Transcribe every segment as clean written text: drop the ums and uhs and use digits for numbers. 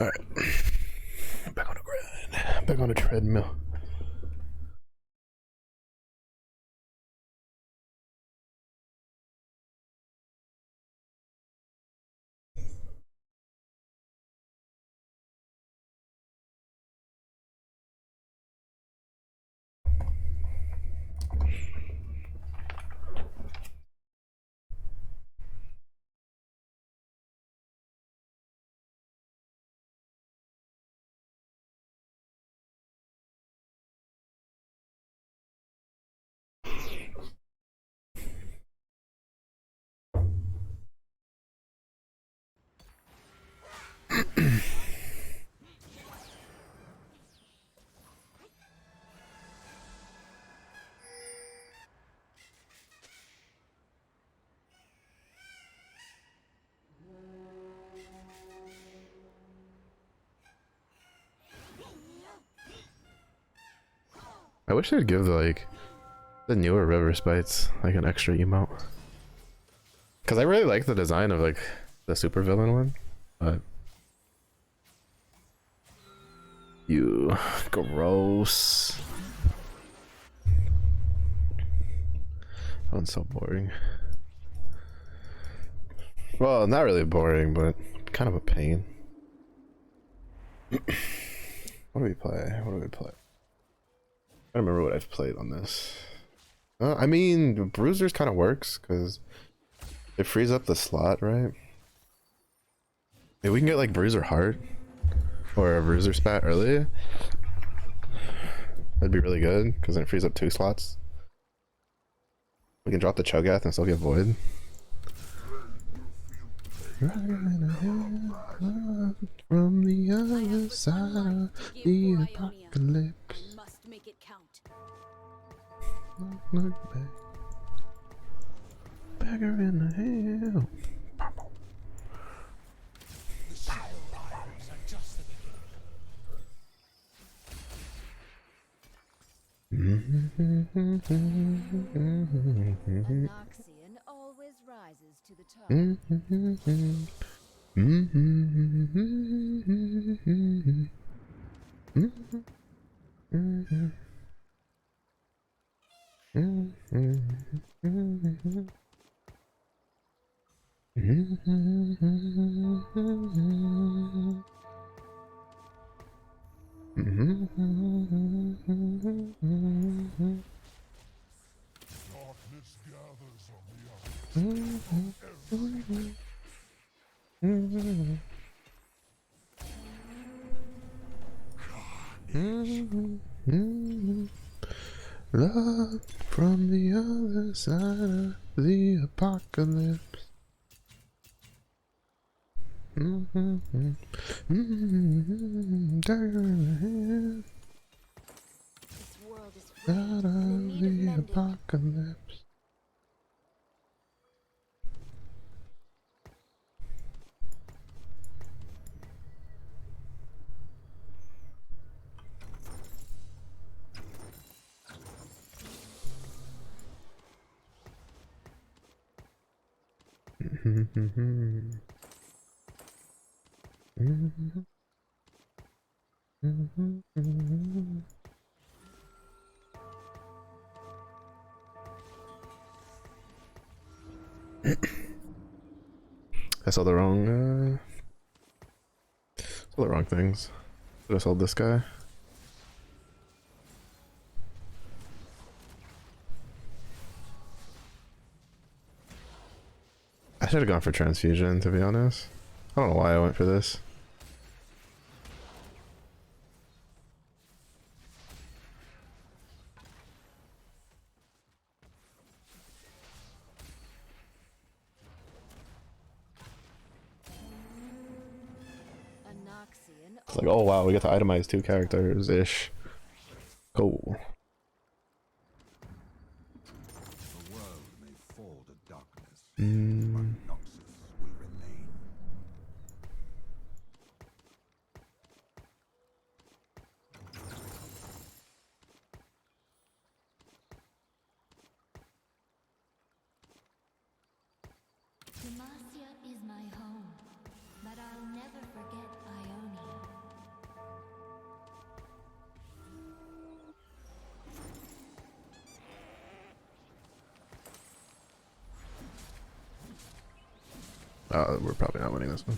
All right, back on the grind, back on the treadmill. I wish they'd give the newer river spites like an extra emote, because I really like the design of like the super villain one, but you gross. That one's so boring. Well, not really boring, but kind of a pain. What do we play? What do we play? I don't remember what I've played on this. I mean, Bruisers kind of works because it frees up the slot, right? If we can get like Bruiser Heart or a Bruiser Spat early, that'd be really good because then it frees up 2 slots. We can drop the Cho'Gath and still get Void. From the other side of the apocalypse. Look back. Bagger in the hell. Anoxian always rises to the top. Love from the other side of the apocalypse. This world is free, Out and in of need of the mending. apocalypse. I saw the wrong things. Should have sold this guy. I should have gone for transfusion, to be honest. I don't know why I went for this. Anoxian It's like, oh wow, we get to itemize 2 characters ish. Cool. The world may fall to darkness, Mm. but Noxus will remain. Demacia is my home, but I'll never forget Ionia. We're probably not winning this one.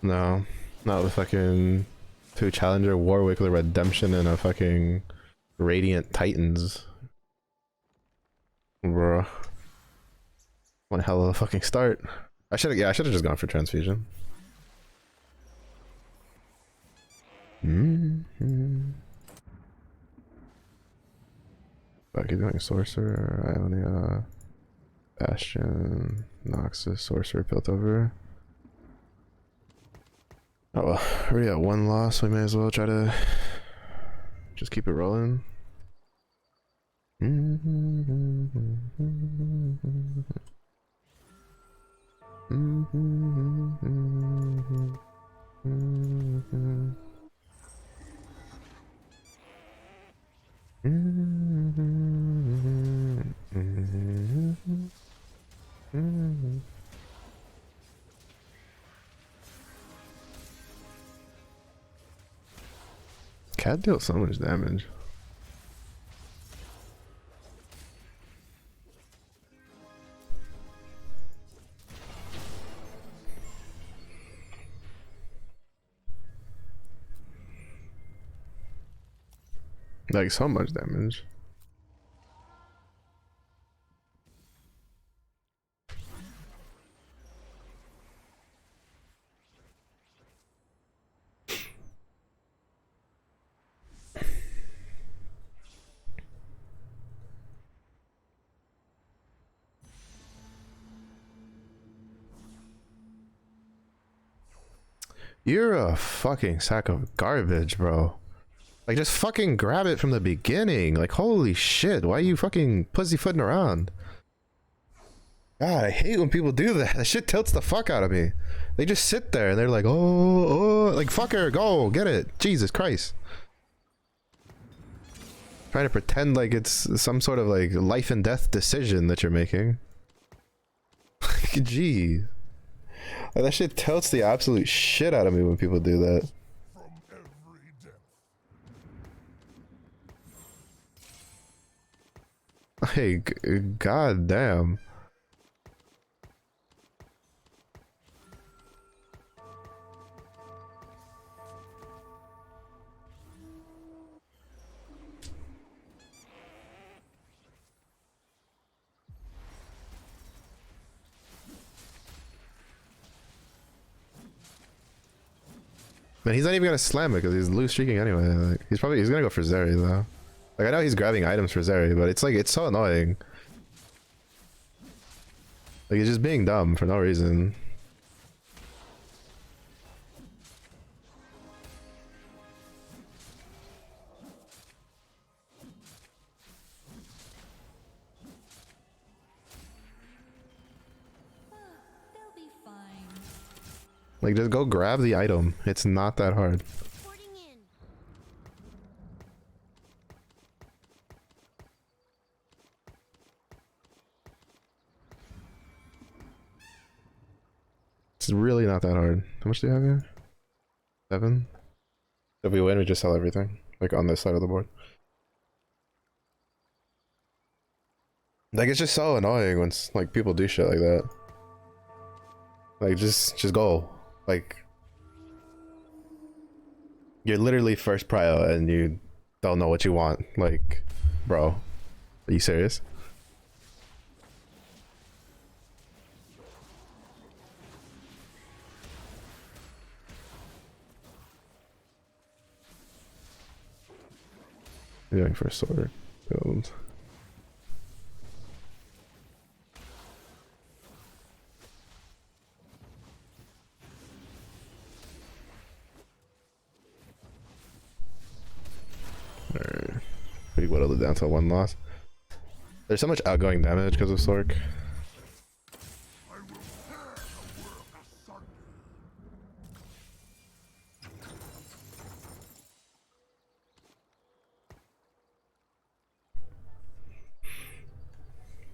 No, not with fucking 2 Challenger, Warwick with a Redemption, and a fucking Radiant Titans. Bruh. One hell of a fucking start. I should have just gone for Transfusion. Fuck, he's going Sorcerer, Ionia, Bastion, Noxus, Sorcerer, Piltover. Oh well, we already got 1 loss, we may as well try to just keep it rolling. Cat deals so much damage. Like, so much damage. You're a fucking sack of garbage, bro. Like, just fucking grab it from the beginning. Like, holy shit, why are you fucking pussyfooting around? God, I hate when people do that. That shit tilts the fuck out of me. They just sit there and they're like, oh, like, fucker, go, get it. Jesus Christ. Trying to pretend like it's some sort of, like, life and death decision that you're making. Gee. Like, that shit tilts the absolute shit out of me when people do that. Hey, god damn. Man, he's not even gonna slam it because he's loose streaking anyway. Like, he's gonna go for Zeri though. Like, I know he's grabbing items for Zeri, but it's like, it's so annoying. Like, he's just being dumb for no reason. They'll be fine. Like, just go grab the item. It's not that hard. Reporting in. It's really not that hard. How much do you have here? 7? If we win, we just sell everything. Like, on this side of the board. Like, it's just so annoying when, like, people do shit like that. Like, just go. Like, you're literally first prio and you don't know what you want. Like, bro, are you serious? You're going for a sword build. Alright. We whittled it down to 1 loss. There's so much outgoing damage because of Sork.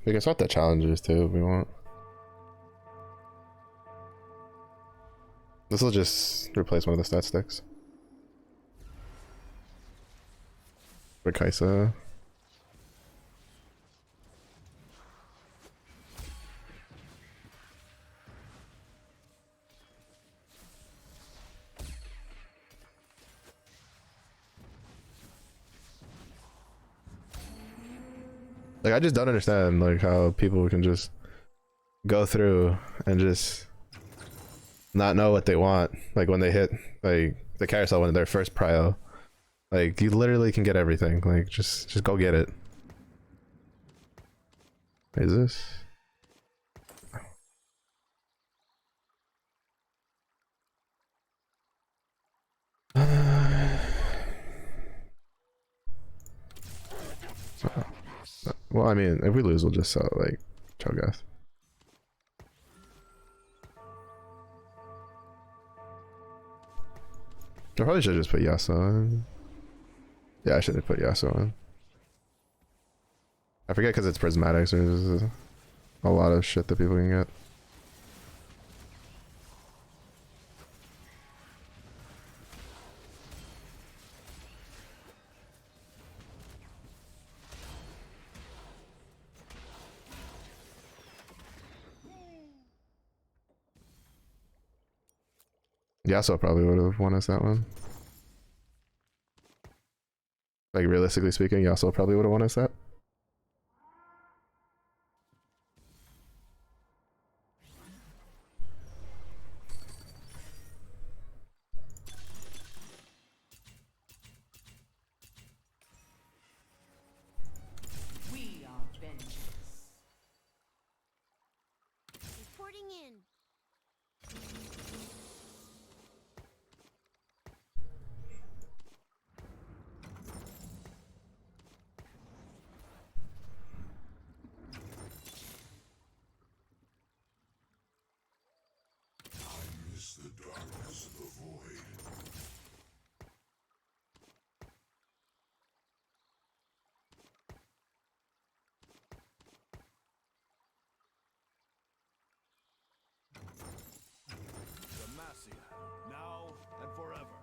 We can swap the challengers too if we want. This will just replace one of the stat sticks. for Kaisa. Like, I just don't understand like how people can just go through and just not know what they want. Like when they hit like the carousel when their first prio, like you literally can get everything. Like just go get it. Is this? Well, I mean, if we lose, we'll just sell it like Cho'Gath. I probably should just put Yasuo on. Yeah, I should have put Yasuo on. I forget because it's prismatics. There's a lot of shit that people can get. Yasuo probably would have won us that one. Like realistically speaking, Yasuo probably would have won us that. We are vengeance. Reporting in. I miss the darkness of the void. Demacia, now and forever.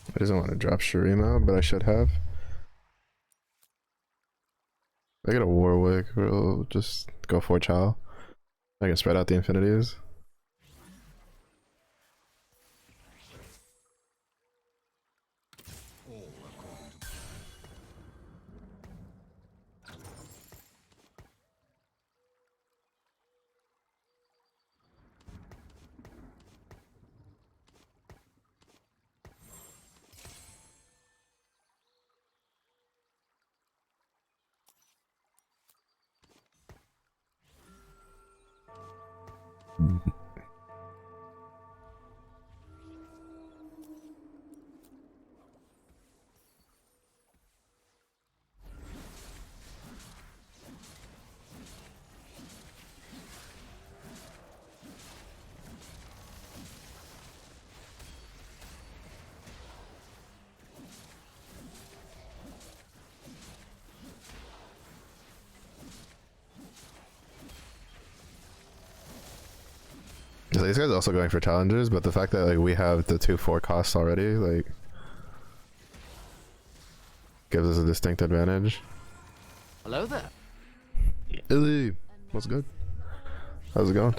I doesn't want to drop Shurima, but I should have. I get a Warwick, we'll just go for Chow. I can spread out the infinities. All according to So these guys are also going for challengers, but the fact that like we have the 2/4 costs already, like, gives us a distinct advantage. Hello there. Illy, what's good? How's it going?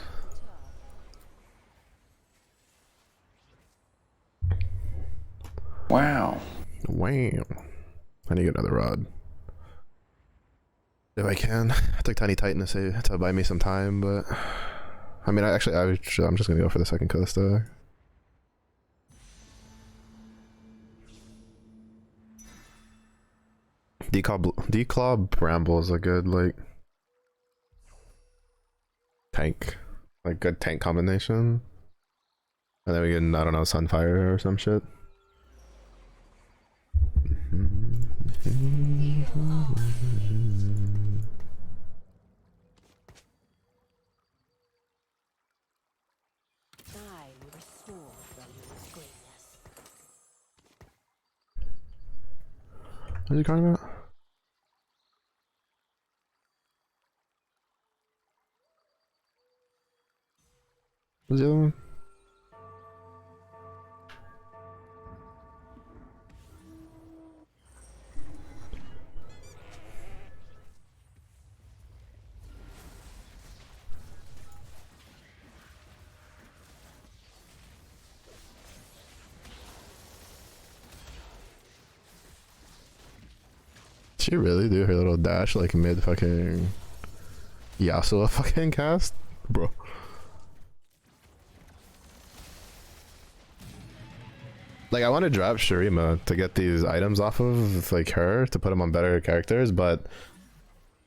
Wow. Wham! I need another rod. If I can, I took Tiny Titan to buy me some time, but I mean, I'm just gonna go for the second Callisto. Declaw Bramble is a good like tank, like good tank combination, and then we can, I don't know, Sunfire or some shit. I will restore Freljord's greatness. What are you talking about? What's the other one? Did she really do her little dash like mid fucking Yasuo fucking cast? Bro. Like I want to drop Shurima to get these items off of like her to put them on better characters, but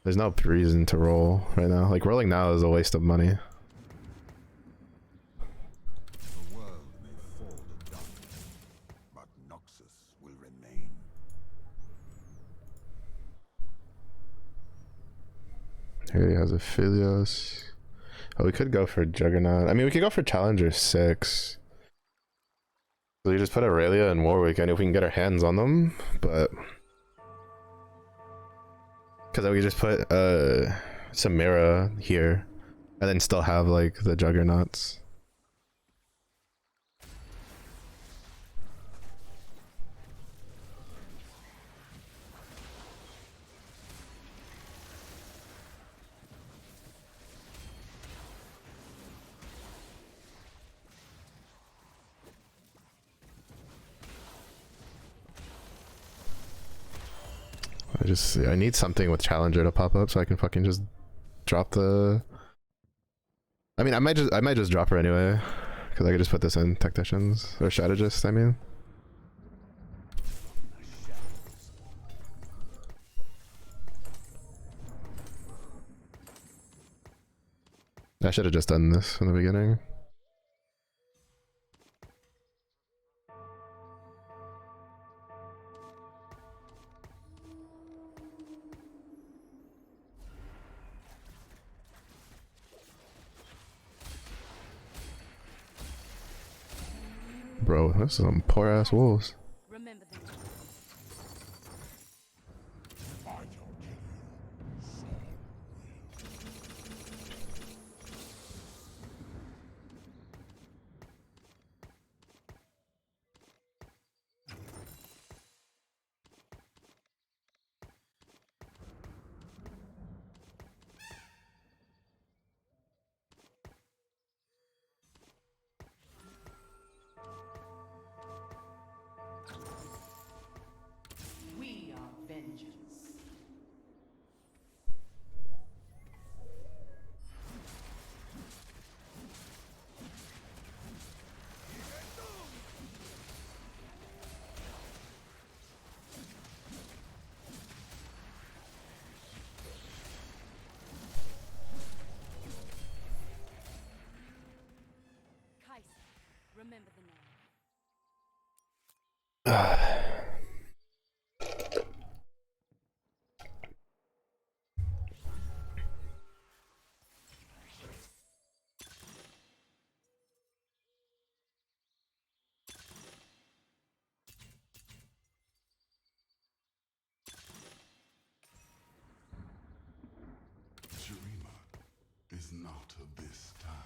there's no reason to roll right now. Like rolling now is a waste of money. The world may fall to darkness, but Noxus will remain. Here he has a Philios. Oh, we could go for Juggernaut. I mean, we could go for Challenger 6. So we just put Aurelia and Warwick, and if we can get our hands on them, but because then we just put Samira here, and then still have like the Juggernauts. I need something with Challenger to pop up so I can fucking just drop the. I mean, I might just drop her anyway, because I could just put this in Tacticians or Strategist. I mean. I should have just done this from the beginning. Bro, this is some poor ass wolves. Remember the name. We are vengeance. Kaiser. Remember the name. Shurima is not of this time.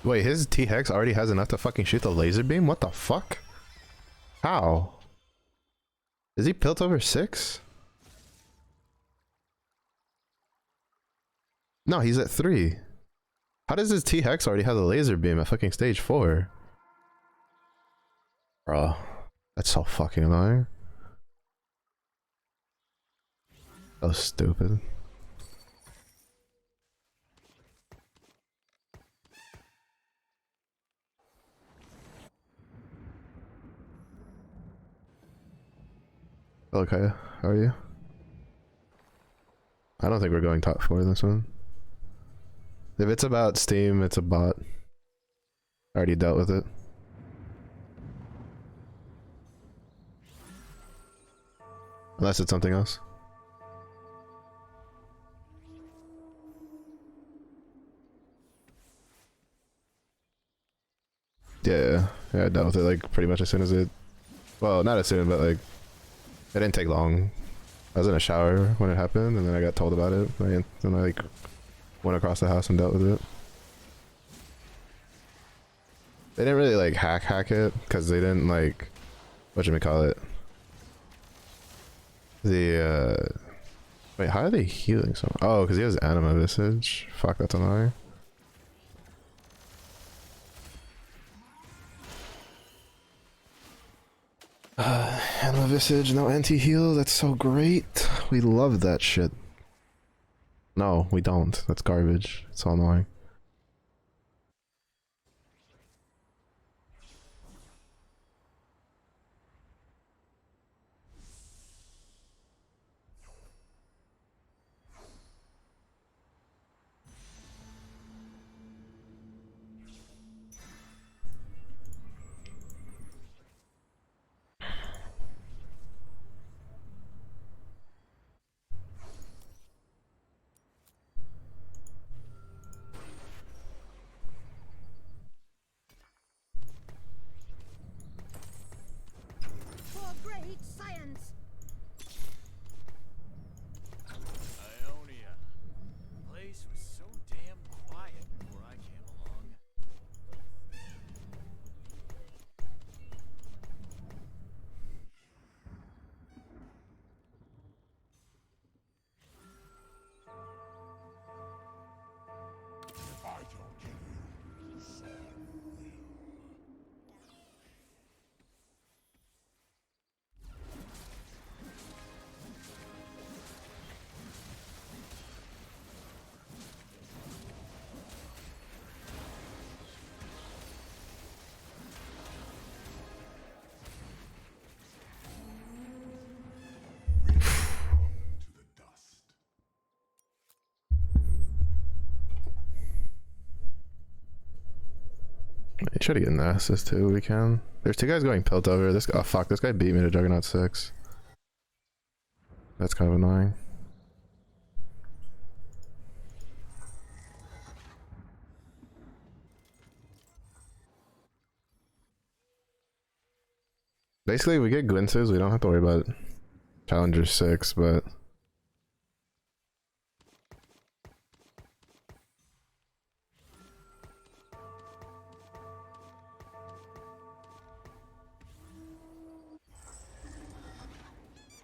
Wait, his T-Hex already has enough to fucking shoot the laser beam? What the fuck? How? Is he built over 6? No, he's at 3. How does his T-Hex already have a laser beam at fucking stage 4? Bro, that's so fucking annoying. So stupid. Okay, how are you? I don't think we're going top 4 in this one. If it's about Steam, it's a bot. I already dealt with it. Unless it's something else. Yeah, I dealt with it like pretty much as soon as it... Well, not as soon, but like... It didn't take long. I was in a shower when it happened, and then I got told about it. And I like went across the house and dealt with it. They didn't really like hack it, because they didn't like... Whatchamacallit? Wait, how are they healing so much? Oh, because he has anima visage. Fuck, that's annoying. Anima visage, no anti-heal, that's so great. We love that shit. No, we don't. That's garbage. It's so annoying. For great science. Ionia. The place was so damn quiet before I came along. If I don't kill you, Saul will. To the dust. I try to get an assist too, we can. There's 2 guys going pelt over. This guy, oh fuck, this guy beat me to Juggernaut 6. That's kind of annoying. Basically, we get glimpses, we don't have to worry about Challenger 6, but...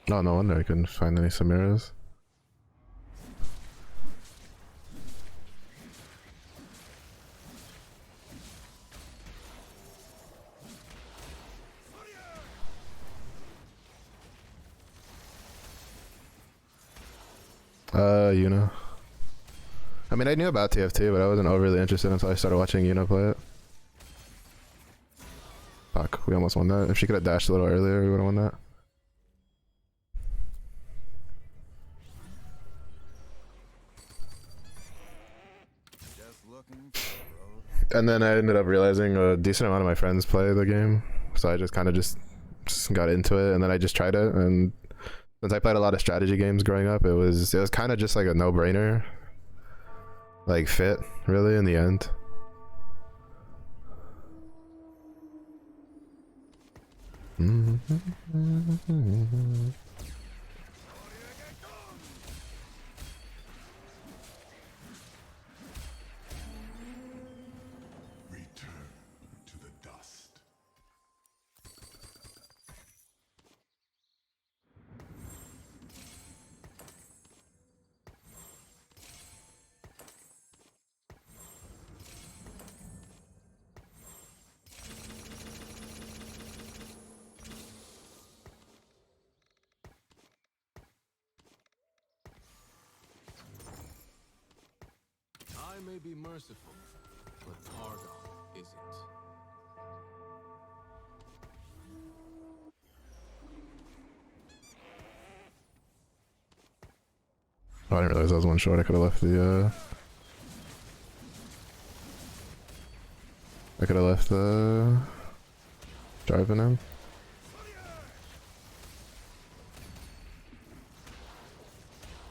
Oh, no wonder I couldn't find any Samiras. Yuna. I mean, I knew about TFT, but I wasn't overly interested until I started watching Yuna play it. Fuck, we almost won that. If she could have dashed a little earlier, we would have won that. Just looking for a road. And then I ended up realizing a decent amount of my friends play the game, so I just kind of just got into it, and then I just tried it, and since I played a lot of strategy games growing up, it was kind of just like a no-brainer, like fit really in the end. be merciful, but Targon isn't. Oh, I didn't realize that was one short. I could have left the driving in.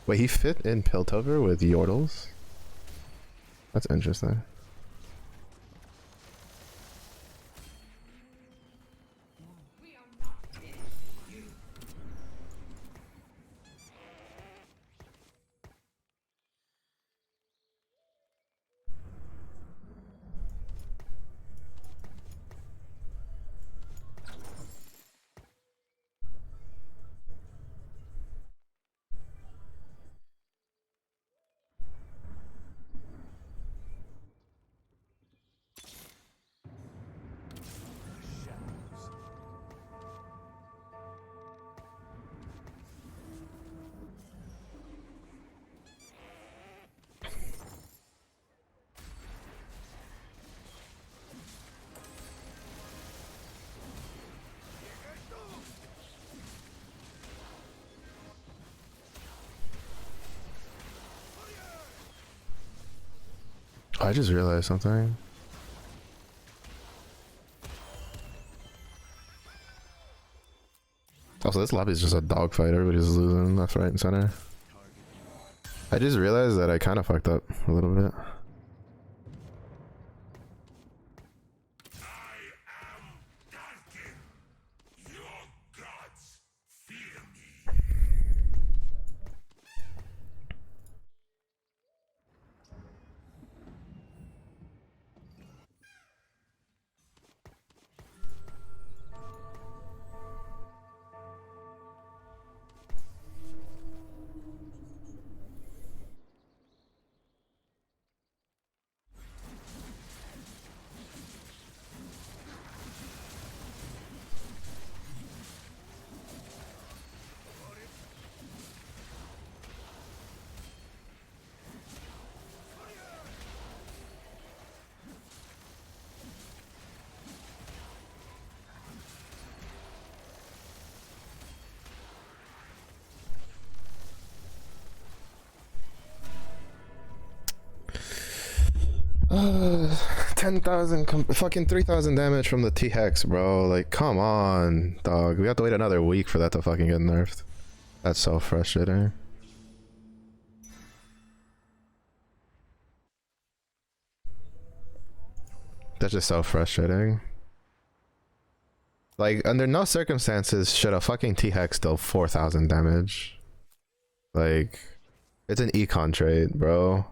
Wait, he fit in Piltover with Yordles? That's interesting. I just realized something. Also, this lobby is just a dogfight. Everybody's losing left, right, and center. I just realized that I kind of fucked up a little bit. Uh, 10,000, fucking 3,000 damage from the T-Hex, bro. Like, come on, dog. We have to wait another week for that to fucking get nerfed. That's so frustrating. That's just so frustrating. Like, under no circumstances should a fucking T-Hex deal 4,000 damage. Like, it's an econ trait, bro.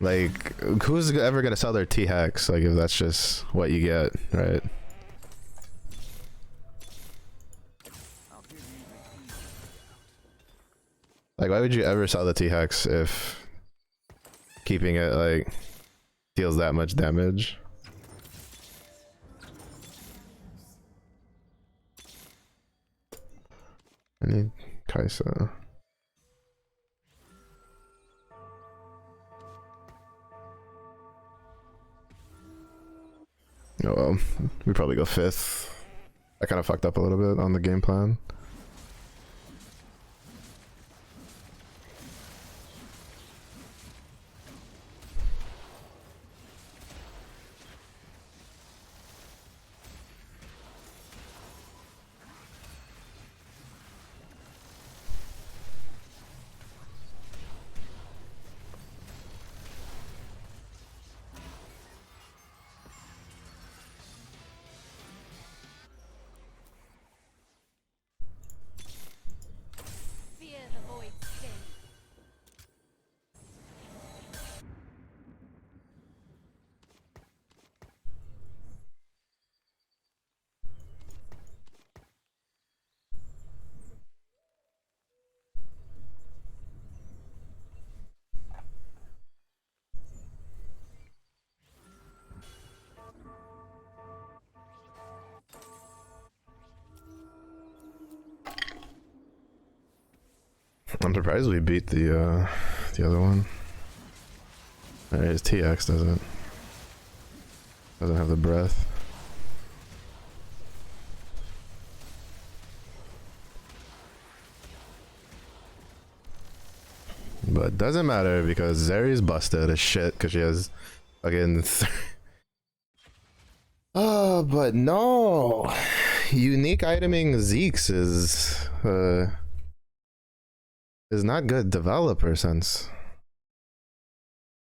Like, who's ever gonna sell their T-Hex, like, if that's just what you get, right? Like, why would you ever sell the T-Hex if keeping it, like, deals that much damage? I need Kaisa. Oh well, we probably go 5th. I kind of fucked up a little bit on the game plan. Fear the void sting. I'm surprised we beat the other one. His TX doesn't have the breath. But doesn't matter because Zeri's busted as shit because she has fucking. Oh, but no. Unique iteming Zeeks is not good developer sense.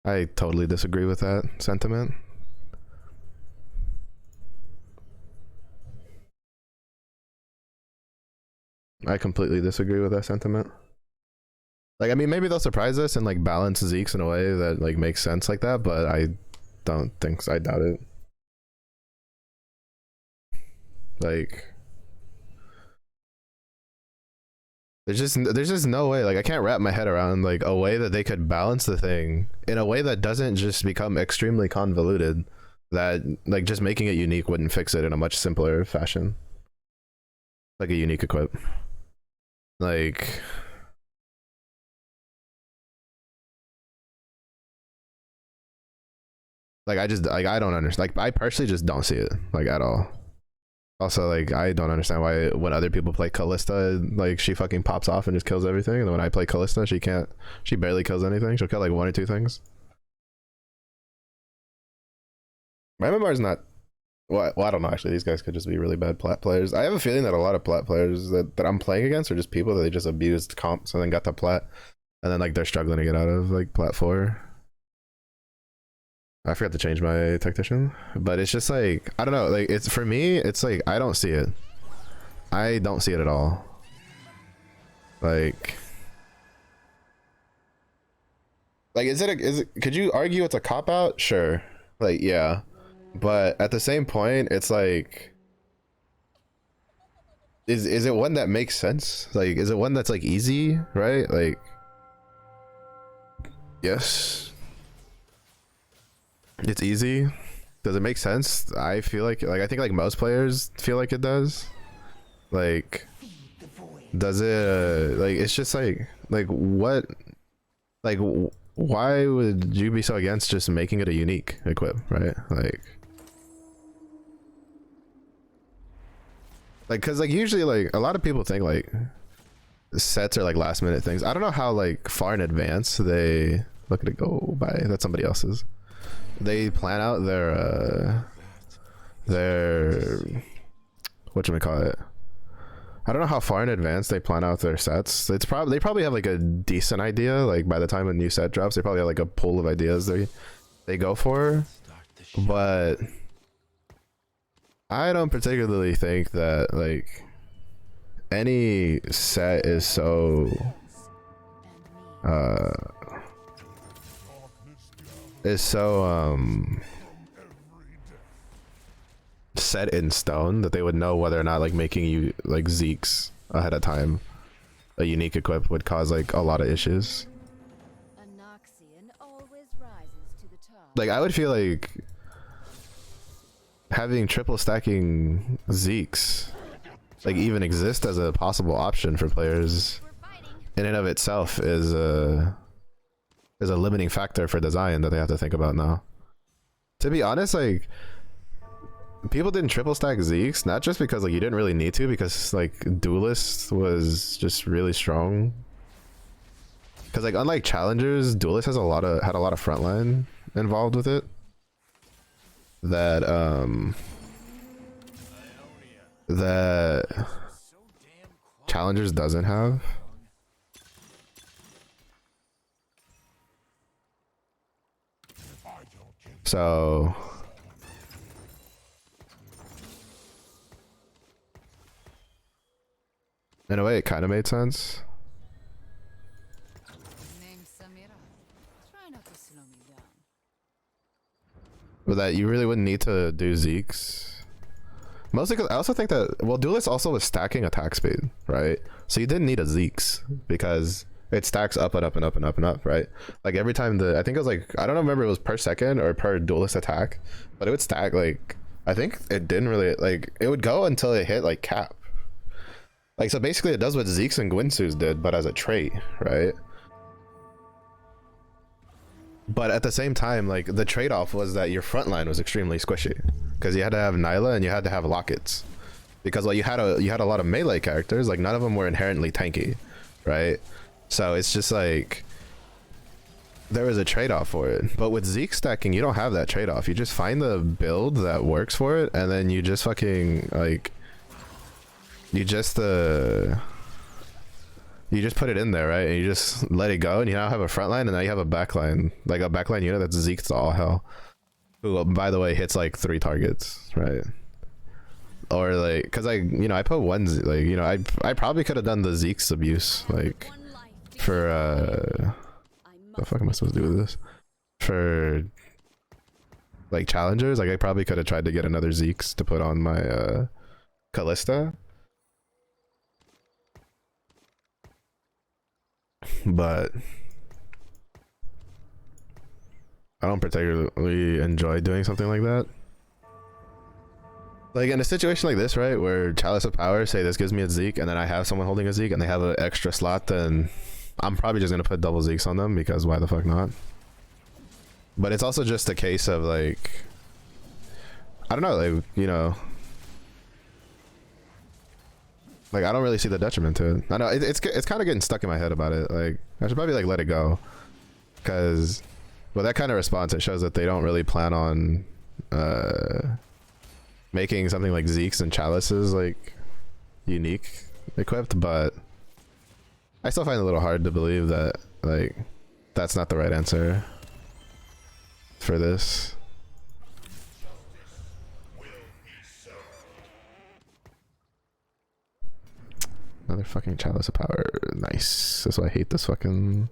I totally disagree with that sentiment. I completely disagree with that sentiment. Like, I mean, maybe they'll surprise us and like balance Zeeks in a way that like makes sense like that, but I don't think so. I doubt it. Like, there's just no way. Like, I can't wrap my head around like a way that they could balance the thing in a way that doesn't just become extremely convoluted. That like just making it unique wouldn't fix it in a much simpler fashion. Like a unique equip. Like, I just like I don't understand. Like, I personally just don't see it like at all. Also, like, I don't understand why when other people play Callista, like she fucking pops off and just kills everything, and then when I play Callista, she barely kills anything. She'll kill like 1 or 2 things. My MMR is not. Well, I don't know. Actually, these guys could just be really bad plat players. I have a feeling that a lot of plat players that I'm playing against are just people that they just abused comps and then got the plat, and then like they're struggling to get out of like plat 4. I forgot to change my tactician, but it's just like, I don't know, like it's for me, it's like I don't see it. I don't see it at all. Like is it could you argue it's a cop out? Sure. Like, yeah. But at the same point, it's like is it one that makes sense? Like, is it one that's like easy, right? Like, yes. It's easy. Does it make sense? I feel like I think like most players feel like it does. Like, does it like it's just like what, like why would you be so against just making it a unique equip, right? Like because like usually like a lot of people think like sets are like last minute things. I don't know how like far in advance they look at it go by. That's somebody else's. They plan out their whatchamacallit. I don't know how far in advance they plan out their sets. They probably have like a decent idea. Like by the time a new set drops, they probably have like a pool of ideas they go for. But I don't particularly think that like any set is so set in stone that they would know whether or not like making you like Zeeks ahead of time a unique equip would cause like a lot of issues. Always rises to the top. Like, I would feel like having triple stacking Zeeks like even exist as a possible option for players in and of itself is a limiting factor for design that they have to think about now. To be honest, like people didn't triple stack Zeeks not just because like you didn't really need to, because like Duelist was just really strong. Because like unlike Challengers, Duelist has had a lot of frontline involved with it that that Challengers doesn't have. So in a way, it kind of made sense. Name's Samira. Try not to slow me down. But that you really wouldn't need to do Zeeks. Mostly because I also think that, well, Duelist also was stacking attack speed, right? So you didn't need a Zeeks because it stacks up and up and up and up and up, right? Like every time I think it was like, I don't remember if it was per second or per Duelist attack, but it would stack like, I think it didn't really, like, it would go until it hit like cap. Like, so basically it does what Zeeks and Gwinsu's did, but as a trait, right? But at the same time, like the trade-off was that your front line was extremely squishy because you had to have Nyla and you had to have Lockets because like you had a lot of melee characters, like none of them were inherently tanky, right? So it's just like there was a trade-off for it. But with Zeke stacking, you don't have that trade-off. You just find the build that works for it, and then you just fucking like you just put it in there, right? And you just let it go, and you now have a front line, and now you have a backline, like a backline unit that's Zeke to all hell. Who, by the way, hits like 3 targets, right? Or like, cause I put one, like, I probably could have done the Zeke's abuse, like, for, the fuck am I supposed to do with this? For, like, challengers, like, I probably could have tried to get another Zeke's to put on my, Callista. But I don't particularly enjoy doing something like that. Like in a situation like this, right, where Chalice of Power, say this gives me a Zeke, and then I have someone holding a Zeke and they have an extra slot, then I'm probably just gonna put double Zeeks on them because why the fuck not? But it's also just a case of like, I don't know, like, like I don't really see the detriment to it. I know it's kind of getting stuck in my head about it. Like I should probably like let it go, because with that kind of response, it shows that they don't really plan on making something like Zeke's and Chalices like unique equipped. But I still find it a little hard to believe that like that's not the right answer for this. Another fucking Chalice of Power. Nice. That's why I hate this fucking...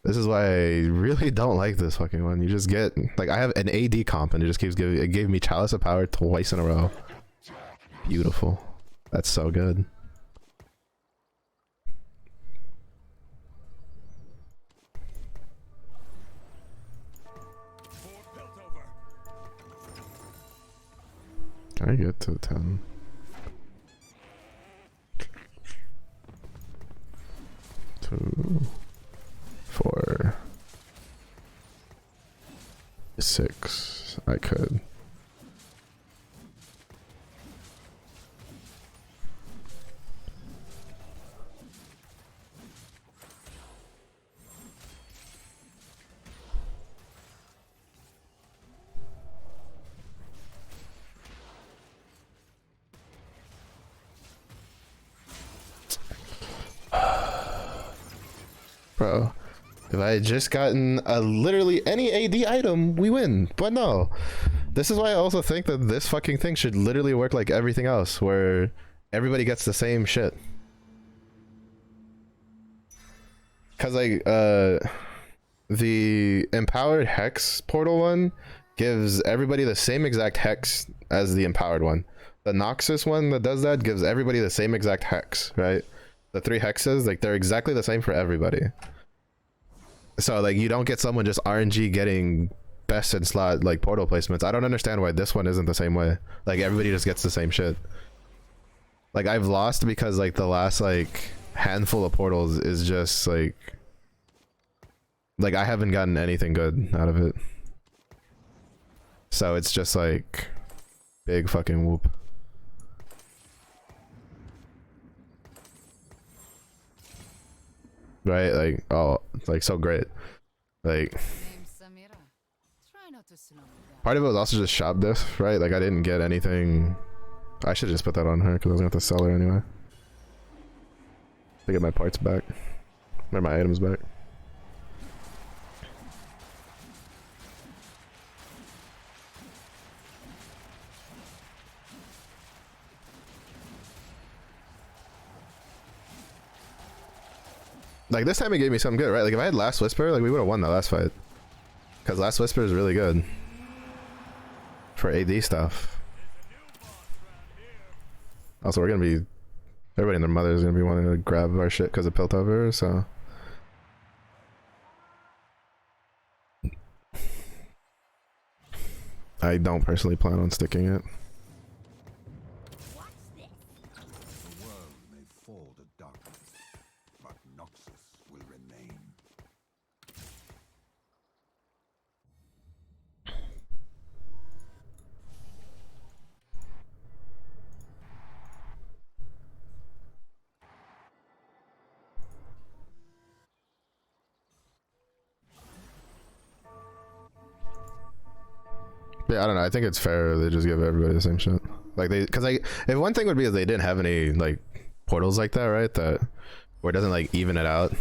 This is why I really don't like this fucking one. You just get... Like, I have an AD comp and it just keeps giving... It gave me Chalice of Power twice in a row. Beautiful. That's so good. Can I get to 10? 2, 4, 6. I could. Bro, if I had just gotten literally any AD item, we win. But no. This is why I also think that this fucking thing should literally work like everything else, where everybody gets the same shit. Cause like, the empowered hex portal one gives everybody the same exact hex as the empowered one. The Noxus one that does that gives everybody the same exact hex, right? The 3 hexes, like they're exactly the same for everybody. So like you don't get someone just RNG getting best in slot like portal placements. I don't understand why this one isn't the same way. Like everybody just gets the same shit. Like I've lost because like the last like handful of portals is just like I haven't gotten anything good out of it. So it's just like big fucking whoop. Right, like, oh, like so great. Like part of it was also just shop diff, right? Like I didn't get anything. I should just put that on her because I was gonna have to sell her anyway to get my parts back or my items back. Like this time it gave me something good, right? Like if I had Last Whisper, like we would have won that last fight. Because Last Whisper is really good for AD stuff. Also, we're gonna be... Everybody and their mother is gonna be wanting to grab our shit because of Piltover, so... I don't personally plan on sticking it. The world may fall to darkness, but Noxus will remain. Yeah, I don't know. I think it's fair they just give everybody the same shit. Like they, cause like if one thing would be is they didn't have any like portals like that, right? That where it doesn't like even it out.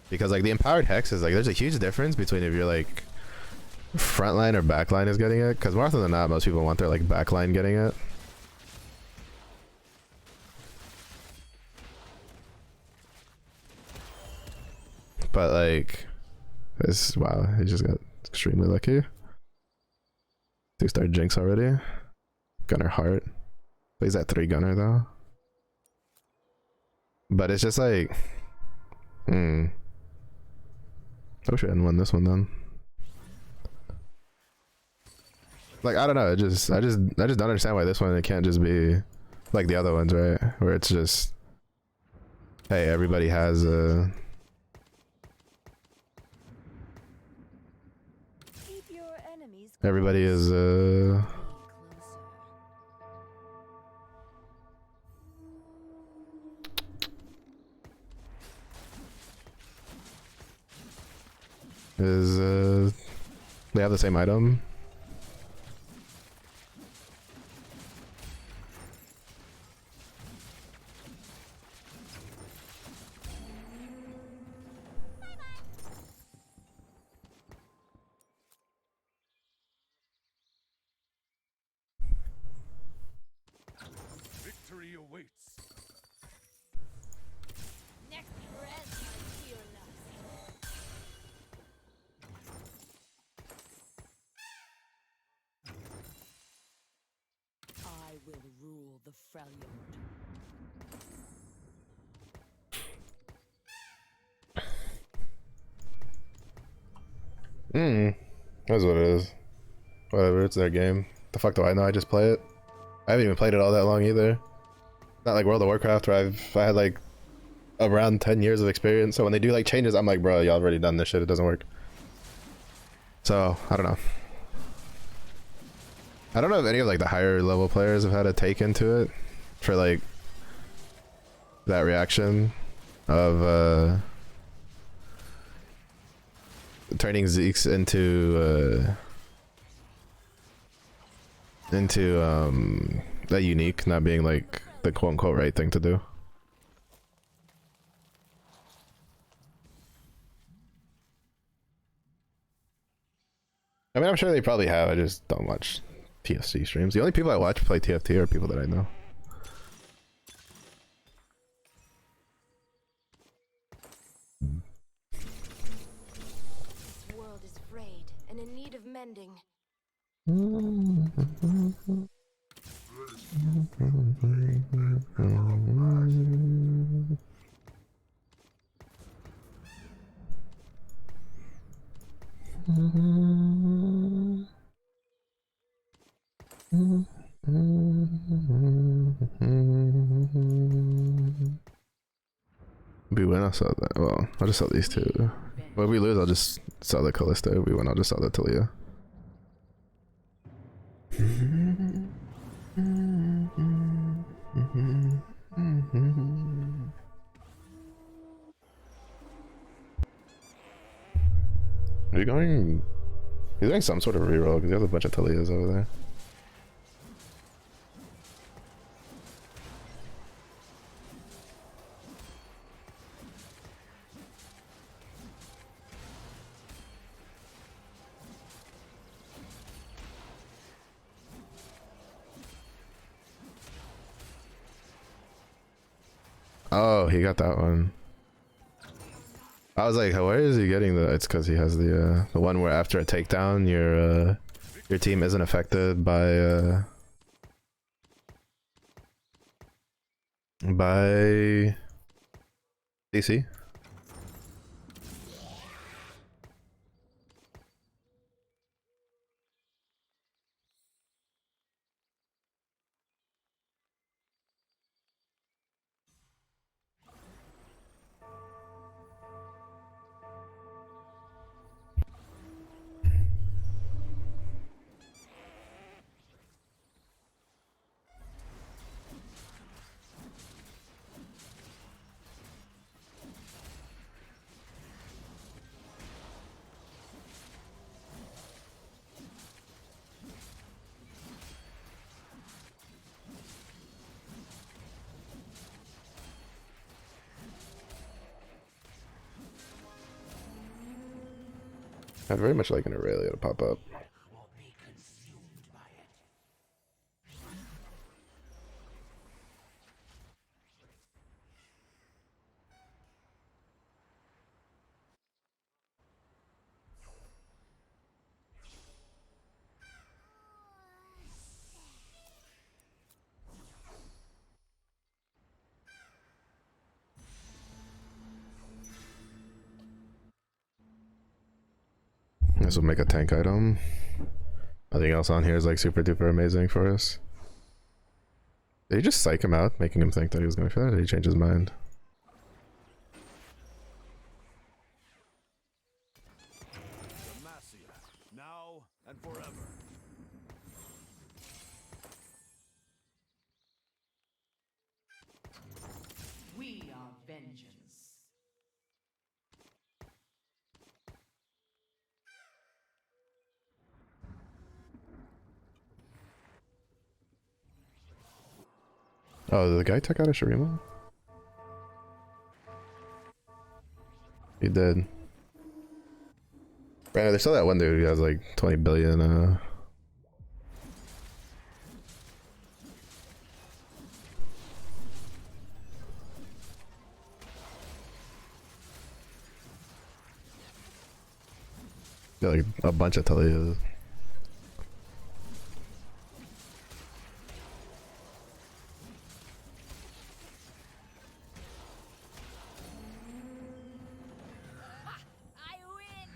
Because like the empowered hex is like there's a huge difference between if you're like frontline or backline is getting it. Cause more often than not, most people want their like backline getting it. But like this, wow, he just got extremely lucky. 2-star Jinx already. Gunner Heart. Plays that 3 gunner though. But it's just like, I wish we hadn't won this one then. Like I don't know, I just don't understand why this one it can't just be like the other ones, right? Where it's just, hey, everybody has a. Keep your enemies Everybody is closer. they have the same item. Victory awaits. Next breath, my fearless. I will rule the Freljord. That's what it is. Whatever, it's their game. The fuck do I know? I just play it. I haven't even played it all that long either. Not like World of Warcraft where I had like around 10 years of experience. So when they do like changes, I'm like, bro, y'all already done this shit. It doesn't work. So I don't know. I don't know if any of like the higher level players have had a take into it for like that reaction of turning Zeke's into that unique not being like the quote unquote right thing to do. I mean, I'm sure they probably have. I just don't watch TFC streams. The only people I watch play TFT are people that I know. This world is frayed and in need of mending. If we win, I'll sell that. Well, I'll just sell these two. But if we lose, I'll just sell the Callisto. If we win, I'll just sell the Talia. Are you going? He's doing some sort of reroll because he has a bunch of Talias over there. Oh, he got that one. I was like, where is he getting the? It's because he has the one where after a takedown, your team isn't affected by DC. I'd very much like an Aurelia to pop up. This will make a tank item. Nothing else on here is like super duper amazing for us. Did he just psych him out, making him think that he was going for that, or did he change his mind? Demacia, now and forever. We are vengeance. Oh, the guy took out a Shurima? He did. Granted, there's still that one dude who has like 20 billion, got like a bunch of Talias. I win!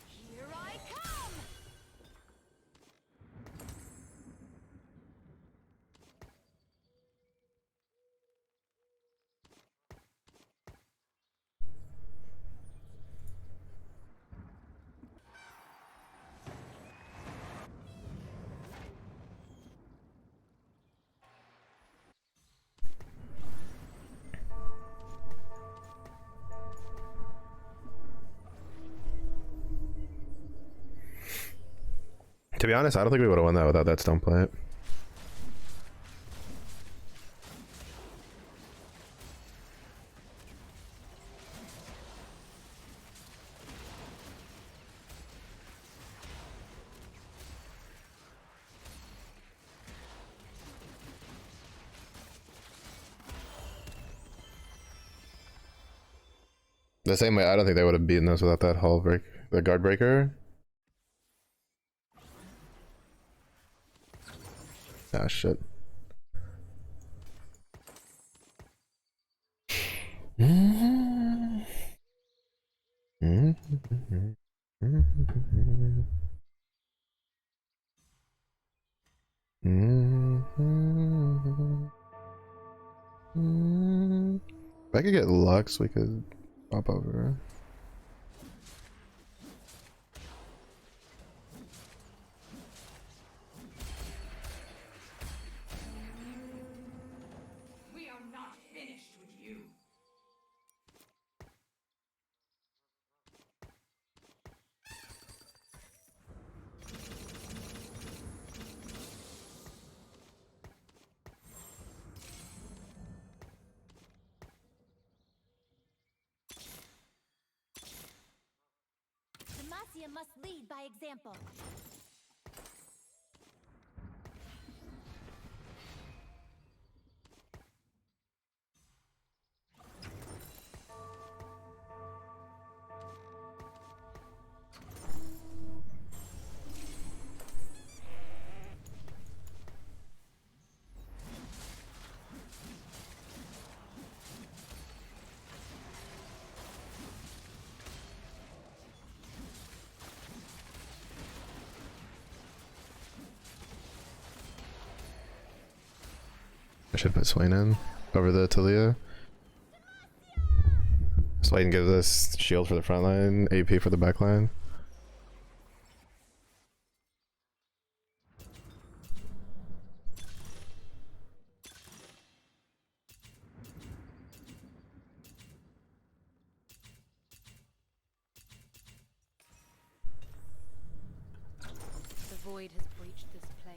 Here I come! To be honest, I don't think we would have won that without that stone plant. The same way, I don't think they would have beaten us without that hull break, the guard breaker. Ah, shit. If I could get Lux, we could pop over. We are not finished with you. Demacia must lead by example. I should put Swain in over the Talia. Swain gives us shield for the front line, AP for the back line. The void has breached this place.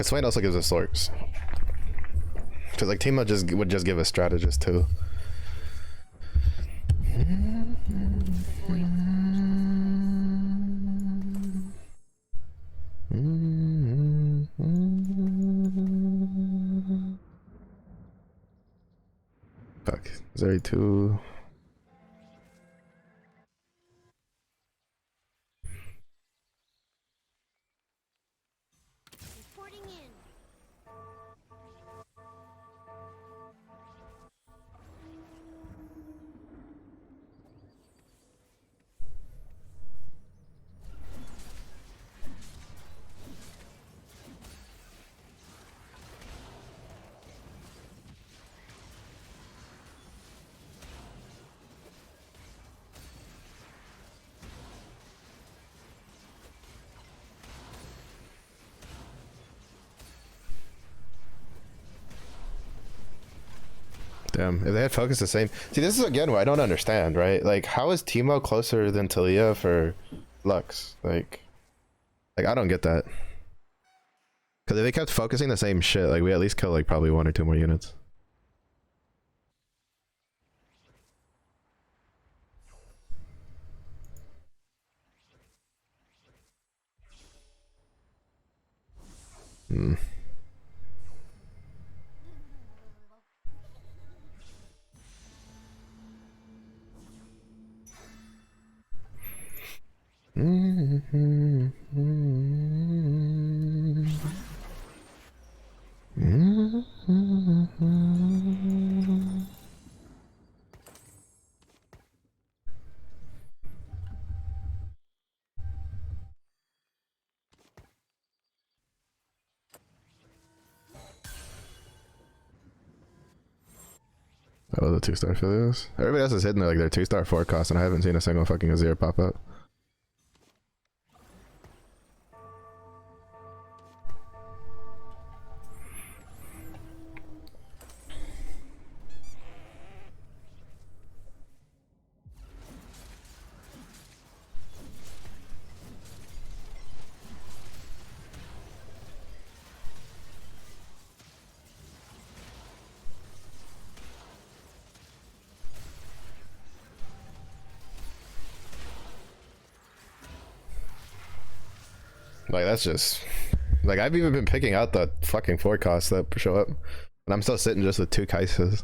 Because Swain also gives us orcs. Because like Timo would just give us strategist too. Fuck. Is there two? Reporting in. Damn, if they had focused the same. See, this is again what I don't understand, right? Like, how is Timo closer than Talia for Lux? Like I don't get that. Because if they kept focusing the same shit, like we at least kill like probably 1 or 2 more units. Hmm. That was a 2-star for this. Everybody else is hitting like their 2-star forecast, and I haven't seen a single fucking Azir pop up. Like that's just like I've even been picking out the fucking forecasts that show up, and I'm still sitting just with 2 Kaises.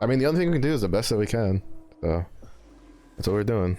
I mean, the only thing we can do is the best that we can, so that's what we're doing.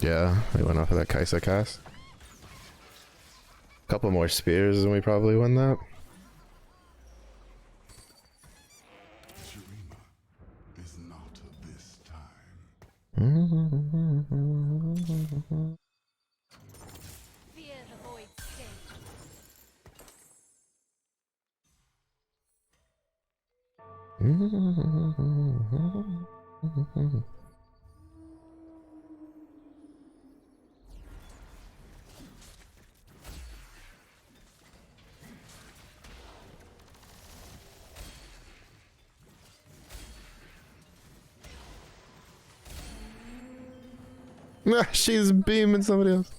Yeah, we went off of that Kaisa cast. Couple more spears and we probably win that. Shurima is not of this time. Fear the void state. She's beaming somebody else.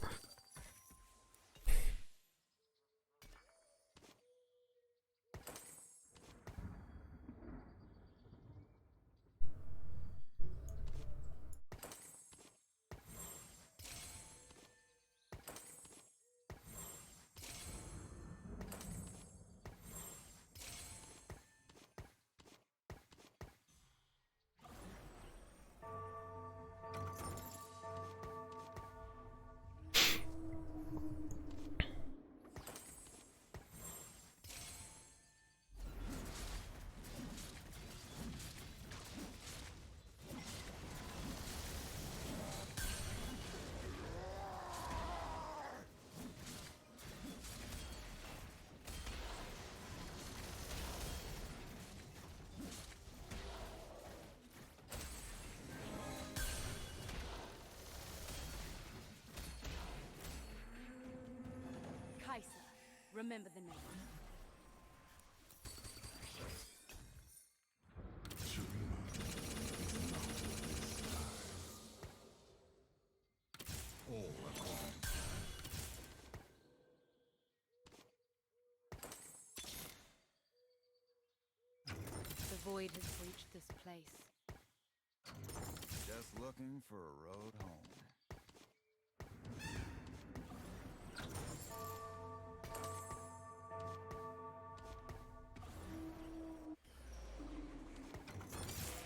Remember the name. All according to The void has breached this place. just looking for a road home.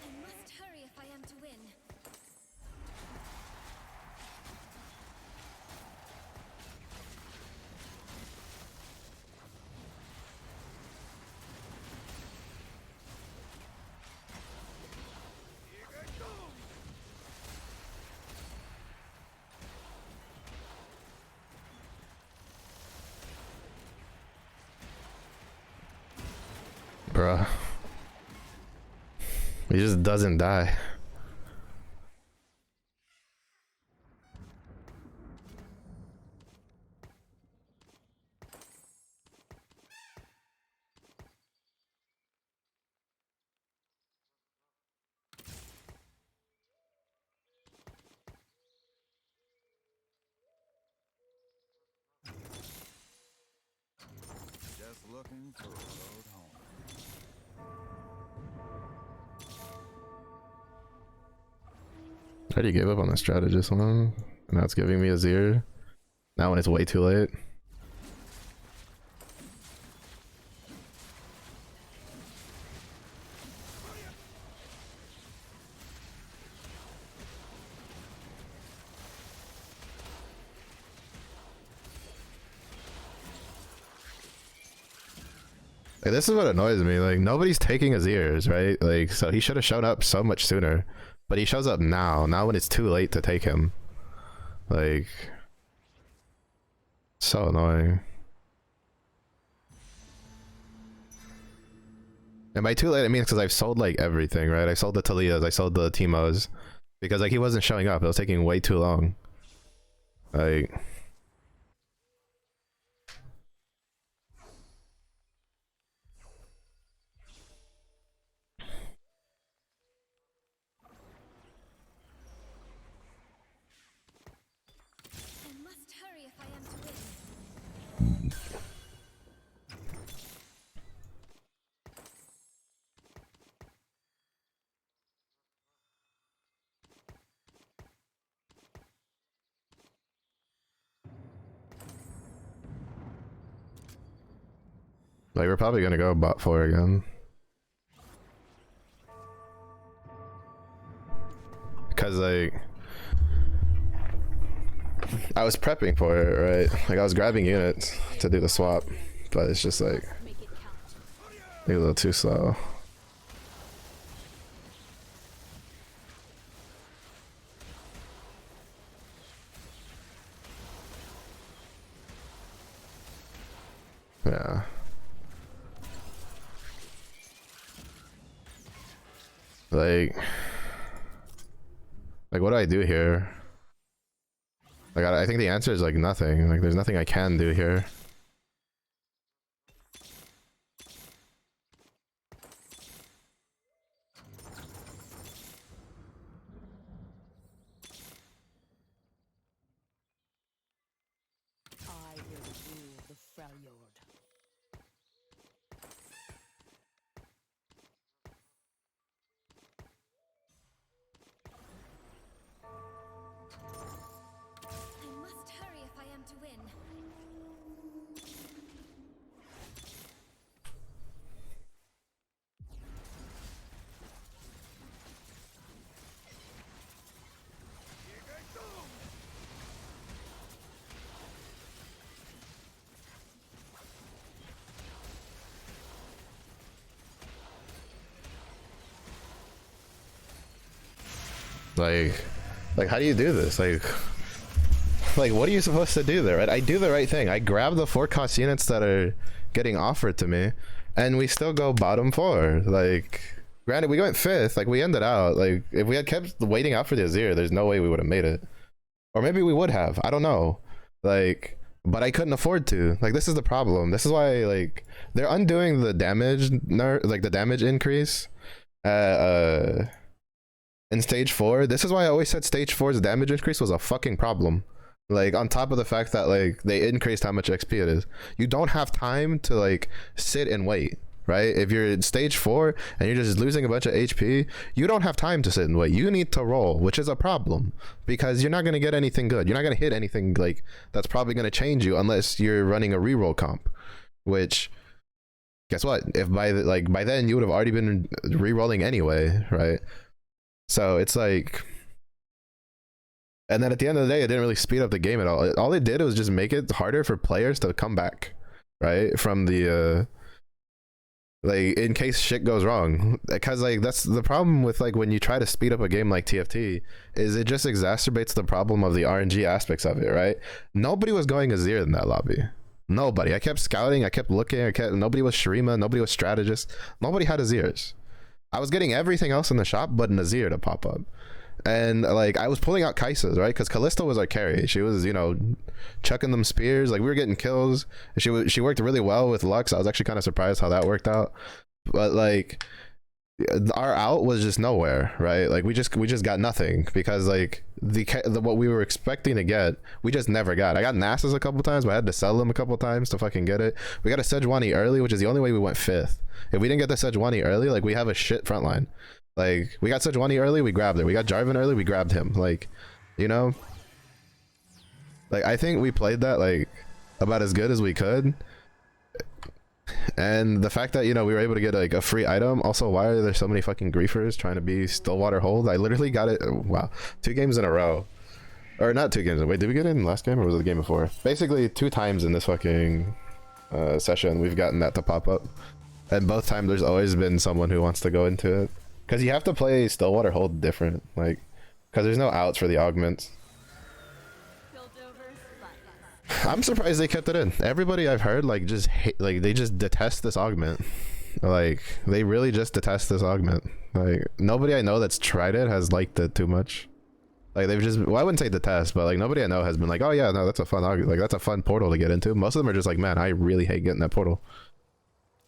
I must hurry if I am to win. Bruh. He just doesn't die. Just looking for a road home. I already gave up on the strategist one, and now it's giving me a 0. Now when it's way too late. Like, this is what annoys me. Like, nobody's taking his ears, right? Like, so he should have shown up so much sooner. But he shows up now when it's too late to take him. Like, so annoying. And by too late, I mean because I've sold like everything, right? I sold the Talias, I sold the Timos. Because like he wasn't showing up. It was taking way too long. Like... I must hurry if I am to win. Like, we're probably gonna go bot 4 again. Because, like... I was prepping for it, right? Like, I was grabbing units to do the swap. But it's just, like... Make it count. a little too slow. Yeah. Like what do I do here? Like I think the answer is like nothing. Like there's nothing I can do here. I will rule the Freljord. I must hurry if I am to win. Like how do you do this? Like what are you supposed to do there, right? I do the right thing. I grab the 4 cost units that are getting offered to me, and we still go bottom 4. Like, granted, we went 5th. Like, we ended out. Like, if we had kept waiting out for the Azir, there's no way we would have made it. Or maybe we would have. I don't know. Like, but I couldn't afford to. Like, this is the problem. This is why, like, they're undoing the damage like the damage increase in stage 4. This is why I always said stage 4's damage increase was a fucking problem. Like, on top of the fact that, like, they increased how much XP it is. You don't have time to, like, sit and wait, right? If you're in stage 4 and you're just losing a bunch of HP, you don't have time to sit and wait. You need to roll, which is a problem because you're not going to get anything good. You're not going to hit anything, like, that's probably going to change you unless you're running a reroll comp, which, guess what? If by then you would have already been rerolling anyway, right? So it's like, and then at the end of the day, it didn't really speed up the game at all. All it did was just make it harder for players to come back, right? From the like, in case shit goes wrong, because like that's the problem with, like, when you try to speed up a game like TFT, is it just exacerbates the problem of the RNG aspects of it, right? Nobody was going Azir in that lobby. Nobody. I kept scouting, I kept looking, nobody was Shurima, nobody was strategist, nobody had Azirs. I was getting everything else in the shop but an Azir to pop up. And like, I was pulling out Kai'Sa's, right? Because Kalista was our carry. She was, you know, chucking them spears. Like, we were getting kills. She worked really well with Lux. I was actually kind of surprised how that worked out. But like, our out was just nowhere, right? Like, we just got nothing because, like, the what we were expecting to get, we just never got. I got Nasus a couple times, but I had to sell them a couple times to fucking get it. We got a Sejuani early, which is the only way we went 5th. If we didn't get the Sejuani early, like, we have a shit front line. Like, we got Sejuani early, we grabbed it. We got Jarvan early, we grabbed him. Like, you know? Like, I think we played that, like, about as good as we could. And the fact that, you know, we were able to get, like, a free item. Also, why are there so many fucking griefers trying to be Stillwater Hold? I literally got it, wow, 2 games in a row. Or not 2 games. Wait, did we get it in the last game or was it the game before? Basically, 2 times in this fucking session, we've gotten that to pop up. And both times there's always been someone who wants to go into it. Because you have to play Stillwater Hold different, like, because there's no outs for the augments. I'm surprised they kept it in. Everybody I've heard, like, just hate, like, they just detest this augment. Like, they really just detest this augment. Like, nobody I know that's tried it has liked it too much. Like, they've just, well, I wouldn't say detest, but like, nobody I know has been like, oh yeah, no, that's a fun augment. Like, that's a fun portal to get into. Most of them are just like, man, I really hate getting that portal.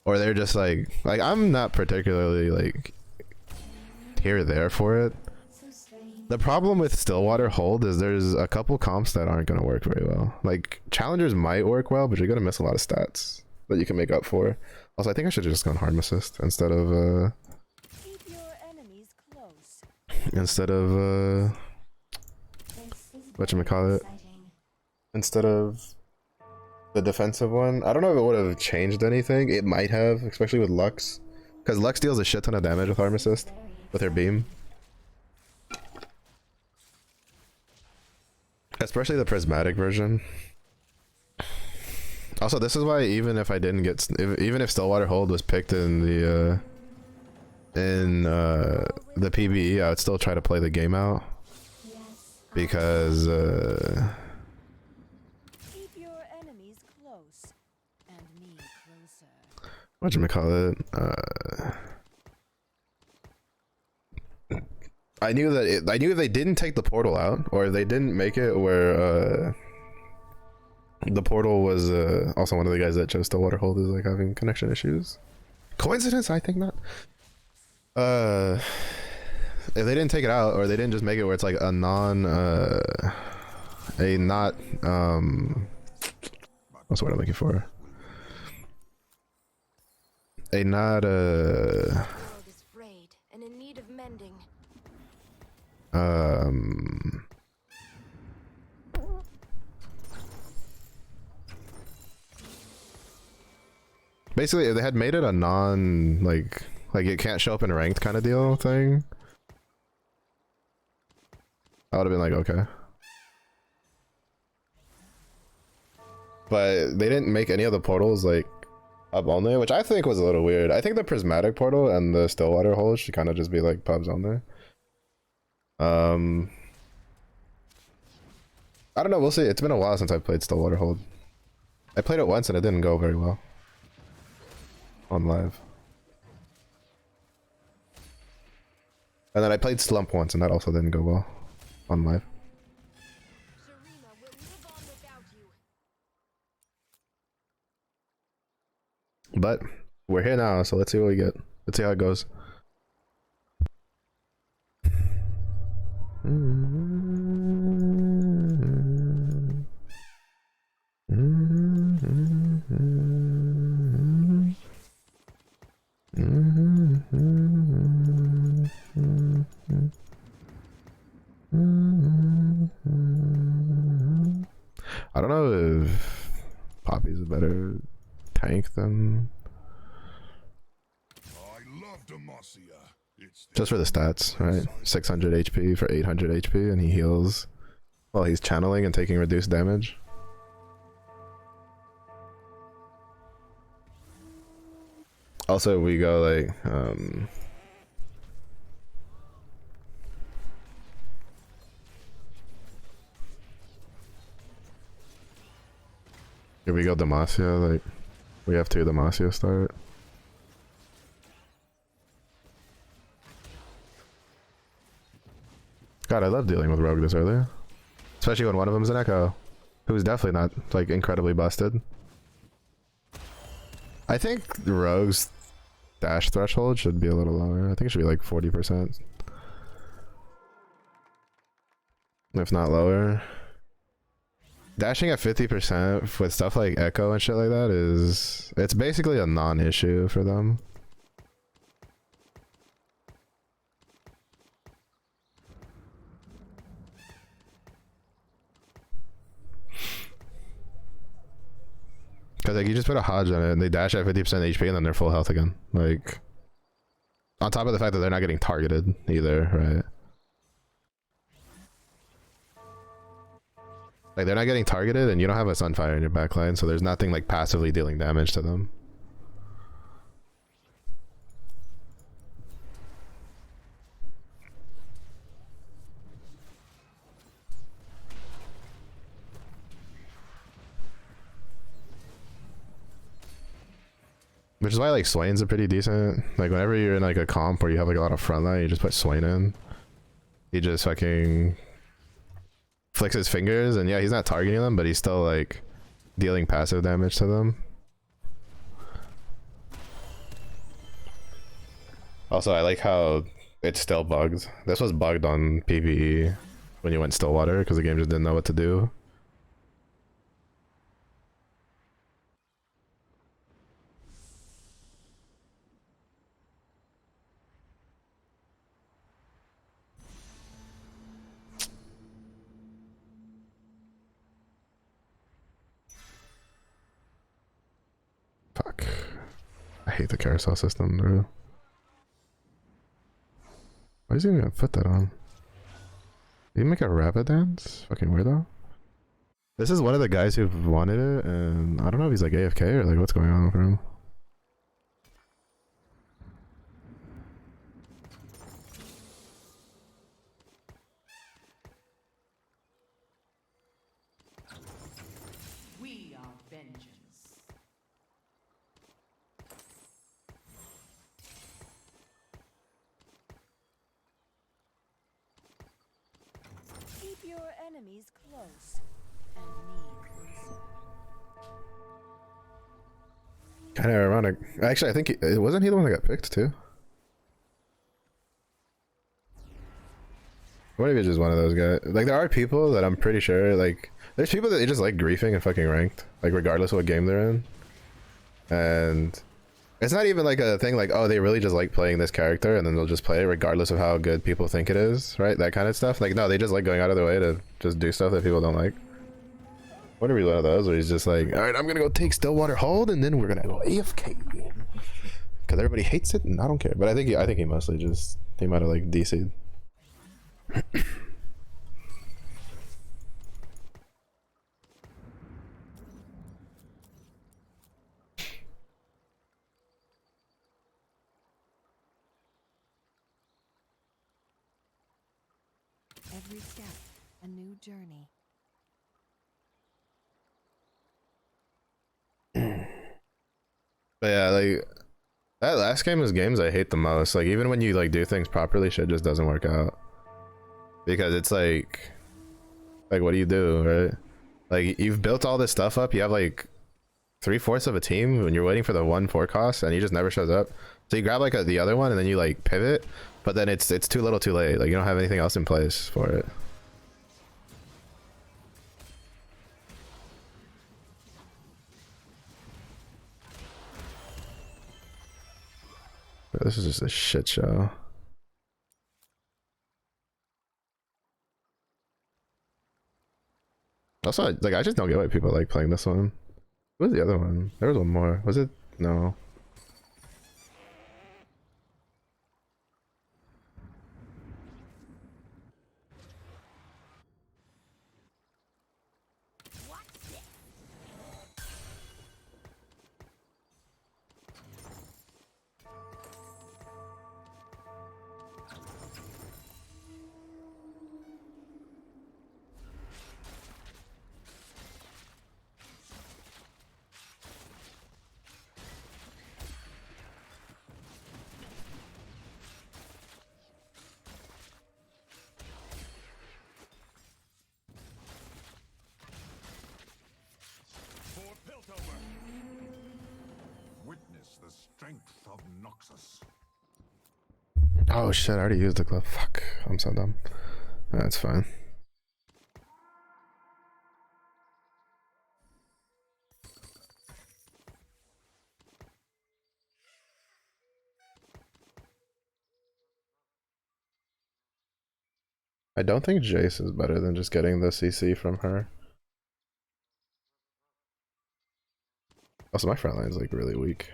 Or they're just like I'm not particularly like here or there for it. The problem with Stillwater Hold is there's a couple comps that aren't going to work very well. Like, challengers might work well, but you're going to miss a lot of stats that you can make up for. Also, I think I should have just gone Harm Assist instead of Keep your enemies close. instead of whatchamacallit, instead of the defensive one. I don't know if it would have changed anything. It might have, especially with Lux, because Lux deals a shit ton of damage with Harm Assist with her beam. Especially the prismatic version. Also, this is why even if I didn't get, even if Stillwater Hold was picked in the PvE, I would still try to play the game out because Keep your enemies close and me closer. whatchamacallit, I knew that I knew if they didn't take the portal out, or they didn't make it where the portal was also one of the guys that chose Stillwater Hold is like having connection issues. Coincidence? I think not. If they didn't take it out, or they didn't just make it where it's like a non what's the word I'm looking for? A not The world is frayed and in need of mending. Basically, if they had made it a non like it can't show up in ranked kind of deal thing, I would have been like, okay. But they didn't make any of the portals like pub only, which I think was a little weird. I think the prismatic portal and the Stillwater Hold should kind of just be like pubs only. I don't know, we'll see. It's been a while since I played Stillwater Hold. I played it once and it didn't go very well on live. And then I played Slump once and that also didn't go well on live. Sharima will live on without you. But we're here now, so let's see what we get. Let's see how it goes. I don't know if Poppy's a better tank than I love Demacia. It's just for the stats, right? 600 HP for 800 HP, and he heals while he's channeling and taking reduced damage. Also, we go like here we go Demacia, like we have 2 Demacia start. God, I love dealing with Rogue this early. Especially when one of them's an Echo, who's definitely not like incredibly busted. I think Rogue's dash threshold should be a little lower. I think it should be like 40%. If not lower. Dashing at 50% with stuff like Echo and shit like that is... it's basically a non-issue for them. Because like you just put a Hodge on it and they dash at 50% HP and then they're full health again. Like, on top of the fact that they're not getting targeted either, right? Like they're not getting targeted and you don't have a Sunfire in your backline, so there's nothing like passively dealing damage to them. Which is why like Swain's a pretty decent, like whenever you're in like a comp where you have like a lot of frontline, you just put Swain in. He just fucking flicks his fingers and yeah, he's not targeting them, but he's still like dealing passive damage to them. Also, I like how it's still bugged. This was bugged on PvE when you went Stillwater because the game just didn't know what to do. Fuck. I hate the carousel system, bro. Why is he even gonna put that on? Did he make a rabbit dance? Fucking weirdo. This is one of the guys who wanted it, and I don't know if he's like AFK or like what's going on for him. We are vengeance. Keep your enemies close, and me closer. Kind of ironic. Actually, I think wasn't he the one that got picked too? What if he's just one of those guys? Like there are people that I'm pretty sure like there's people that they just like griefing and fucking ranked, like regardless of what game they're in. And it's not even like a thing like, oh, they really just like playing this character and then they'll just play it regardless of how good people think it is, right? That kind of stuff. Like no, they just like going out of their way to just do stuff that people don't like. What if he's one of those where he's just like, all right, I'm gonna go take Stillwater Hold and then we're gonna go AFK because everybody hates it and I don't care. But I think he mostly just he might have like DC'd. Every step, a new journey. But yeah, like that last game is games I hate the most. Like even when you like do things properly, shit just doesn't work out. Because it's like what do you do, right? Like you've built all this stuff up, you have like 3/4 of a team when you're waiting for the 1/4 cost and he just never shows up. So you grab like the other one and then you like pivot, but then it's too little too late. Like you don't have anything else in place for it. Bro, this is just a shit show. Also, like I just don't get why people like playing this one. What was the other one? There was one more. Was it? No. Witness the strength of Noxus. Oh shit! I already used the glove. Fuck! I'm so dumb. That's fine. I don't think Jace is better than just getting the CC from her. Also, my front line is like really weak.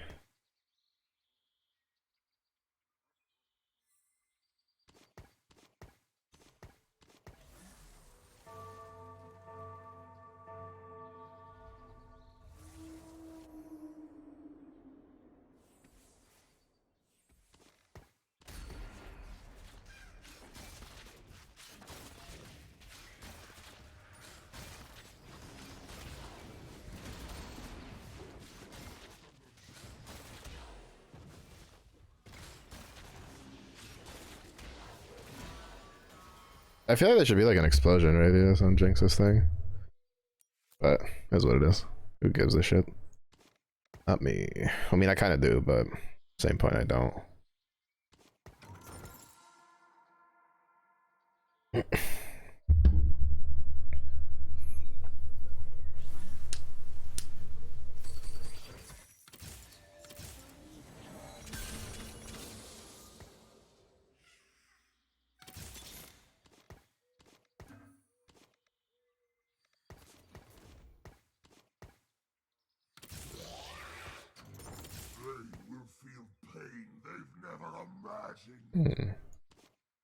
I feel like there should be like an explosion radius on Jinx's thing. But that's what it is. Who gives a shit? Not me. I mean, I kind of do, but same point, I don't.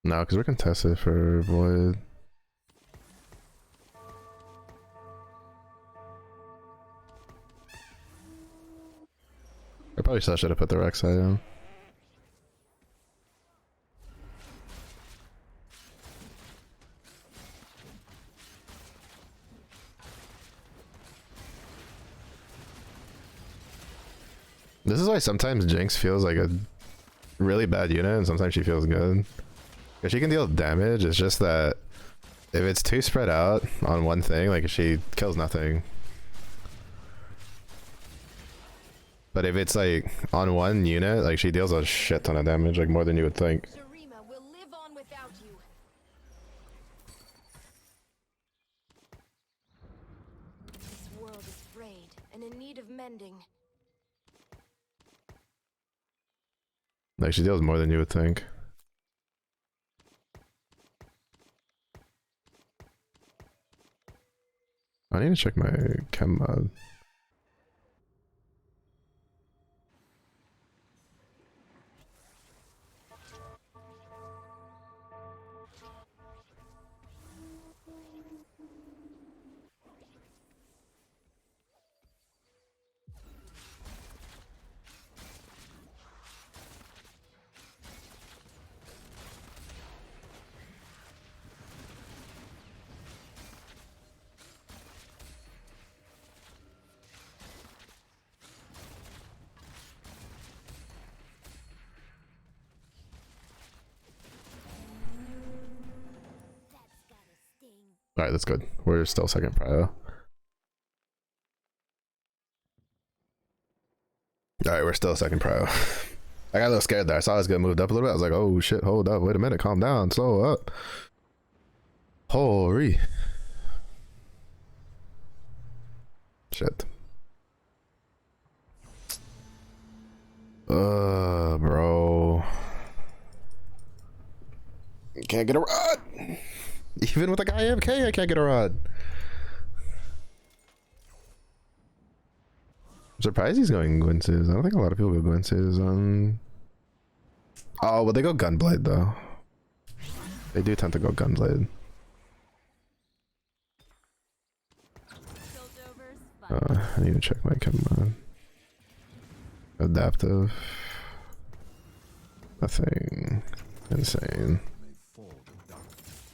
No, because we're contested for Void. I probably still should have put the Rek'Sai in. This is why sometimes Jinx feels like a really bad unit and sometimes she feels good. Because she can deal damage, it's just that if it's too spread out on one thing, like she kills nothing. But if it's like on one unit, like she deals a shit ton of damage, like more than you would think. Shurima will live on without you. This world is frayed and in need of mending. Like she deals more than you would think. I need to check my chem mod. Alright, that's good. We're still second prio. Alright, we're still second pro. I got a little scared there. I saw us get moved up a little bit. I was like, oh shit, hold up, wait a minute, calm down, slow up. Holy shit. Bro. Can't get a rod. Even with a guy AFK, I can't get a rod. I'm surprised he's going Gwynces. I don't think a lot of people go Gwynces on. Oh, well, they go Gunblade though. They do tend to go Gunblade. I need to check my command. Adaptive. Nothing insane. May fall the darkness,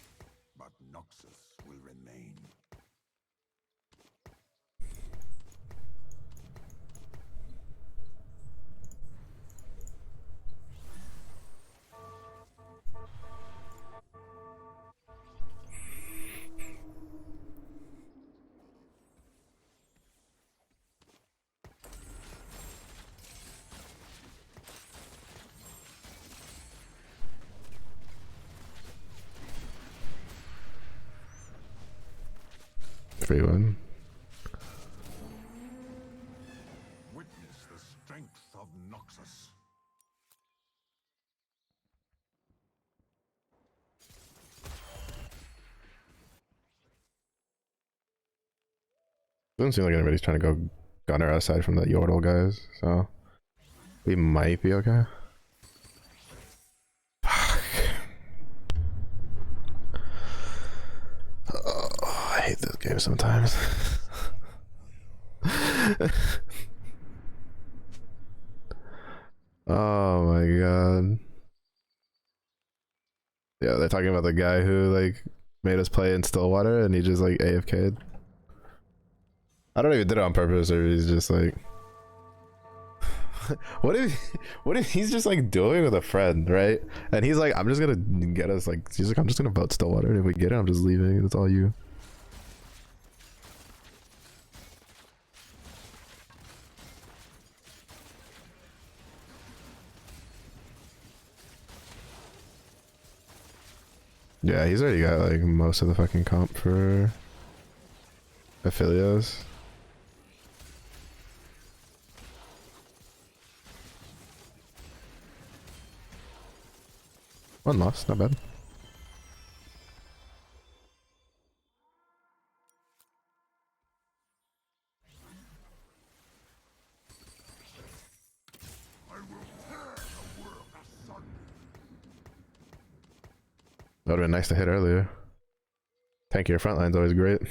but Noxus will remain. Free one. Witness the strength of Noxus. Doesn't seem like anybody's trying to go gunner aside from the Yordle guys, so we might be okay. Fuck. Oh, I hate this game sometimes. Oh my god. Yeah, they're talking about the guy who like made us play in Stillwater and he just like AFK'd. I don't even did it on purpose, or he's just like what if he's just like doing with a friend, right? And he's like, I'm just gonna get us like, he's like, I'm just gonna vote Stillwater, and if we get it, I'm just leaving. It's all you. Yeah, he's already got like most of the fucking comp for Aphelios. One loss, not bad. That would have been nice to hit earlier. Tanky your front line's always great.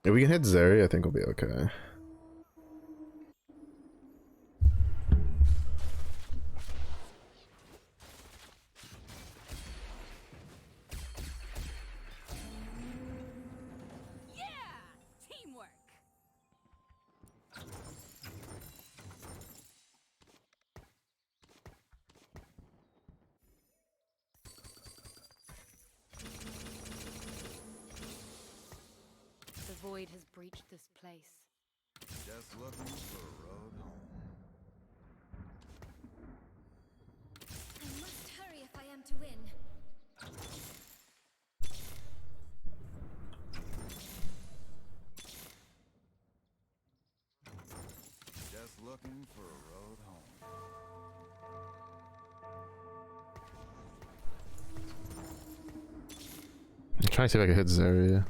If we can hit Zeri, I think we'll be okay. Teamwork. The void has breached this place. Just looking for a road home. I must hurry if I am to win. Just looking for a road home. I'm trying to see if I can hit Zeri.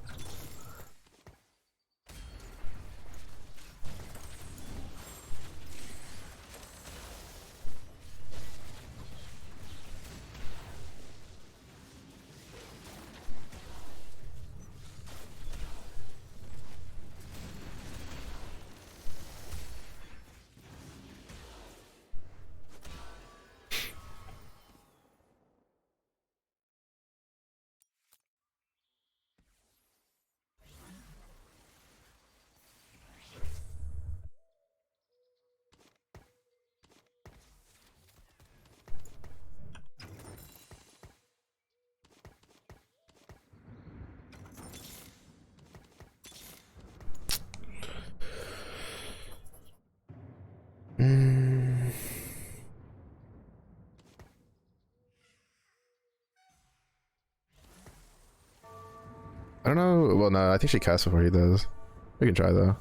don't know. Well, no, I think she casts before he does. We can try though.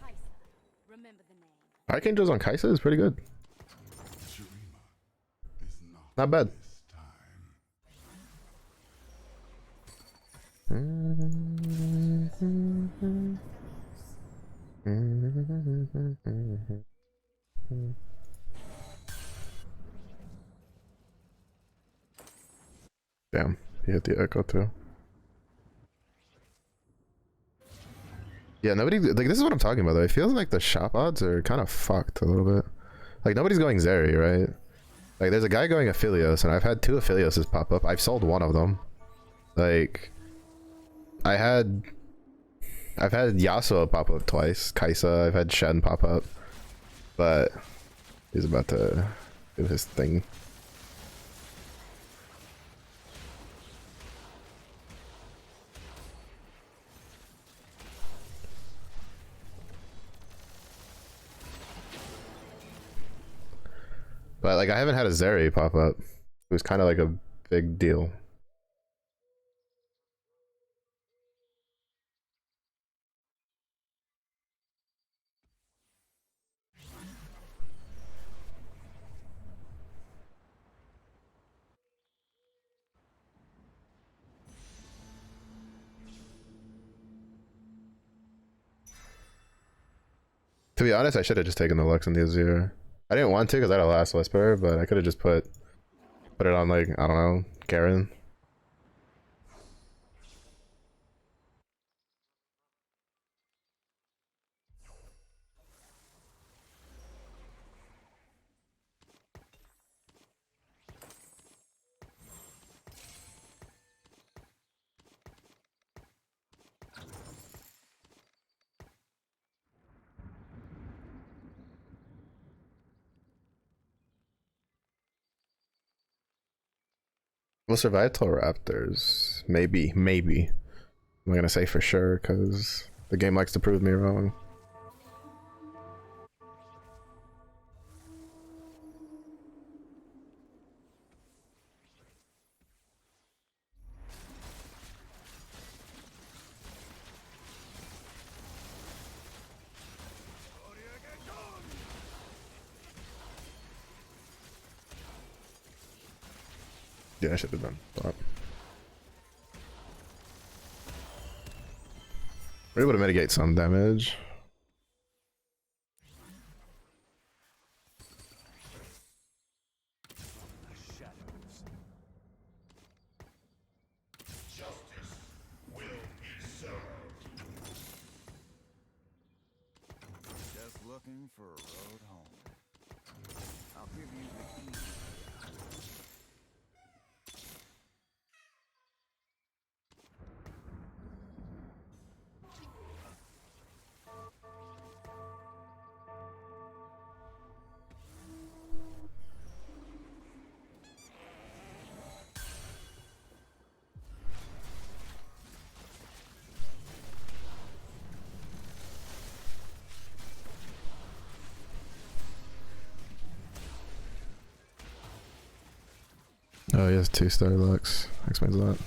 Kaisa, remember the name. Archangel's on Kaisa is pretty good. Shurima is Not bad. this time. Damn, he hit the echo too. Yeah, nobody like this is what I'm talking about though. It feels like the shop odds are kind of fucked a little bit. Like nobody's going Zeri, right? Like there's a guy going Aphelios, and I've had 2 Aphelioses pop up. I've sold one of them. Like I've had Yasuo pop up twice, Kaisa, I've had Shen pop up. But he's about to do his thing. But like I haven't had a Zeri pop up. It was kind of like a big deal. To be honest, I should have just taken the Lux and the Azure. I didn't want to because I had a last Whisper, but I could have just put it on like, I don't know, Garen. We'll survive till Raptors. Maybe. I'm not gonna say for sure because the game likes to prove me wrong. Yeah, I should have done that. We're able to mitigate some damage. Just looking for a road home. I'll give you the key. Oh, he has 2-star Lux. Explains that.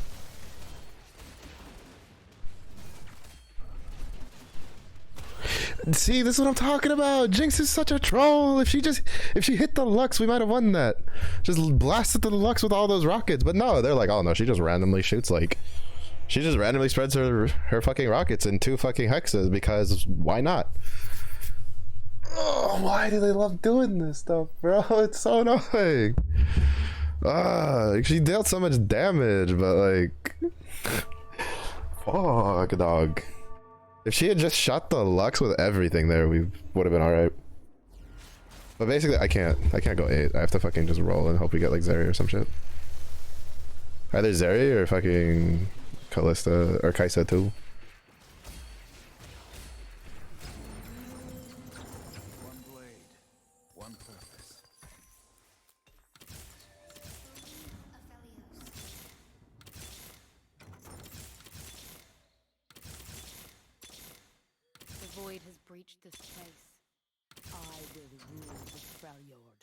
See, this is what I'm talking about. Jinx is such a troll. If she hit the Lux, we might have won that. Just blasted the Lux with all those rockets. But no, they're like, oh no, she just randomly shoots like, she just randomly spreads her fucking rockets in 2 fucking hexes because why not? Oh, why do they love doing this stuff, bro? It's so annoying. She dealt so much damage, but like, fuck, dog. If she had just shot the Lux with everything there, we would have been alright. But basically, I can't go 8. I have to fucking just roll and hope we get like Zeri or some shit. Either Zeri or fucking Kalista or Kaisa too. reach this place, I will rule the Freljord.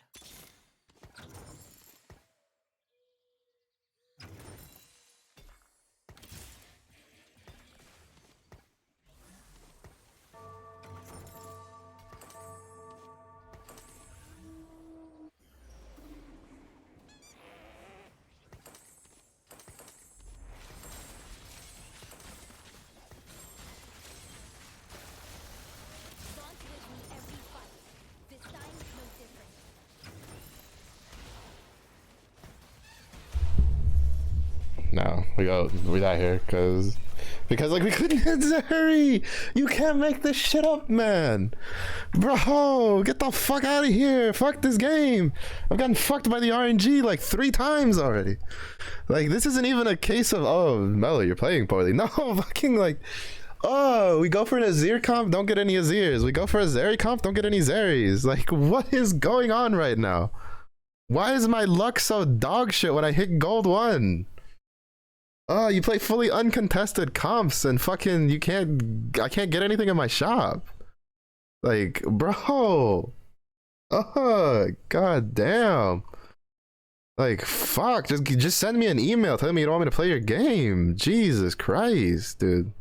Bond with me every fight. This time, no different. No, we got here because like we couldn't hit Zeri. You can't make this shit up, man. Bro, get the fuck out of here. Fuck this game. I've gotten fucked by the RNG like 3 times already. Like this isn't even a case of, oh, Mello, you're playing poorly. No, fucking like, oh, we go for an Azir comp, don't get any Azirs. We go for a Zeri comp, don't get any Zeris. Like, what is going on right now? Why is my luck so dog shit when I hit gold 1? Oh, you play fully uncontested comps and fucking I can't get anything in my shop. Like, bro. Oh, god damn. Like, fuck, just send me an email telling me you don't want me to play your game. Jesus Christ, dude.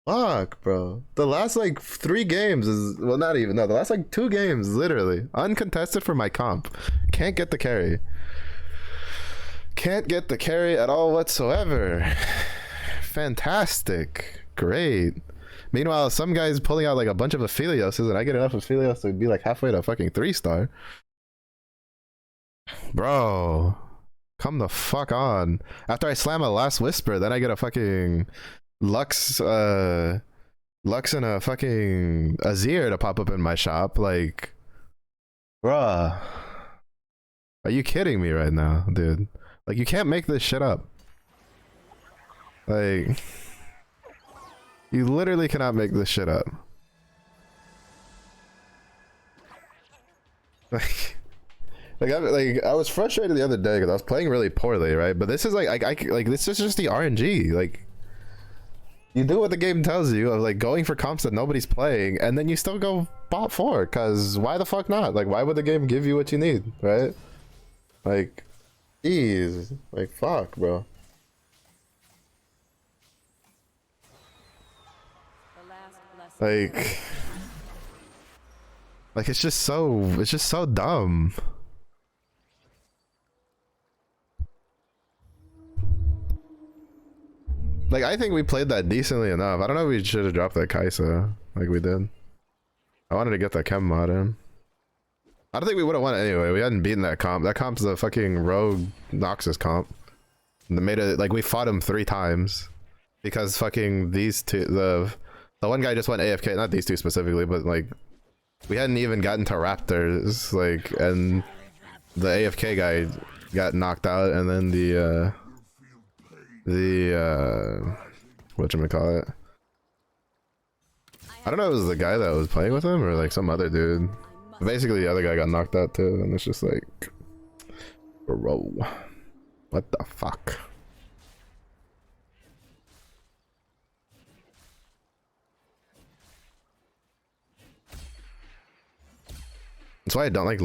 Fuck, bro. The last like 3 games is, well, not even, no, the last like 2 games, literally uncontested for my comp. Can't get the carry. Can't get the carry at all whatsoever. Fantastic. Great. Meanwhile, some guy's pulling out like a bunch of Aphelioses and I get enough Aphelios to be like halfway to a fucking 3-star. Bro. Come the fuck on. After I slam a Last Whisper, then I get a fucking Lux and a fucking Azir to pop up in my shop. Like, bruh. Are you kidding me right now, dude? Like, you can't make this shit up. Like, you literally cannot make this shit up. I was frustrated the other day because I was playing really poorly, right? But this is like this is just the RNG. Like, you do what the game tells you of like going for comps that nobody's playing, and then you still go bot 4. Cause why the fuck not? Like, why would the game give you what you need, right? Like, jeez, like fuck, bro. Like it's just so dumb. Like, I think we played that decently enough. I don't know if we should have dropped that Kaisa like we did. I wanted to get that chem mod in. I don't think we would have won anyway. We hadn't beaten that comp. That comp's the fucking rogue Noxus comp. They made it like we fought him 3 times because fucking these two, the one guy just went AFK. Not these two specifically, but like we hadn't even gotten to Raptors, like, and the AFK guy got knocked out, and then the whatchamacallit, I don't know if it was the guy that was playing with him or like some other dude. Basically the other guy got knocked out too, and it's just like, bro, what the fuck? That's why I don't like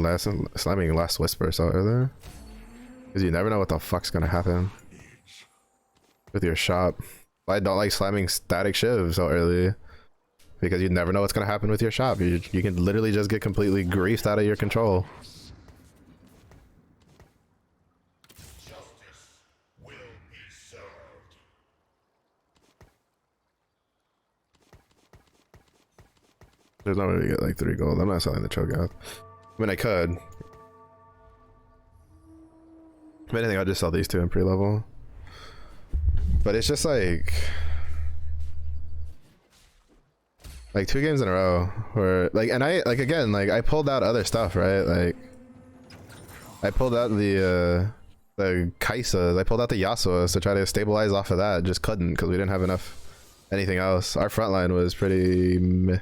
slamming Last Whisper so early, because you never know what the fuck's gonna happen with your shop. I don't like slamming Static Shiv so early, because you never know what's gonna happen with your shop. You can literally just get completely griefed out of your control. Justice will be served. There's no way to get like 3 gold. I'm not selling the choke out. I mean, I could. If anything, I'll just sell these 2 in pre-level. But it's just like 2 games in a row where like, and I like, again, like I pulled out other stuff, right? Like I pulled out the Kaisas, I pulled out the Yasuos to try to stabilize off of that. Just couldn't, because we didn't have enough anything else. Our front line was pretty meh.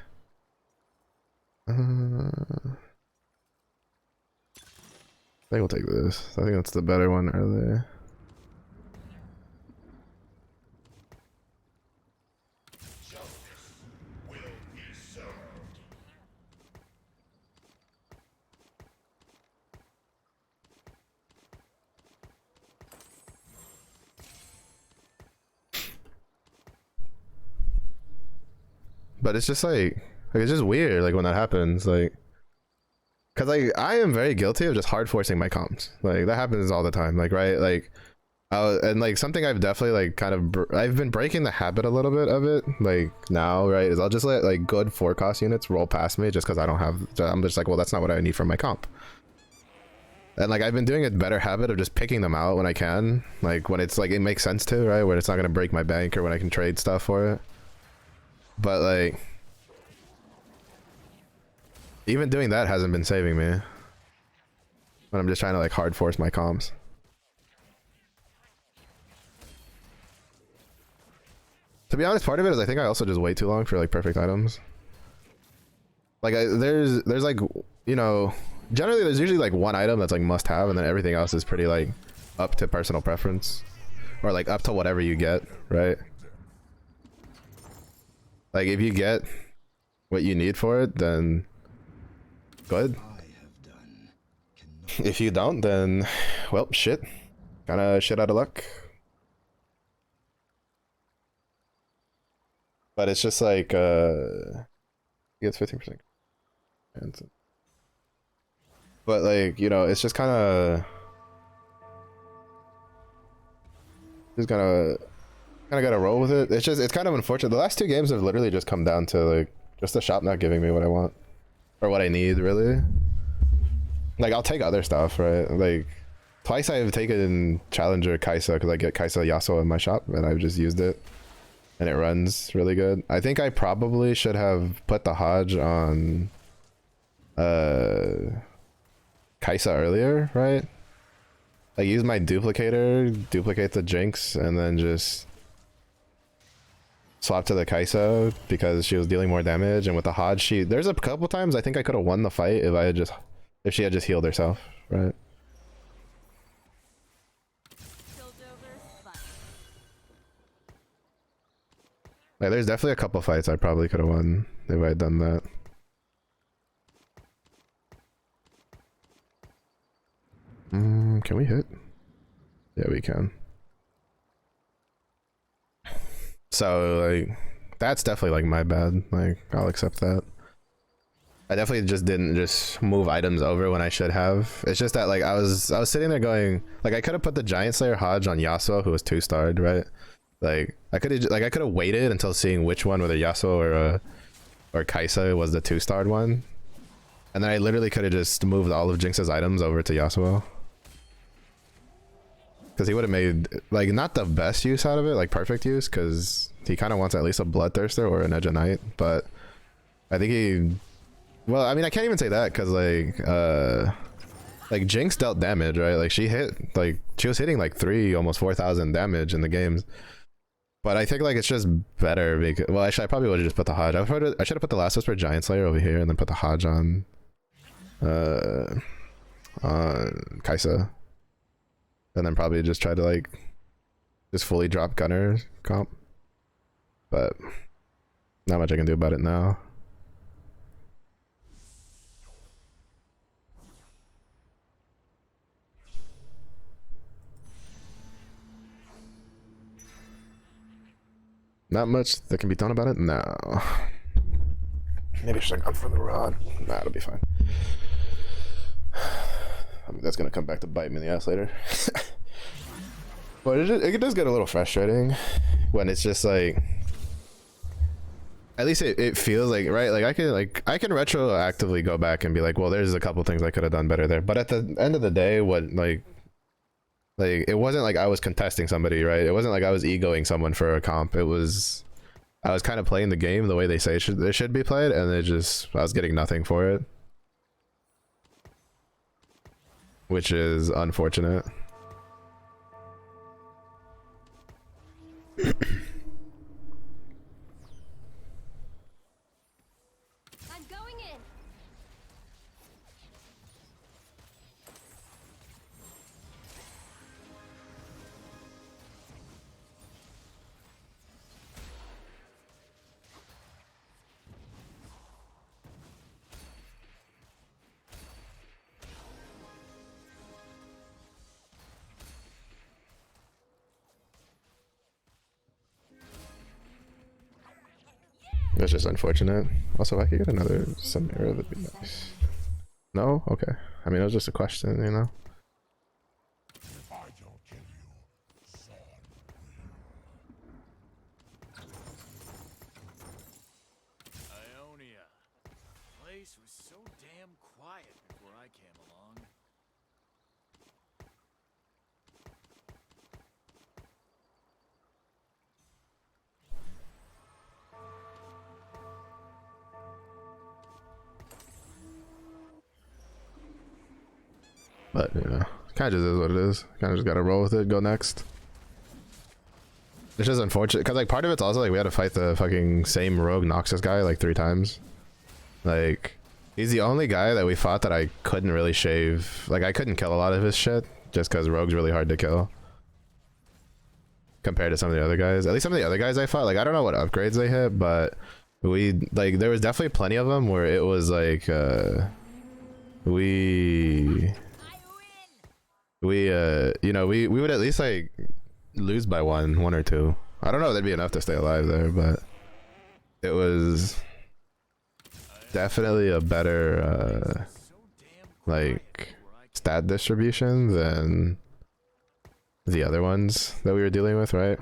I think we'll take this. I think that's the better one earlier. Justice will but it's just like it's just weird like when that happens, like, because like I am very guilty of just hard forcing my comms. Like that happens all the time, like, right? Like and like something I've definitely like kind of I've been breaking the habit a little bit of it like now, right, is I'll just let like good 4-cost units roll past me just because I don't have, I'm just like, well, that's not what I need from my comp. And like I've been doing a better habit of just picking them out when I can, like when it's like it makes sense to, right, when it's not gonna break my bank or when I can trade stuff for it. But like even doing that hasn't been saving me when I'm just trying to like hard force my comms. To be honest, part of it is I think I also just wait too long for like perfect items. Like there's like, you know, generally there's usually like one item that's like must have, and then everything else is pretty like up to personal preference or like up to whatever you get, right? Like if you get what you need for it, then good. If you don't, then well, shit. Kind of shit out of luck. But it's just like he gets 15%. But like, you know, it's just kind of gotta roll with it. It's kind of unfortunate. The last 2 games have literally just come down to like just the shop not giving me what I want or what I need, really. Like I'll take other stuff, right? Like twice I've taken Challenger Kaisa because I get Kaisa Yasuo in my shop and I've just used it and it runs really good. I think I probably should have put the Hodge on Kaisa earlier, right? Like use my duplicator, duplicate the Jinx, and then just swap to the Kaisa because she was dealing more damage. And with the Hodge, there's a couple times I think I could have won the fight if she had just healed herself, right? Like there's definitely a couple fights I probably could have won if I had done that. Can we hit? Yeah, we can. So like that's definitely like my bad. Like I'll accept that. I definitely just didn't just move items over when I should have. It's just that like I was sitting there going like I could have put the Giant Slayer Hodge on Yasuo who was 2-starred, right? Like I could have waited until seeing which one, whether Yasuo or Kaisa was the 2-starred one. And then I literally could have just moved all of Jinx's items over to Yasuo. Because he would have made like not the best use out of it, like perfect use, because he kind of wants at least a Bloodthirster or an Edge of Night. But I think he, well, I mean I can't even say that because like Jinx dealt damage, right? Like she was hitting like almost 4,000 damage in the games. But I think like it's just better because, well, actually I probably would have just put the Hodge. I should have put the Last Whisper Giant Slayer over here and then put the Hodge on Kaisa. And then probably just try to like just fully drop Gunner comp. But not much I can do about it now. Not much that can be done about it? No. Maybe I should have gone for the rod. Nah, it'll be fine. I mean, that's gonna come back to bite me in the ass later. But it does get a little frustrating when it's just like, at least it feels like, right, like I can retroactively go back and be like, well, there's a couple things I could have done better there. But at the end of the day, what like it wasn't like I was contesting somebody, right? It wasn't like I was egoing someone for a comp. I was kind of playing the game the way they say it should be played, and I was getting nothing for it, which is unfortunate. I'm going in. That's just unfortunate. Also, if I could get another Samira, that'd be nice. No? Okay. I mean, it was just a question, you know? If I don't kill you, Zod Ionia. The place was so damn quiet before I came along. But, you know, kind of just is what it is. Kind of just gotta roll with it, go next. It's just unfortunate, because, like, part of it's also, like, we had to fight the fucking same rogue Noxus guy, like, 3 times. Like, he's the only guy that we fought that I couldn't really shave. Like, I couldn't kill a lot of his shit, just because Rogue's really hard to kill. Compared to some of the other guys. At least some of the other guys I fought, like, I don't know what upgrades they hit, but we, like, there was definitely plenty of them where it was, like, you know, we would at least, like, lose by one or two. I don't know if that'd be enough to stay alive there, but it was definitely a better like stat distribution than the other ones that we were dealing with, right?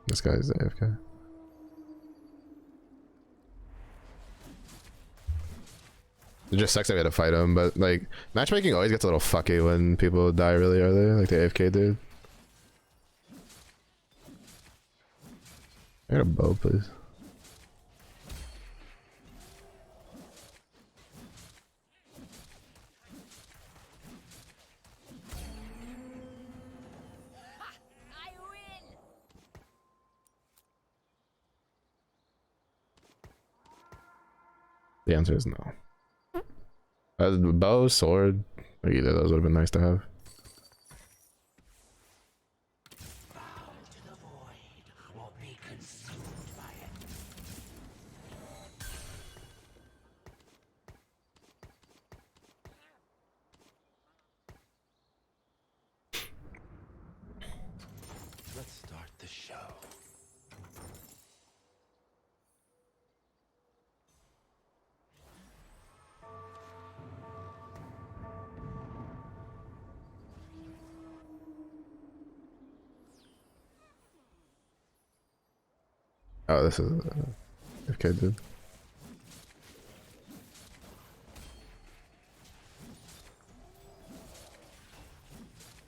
This guy's AFK. It just sucks that we had to fight him, but like matchmaking always gets a little fucky when people die really early, like the AFK dude. I got a bow, please. The answer is no. Bow, sword, like either of those would have been nice to have. Let's start the show. Oh, this is okay, dude.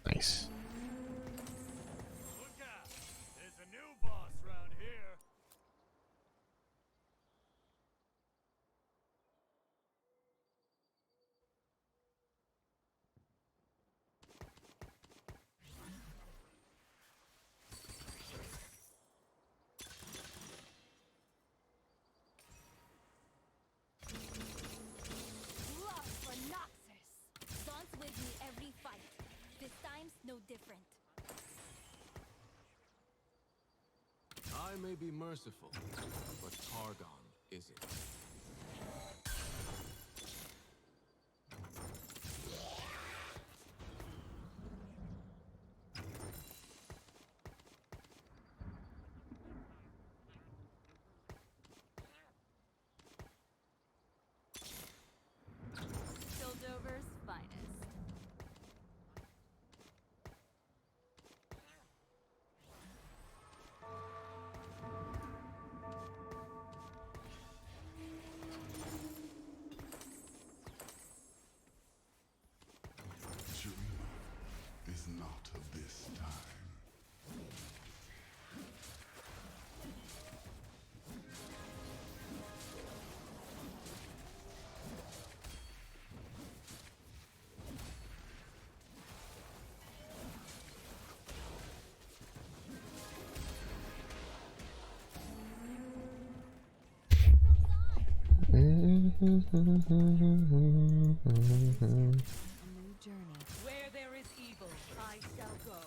Nice. Look out! There's a new boss round here. Love for Noxus. Dawn's with me every fight. This time's no different. I may be merciful, but Targon isn't. Piltover's finest. Shurima is not of this time. A new journey. Where there is evil, I shall go.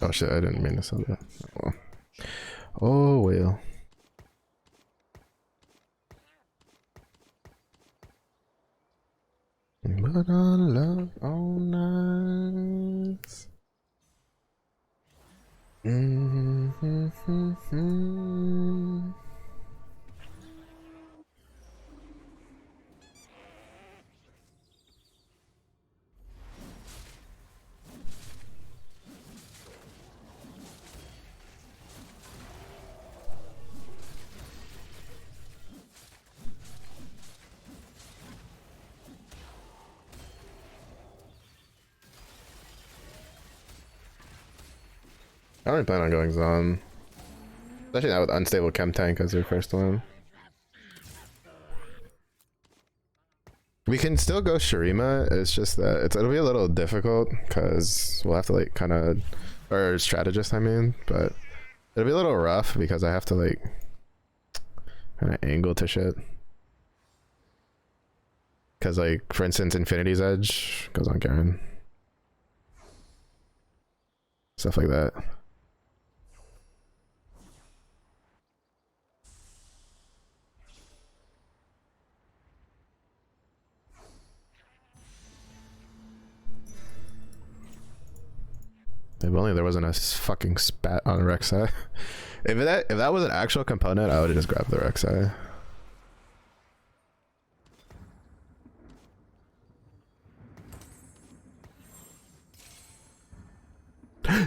Oh shit, I didn't mean to say that. Oh well. Oh well. I don't plan on going Zon. Especially not with unstable chem tank as your first one. We can still go Shurima, it's just that it'll be a little difficult because we'll have to like kind of, or strategist I mean, but it'll be a little rough because I have to like kind of angle to shit. Because like, for instance, Infinity's Edge goes on Garen. Stuff like that. If only there wasn't a fucking spat on Rek'Sai. If that was an actual component, I would have just grabbed the Rek'Sai.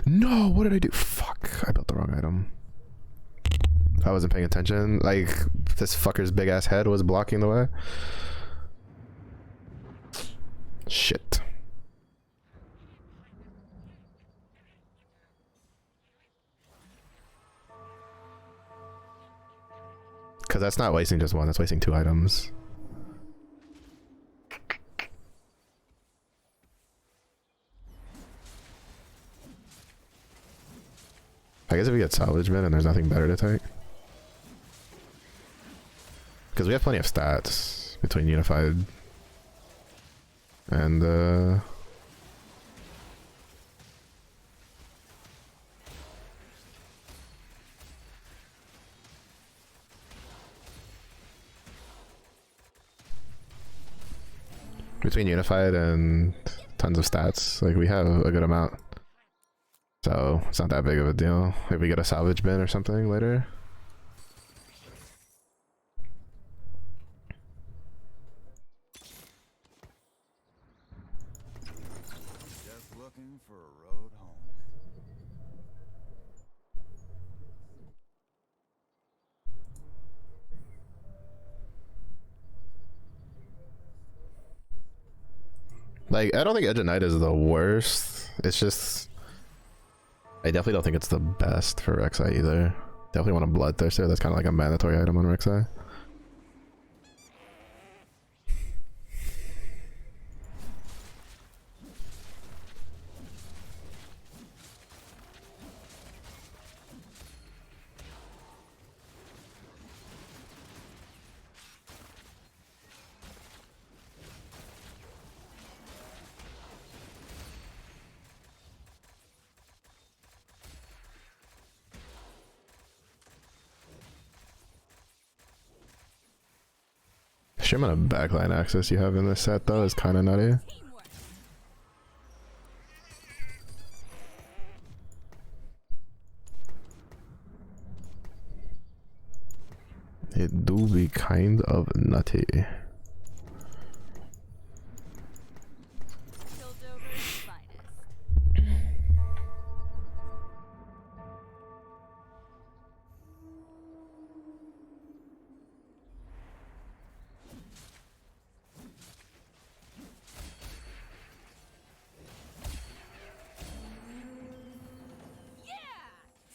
No, what did I do? Fuck, I built the wrong item. I wasn't paying attention. Like, this fucker's big ass head was blocking the way. Shit. Because that's not wasting just one, that's wasting 2 items. I guess if we get salvage bin and there's nothing better to take. Because we have plenty of stats between Unified and between Unified and tons of stats, like we have a good amount. So it's not that big of a deal if we get a salvage bin or something later. Just looking for a road home. Like, I don't think Edge of Night is the worst. It's just, I definitely don't think it's the best for Rek'Sai either. Definitely want a Bloodthirster. That's kind of like a mandatory item on Rek'Sai. The amount of backline access you have in this set though is kind of nutty. It do be kind of nutty. Piltover's finest.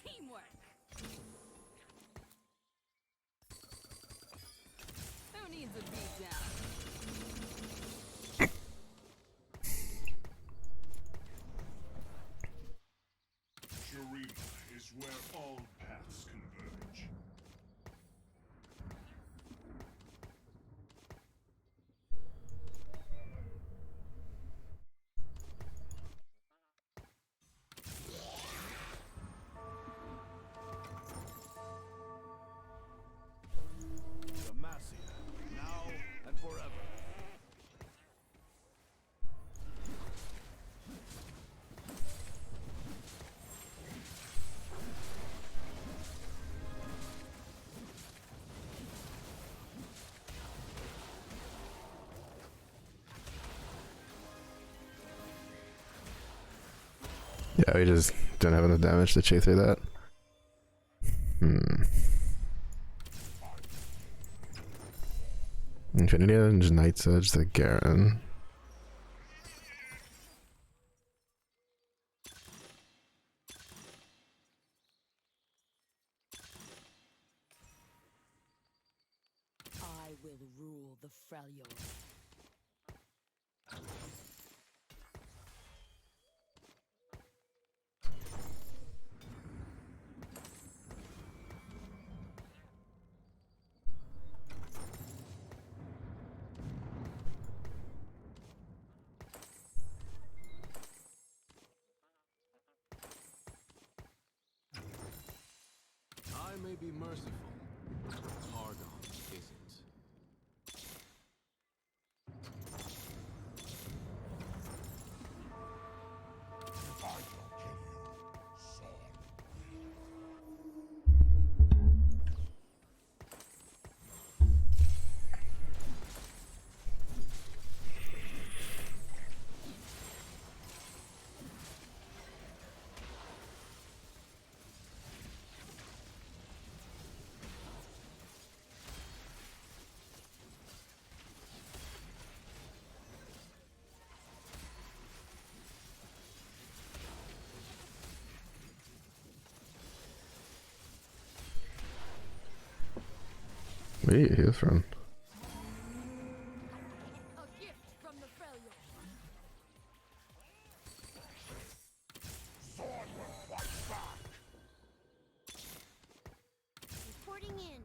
Teamwork. Who needs a beat down? Shurima is where all paths converge. Demacia, now and forever. Yeah, we just don't have enough damage to chase through that. Infinity and Knight's Edge the Garen. will rule the Freljord. I may be merciful, but Targon isn't. I will kill you, sword. Where are you here from? A gift from the Freljord. Sword will fight back. Reporting in.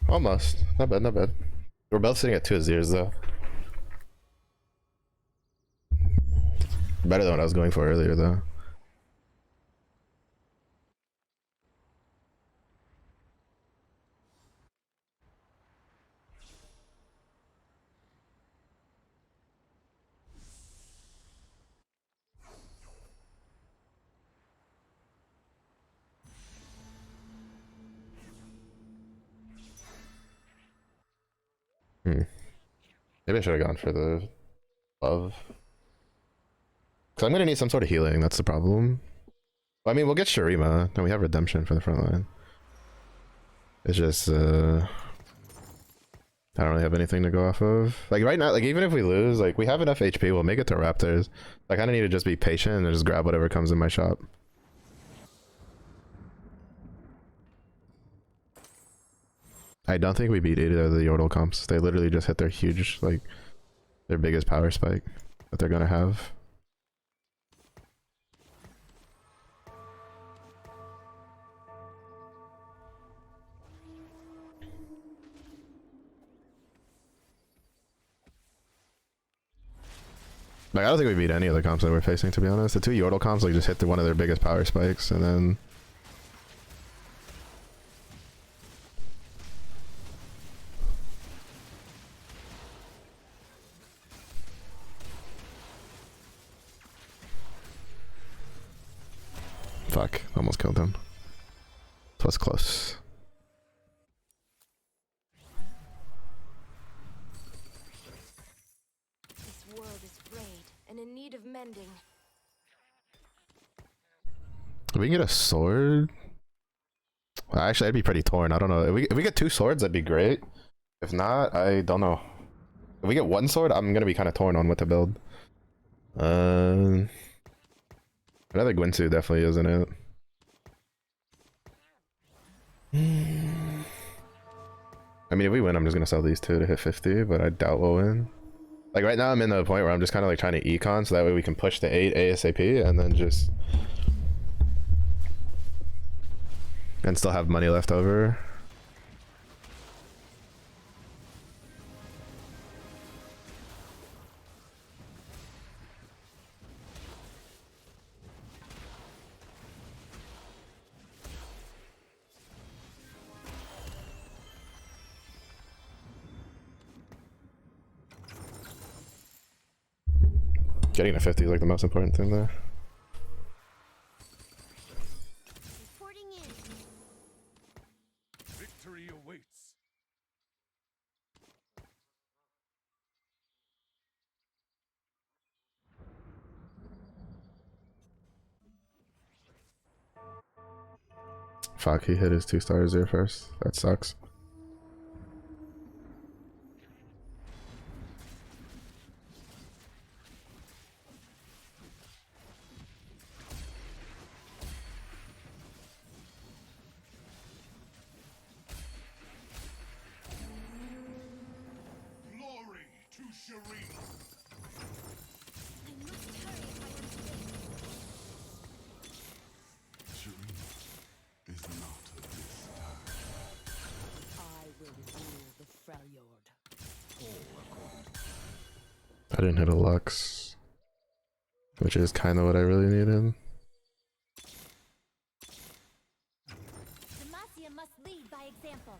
Almost. Not bad, not bad. We're both sitting at 2-0s though. Better than what I was going for earlier though. Maybe I should have gone for the love. Because I'm going to need some sort of healing, that's the problem. Well, I mean, we'll get Shurima, and we have Redemption for the front line. It's just, I don't really have anything to go off of. Like, right now, like, even if we lose, like, we have enough HP, we'll make it to Raptors. I kind of need to just be patient and just grab whatever comes in my shop. I don't think we beat either of the Yordle comps. They literally just hit their huge, like, their biggest power spike that they're gonna have. Like, I don't think we beat any of the comps that we're facing, to be honest. The two Yordle comps, like, just hit one of their biggest power spikes, and then... Fuck, almost killed him. It was close. This world is frayed and in need of mending. If we can get a sword... Well, actually, I'd be pretty torn. I don't know. If we get 2 swords, that'd be great. If not, I don't know. If we get 1 sword, I'm gonna be kind of torn on what to build. Another Gwynsu definitely isn't it. I mean, if we win, I'm just gonna sell these 2 to hit 50, but I doubt we'll win. Like, right now, I'm in the point where I'm just kind of like trying to econ, so that way we can push to 8 ASAP, and then just... and still have money left over. Getting to 50 is like the most important thing there. Reporting in. Victory awaits. Fuck, he hit his 2 stars there first. That sucks. Glory to Shurima. I must hurry if I am to win. Shurima is not of this time. I will rule the Freljord. All according to I didn't hit a Lux, which is kind of what I really needed. Demacia must lead by example.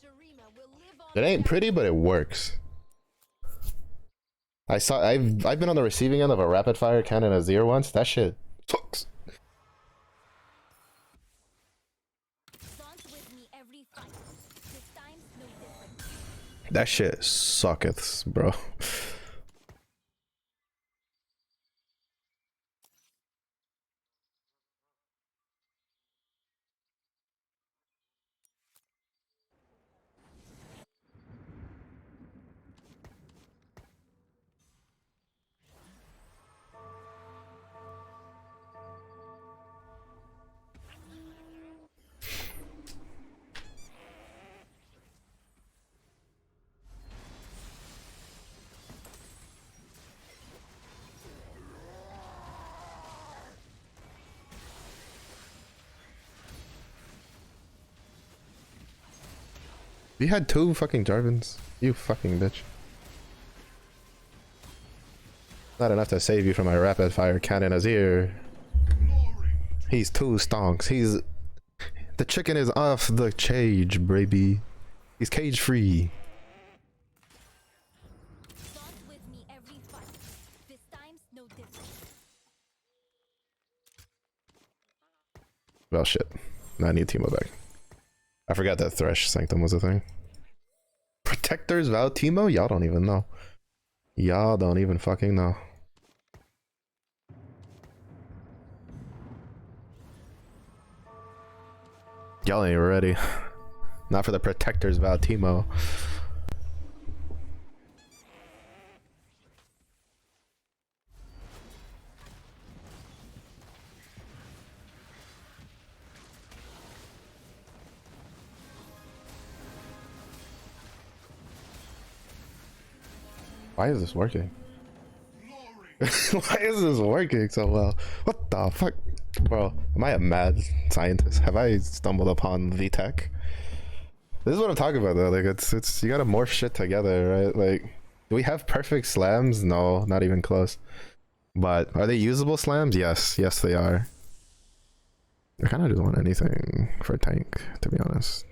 Shurima will live on. It ain't pretty, but it works. I've been on the receiving end of a rapid fire cannon Azir once. That shit sucks. Dance with me every fight. This time's no different. That shit sucketh, bro. We had 2 fucking Jarvans. You fucking bitch. Not enough to save you from my rapid fire cannon Azir. He's 2 stonks. He's... The chicken is off the cage, baby. He's cage free. Dance with me every fight. This time's no different. Well, shit. Now I need Timo back. I forgot that Thresh Sanctum was a thing. Protectors Vow Timo? Y'all don't even know. Y'all don't even fucking know. Y'all ain't ready. Not for the Protectors Vow Timo. Why is this working? Why is this working so well? What the fuck? Bro, am I a mad scientist? Have I stumbled upon the tech? This is what I'm talking about though. Like it's you gotta morph shit together, right? Like, do we have perfect slams? No, not even close. But are they usable slams? Yes, yes they are. I kinda just want anything for a tank, to be honest.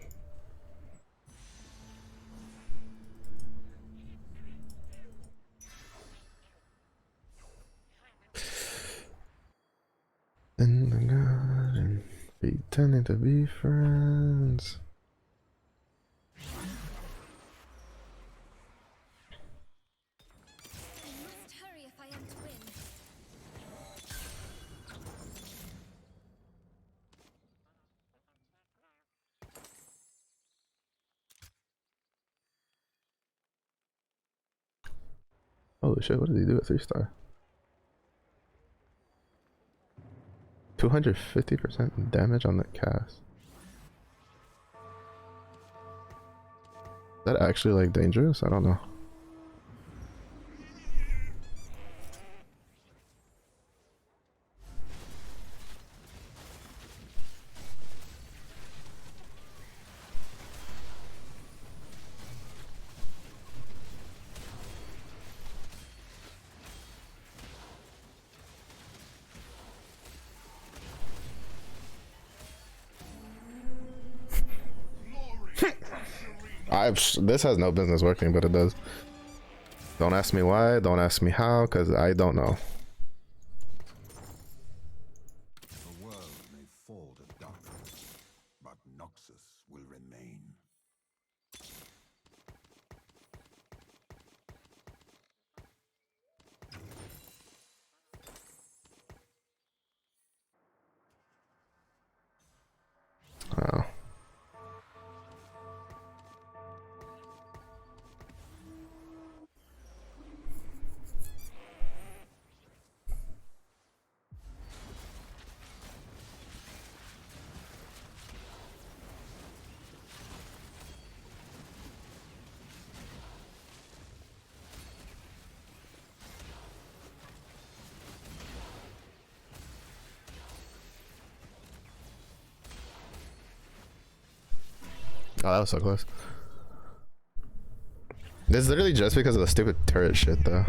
In the garden, pretending to be friends. I must hurry if I am to win. Holy shit, what did he do at 3-star? 250% damage on the cast. Is that actually like dangerous? I don't know. This has no business working, but it does. Don't ask me why, don't ask me how, because I don't know. The world may fall to darkness, but Noxus will remain. Oh. Oh, that was so close. This is literally just because of the stupid turret shit, though.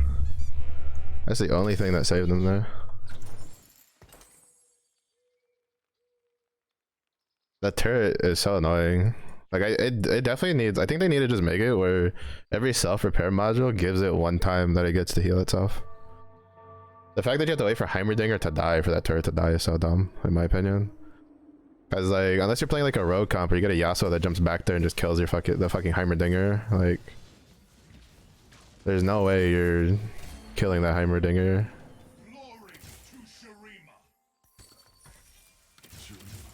That's the only thing that saved them there. That turret is so annoying. Like, it definitely needs... I think they need to just make it where every self-repair module gives it one time that it gets to heal itself. The fact that you have to wait for Heimerdinger to die for that turret to die is so dumb, in my opinion. Because, like, unless you're playing, like, a rogue comp, or you get a Yasuo that jumps back there and just kills your the fucking Heimerdinger, like... There's no way you're killing that Heimerdinger. Glory to Shurima. Shurima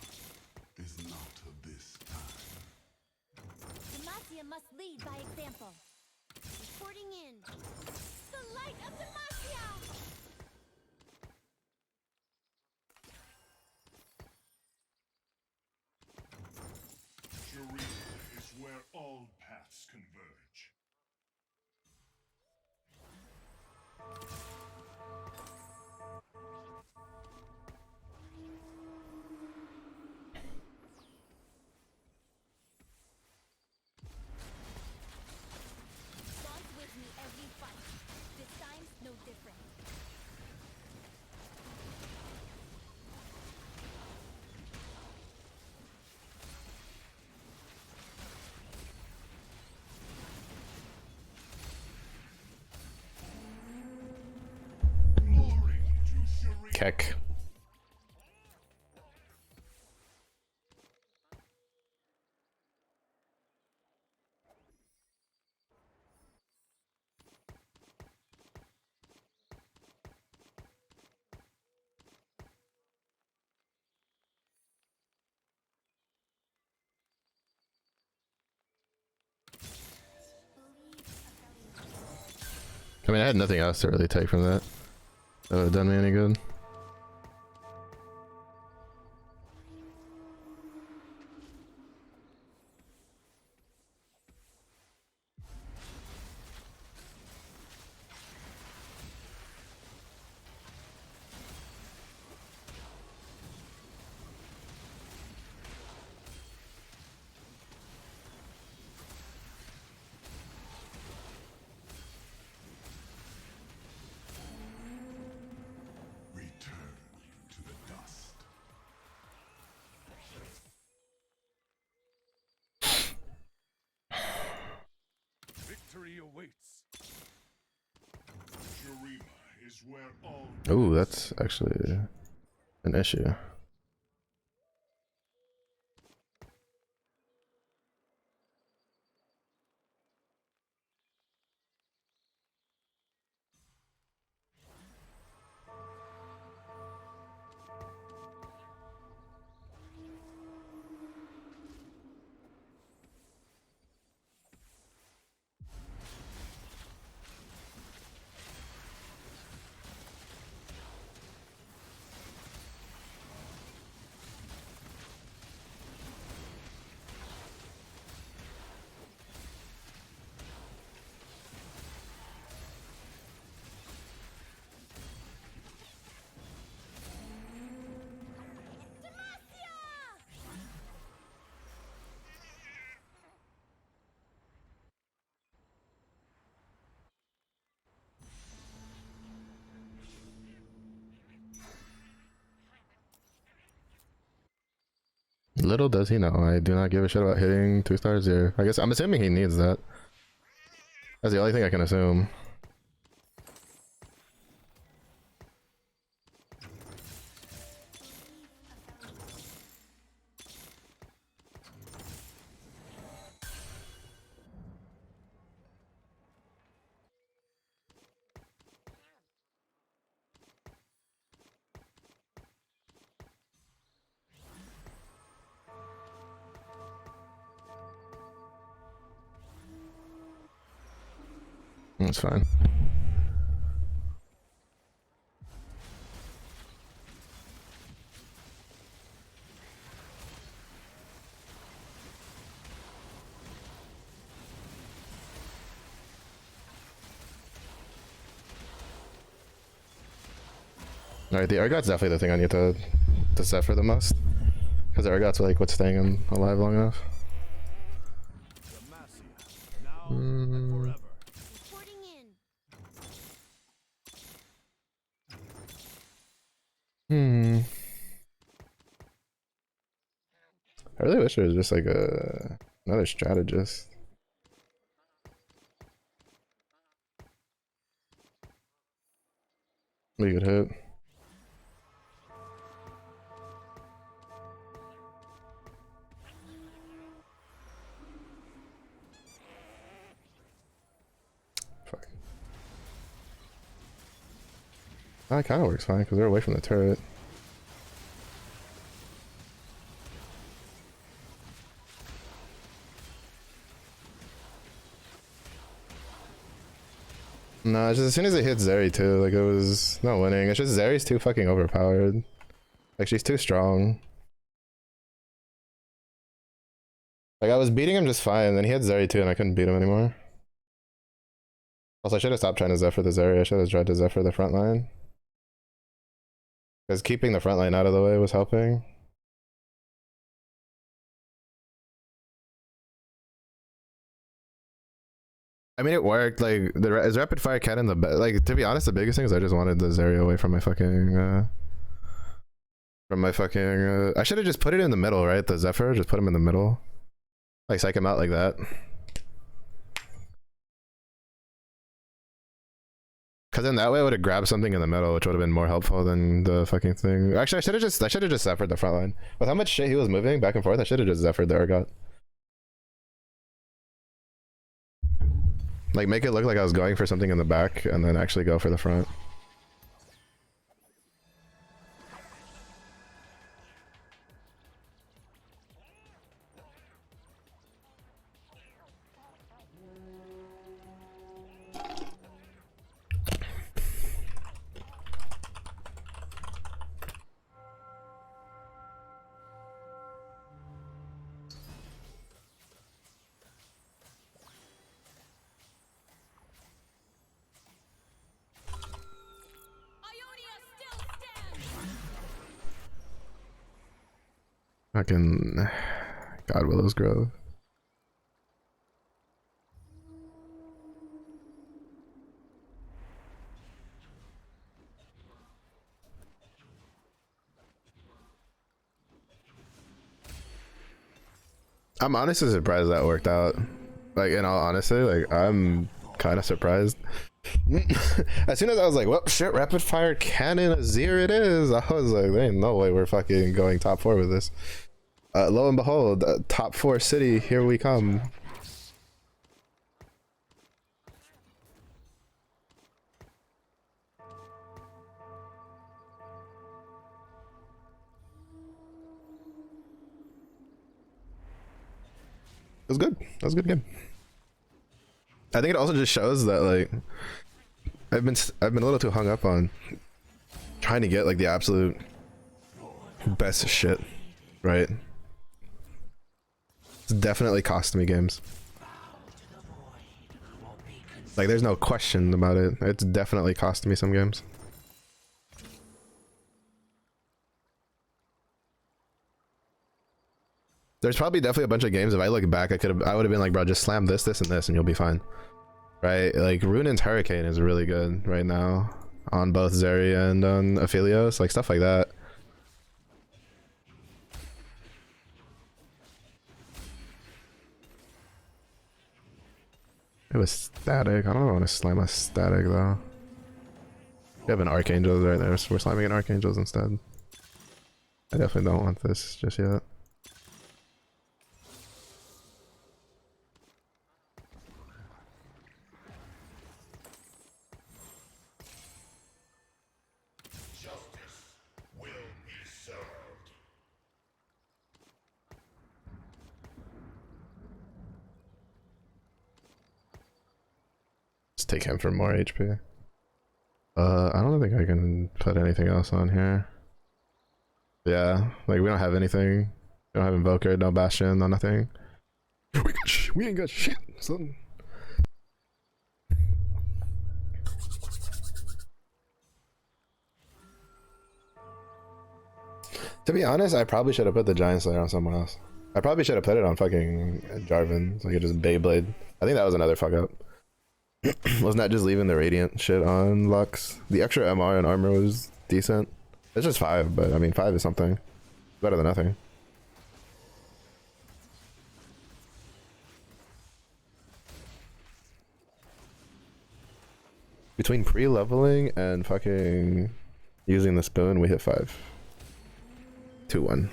is not of this time. Demacia must lead by example. Reporting in. The light of Demacia! Shurima is where all paths converge. Dawn's with me every fight. This time's no different. Glory to Shurima. Keck. I mean, I had nothing else to really take from that. That would have done me any good. Return to the dust. Victory awaits. Shurima is where all Ooh, that's actually an issue. Little does he know, I do not give a shit about hitting 2 stars here. I guess I'm assuming he needs that. That's the only thing I can assume. That's fine. Alright, the Urgot's definitely the thing I need to set for the most. Because the Urgot's like what's staying him alive long enough. Reporting in. I really wish there was just like another strategist. We could hit. Fuck. That kind of works fine because they're away from the turret. No, it's just as soon as it hits Zeri too, like it was not winning. It's just Zeri's too fucking overpowered. Like she's too strong. Like I was beating him just fine, then he had Zeri too and I couldn't beat him anymore. Also I should have stopped trying to Zephyr the Zeri, I should have tried to Zephyr the front line. Because keeping the front line out of the way was helping. I mean, it worked. Like, is rapid fire cannon the best? Like, to be honest, the biggest thing is I just wanted the Zeri away from my fucking. I should have just put it in the middle, right? The Zephyr, just put him in the middle. Like, psych him out like that. Because then that way I would have grabbed something in the middle, which would have been more helpful than the fucking thing. Actually, I should have just Zephyr'd the front line. With how much shit he was moving back and forth, I should have just Zephyr'd the Urgot. Like, make it look like I was going for something in the back, and then actually go for the front. Fucking God Willow's Grove. I'm honestly surprised that worked out. Like, in all honesty, like, I'm kind of surprised. As soon as I was like, well, shit, rapid fire cannon Azir it is, I was like, there ain't no way we're fucking going top 4 with this. Lo and behold, top 4 city, here we come. It was good. That was a good game. I think it also just shows that like I've been a little too hung up on trying to get like the absolute best shit, right? It's definitely cost me games. Like there's no question about it. It's definitely cost me some games. There's probably definitely a bunch of games if I look back I would have been like, bro, just slam this, this, and this and you'll be fine. Right? Like Runin's Hurricane is really good right now on both Zeri and on Aphelios, like stuff like that. It was static. I don't want to slam a static though. We have an Archangels right there, so we're slamming an Archangels instead. I definitely don't want this just yet. Just take him for more HP. I don't think I can put anything else on here. Yeah, like we don't have anything. We don't have Invoker, no Bastion, no nothing. We ain't got shit, son. To be honest, I probably should have put the Giant Slayer on someone else. I probably should have put it on fucking Jarvan, so I could just Beyblade. I think that was another fuck up. Wasn't that just leaving the Radiant shit on Lux? The extra MR and armor was decent. It's just 5, but I mean 5 is something. Better than nothing. Between pre-leveling and fucking using the spoon, we hit 5. 2-1.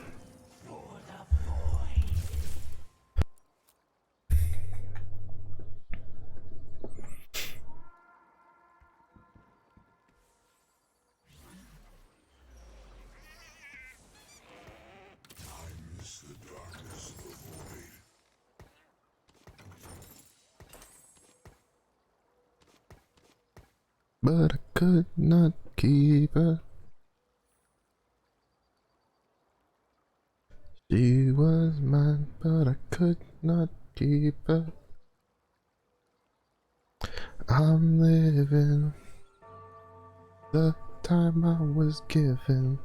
But I could not keep her. She was mine, but I could not keep her. I'm living the time I was given.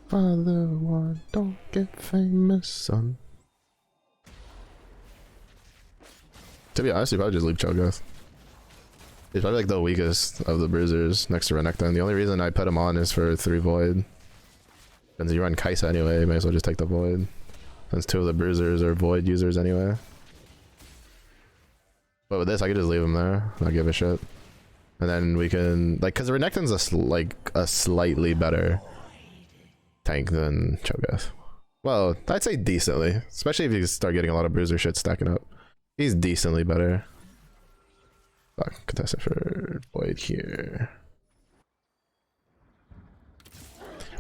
Father one, don't get famous, son. To be honest, you probably just leave Cho'Gath. He's probably like the weakest of the bruisers next to Renekton. The only reason I put him on is for 3 Void. Since you run Kaisa anyway, you might as well just take the Void. Since 2 of the bruisers are Void users anyway. But with this, I could just leave him there, not give a shit. And then we can, like, cause Renekton's a slightly better tank than Cho'Gath. Well, I'd say decently, especially if you start getting a lot of bruiser shit stacking up. He's decently better. Fuck, contested for Void here.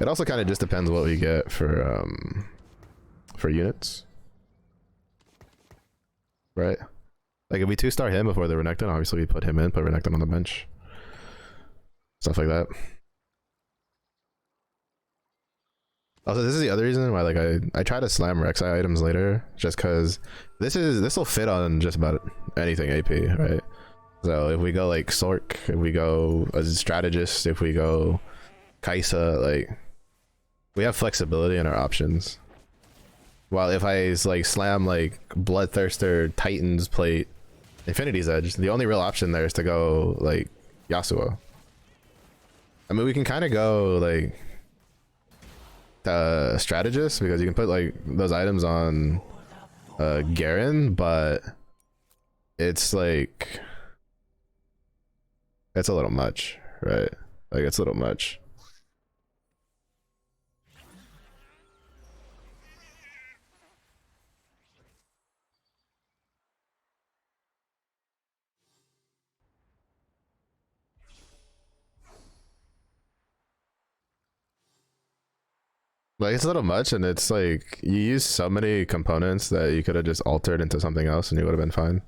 It also kind of just depends what we get for units, right? Like if we 2-star him before the Renekton, obviously we put him in, put Renekton on the bench, stuff like that. Also, this is the other reason why, like, I try to slam Rek'Sai items later, just because this will fit on just about anything AP, right? So if we go like Sork, if we go as a strategist, if we go Kaisa, like we have flexibility in our options. While if I like slam like Bloodthirster, Titan's Plate, Infinity's Edge, the only real option there is to go like Yasuo. I mean, we can kind of go like strategist because you can put like those items on Garen, but it's like it's a little much, right? Like it's a little much. Like it's a little much, and it's like you use so many components that you could have just altered into something else and you would have been fine.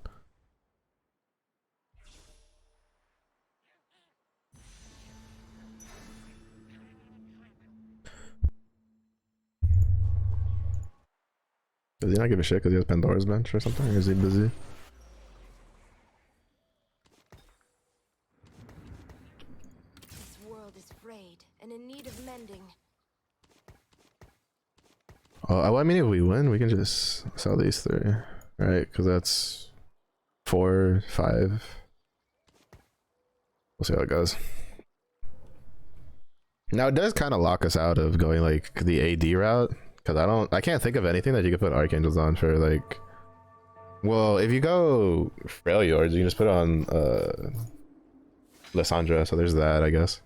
Does he not give a shit because he has Pandora's bench or something? Or is he busy? This world is frayed and in need of mending. Oh, I mean, if we win, we can just sell these 3, right? Because that's 4, 5. We'll see how it goes. Now it does kind of lock us out of going like the AD route, because I can't think of anything that you could put Archangels on for like Well, if you go Freljords, you can just put it on Lysandra, so there's that, I guess.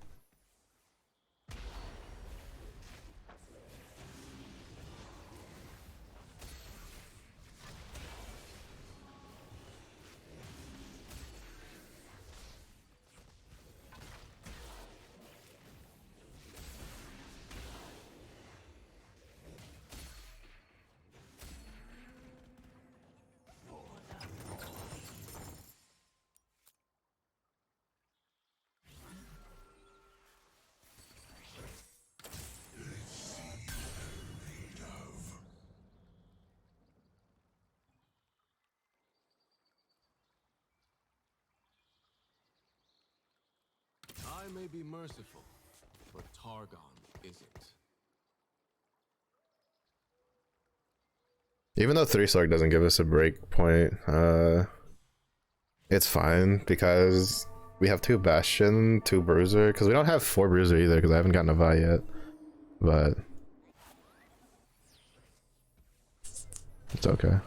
I may be merciful, but Targon isn't. Even though 3 Sork doesn't give us a break point, it's fine because we have 2 Bastion, 2 Bruiser, because we don't have 4 Bruiser either because I haven't gotten a Vi yet, but it's okay.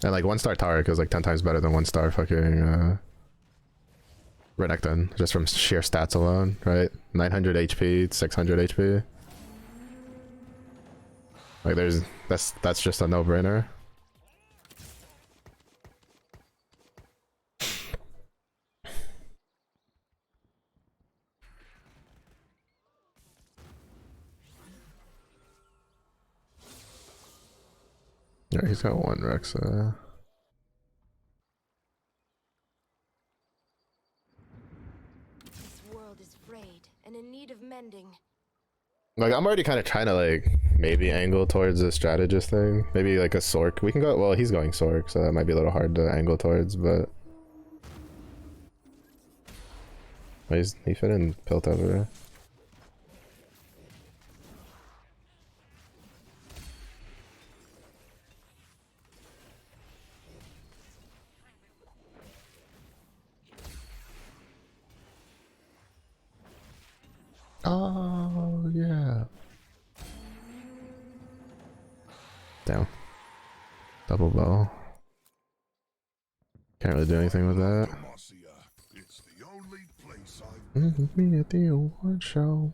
And like 1-star Taric is like 10 times better than 1-star fucking Renekton, just from sheer stats alone, right? 900 HP, 600 HP. Like that's just a no-brainer. Yeah, he's got 1 Rexa. This world is frayed and in need of mending. Like, I'm already kind of trying to, like, maybe angle towards a strategist thing. Maybe, like, a Sork. We can go... Well, he's going Sork, so that might be a little hard to angle towards, but... Oh, he fit in Piltover. Oh, yeah. Down. Double bow. Can't really do anything with that. It's the only place I've Me at the award show.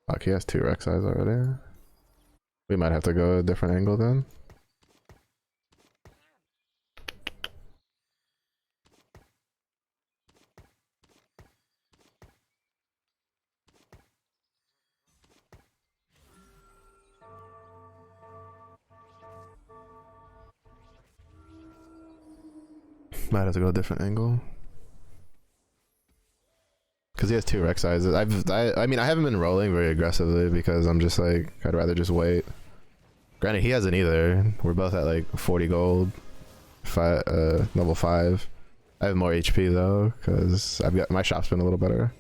Fuck, he has 2 Rek'Sais already. We might have to go a different angle then. Might have to go a different angle. Because he has 2 Rek'Sais. I mean, I haven't been rolling very aggressively because I'm just like, I'd rather just wait. Granted, he hasn't either. We're both at like 40 gold, level 5. I have more HP though, because I've got my shop's been a little better.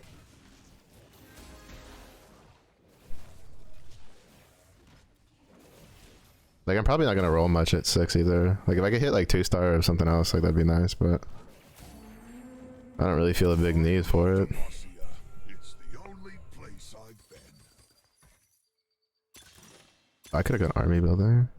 Like, I'm probably not gonna roll much at 6 either. Like, if I could hit like 2-star or something else, like that'd be nice, but I don't really feel a big need for it. It's the only place I've been. I could have gone army building.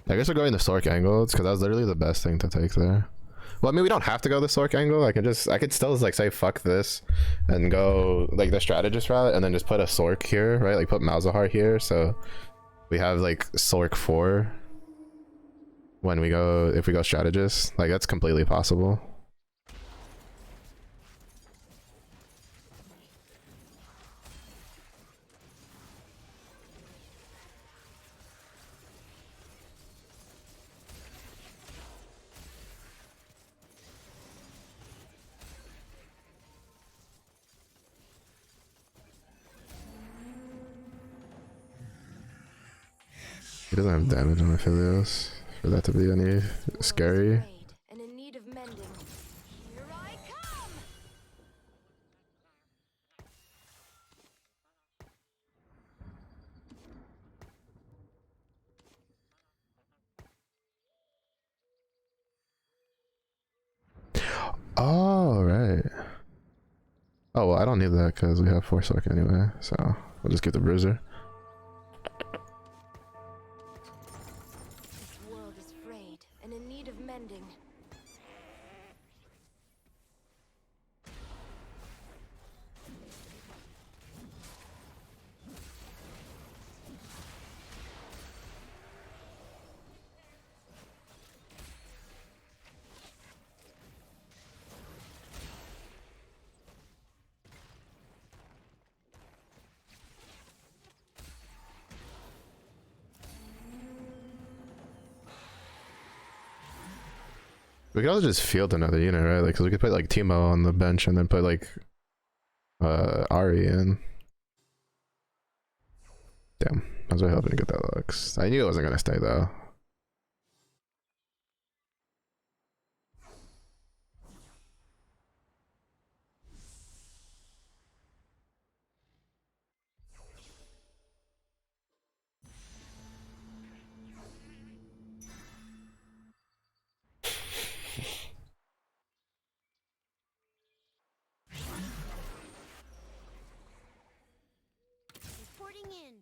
I guess we're going the Sork angle, because that was literally the best thing to take there. Well, I mean, we don't have to go the Sork angle. I could still like say fuck this and go like the strategist route and then just put a Sork here, right? Like put Malzahar here, so we have like Sork 4 when we go, if we go strategist. Like, that's completely possible. He doesn't have damage on Aphelios for that to be any scary. And in need of mending. Here I come! Oh, right. Oh, well, I don't need that because we have Forsook anyway, so we'll just get the Bruiser. This world is frayed and in need of mending. We could also just field another unit, right? Like, cause we could put like Teemo on the bench and then put like Ari in. Damn, I was really hoping to get that Lux. I knew it wasn't gonna stay though. Reporting in.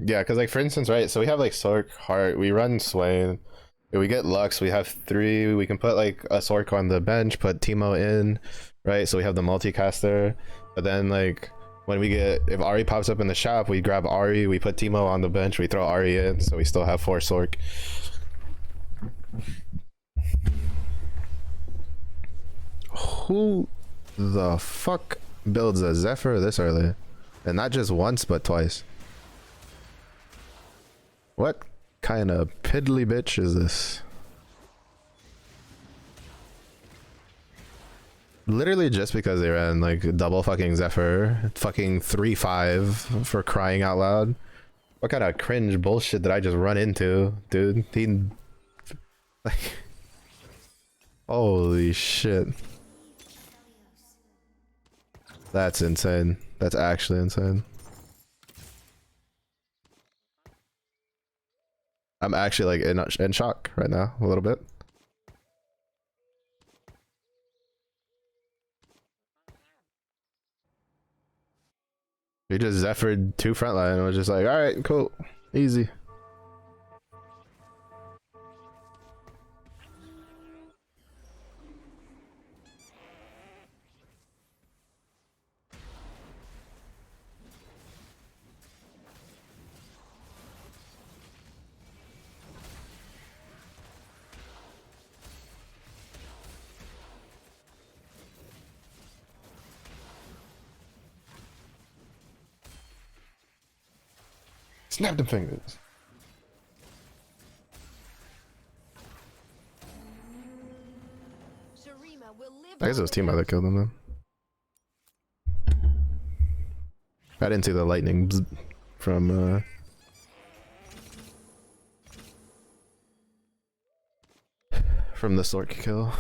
Yeah, because like for instance, right, so we have like Sork, Heart, we run Swain, if we get Lux, we have 3, we can put like a Sork on the bench, put Teemo in, right, so we have the multicaster, but then like when we get, if Ari pops up in the shop, we grab Ari, we put Teemo on the bench, we throw Ari in, so we still have 4 Sork. Who the fuck builds a Zephyr this early? And not just once, but twice. What kind of piddly bitch is this? Literally just because they ran like double fucking Zephyr, fucking 3-5 for crying out loud. What kind of cringe bullshit did I just run into, dude? He, like, holy shit. That's insane. That's actually insane. I'm actually like in shock right now, a little bit. He just Zephyred 2 frontline and was just like, alright, cool. Easy. Snap them fingers. I guess it was Teemo that killed him then. I didn't see the lightning from the Sork kill.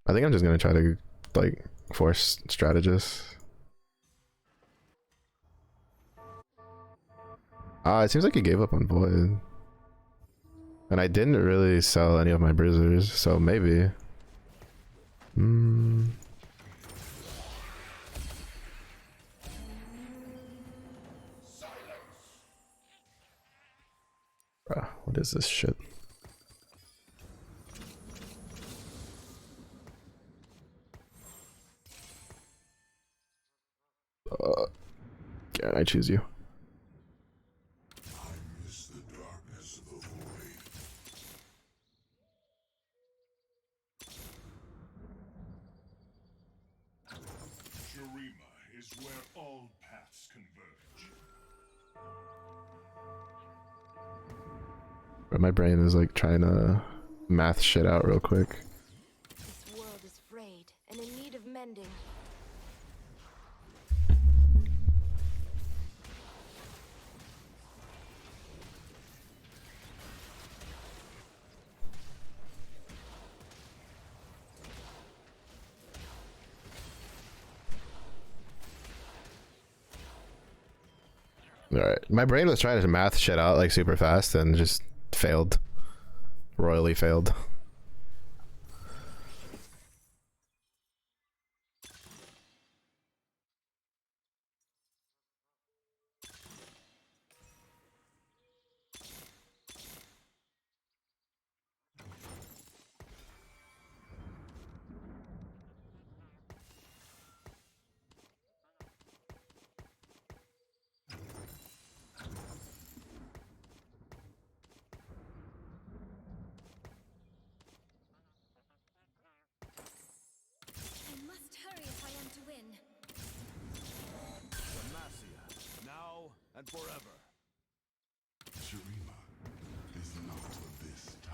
I think I'm just gonna try to like force strategist. It seems like he gave up on Void. And I didn't really sell any of my bruisers, so maybe. Bro, what is this shit? Can I choose you? I miss the darkness of the void. Shurima is where all paths converge. But my brain is like trying to math shit out real quick. This world is frayed and in need of mending. Alright. My brain was trying to math shit out like super fast and just failed. Royally failed. I must hurry if I am to win. Demacia, now and forever. Shurima is not of this time.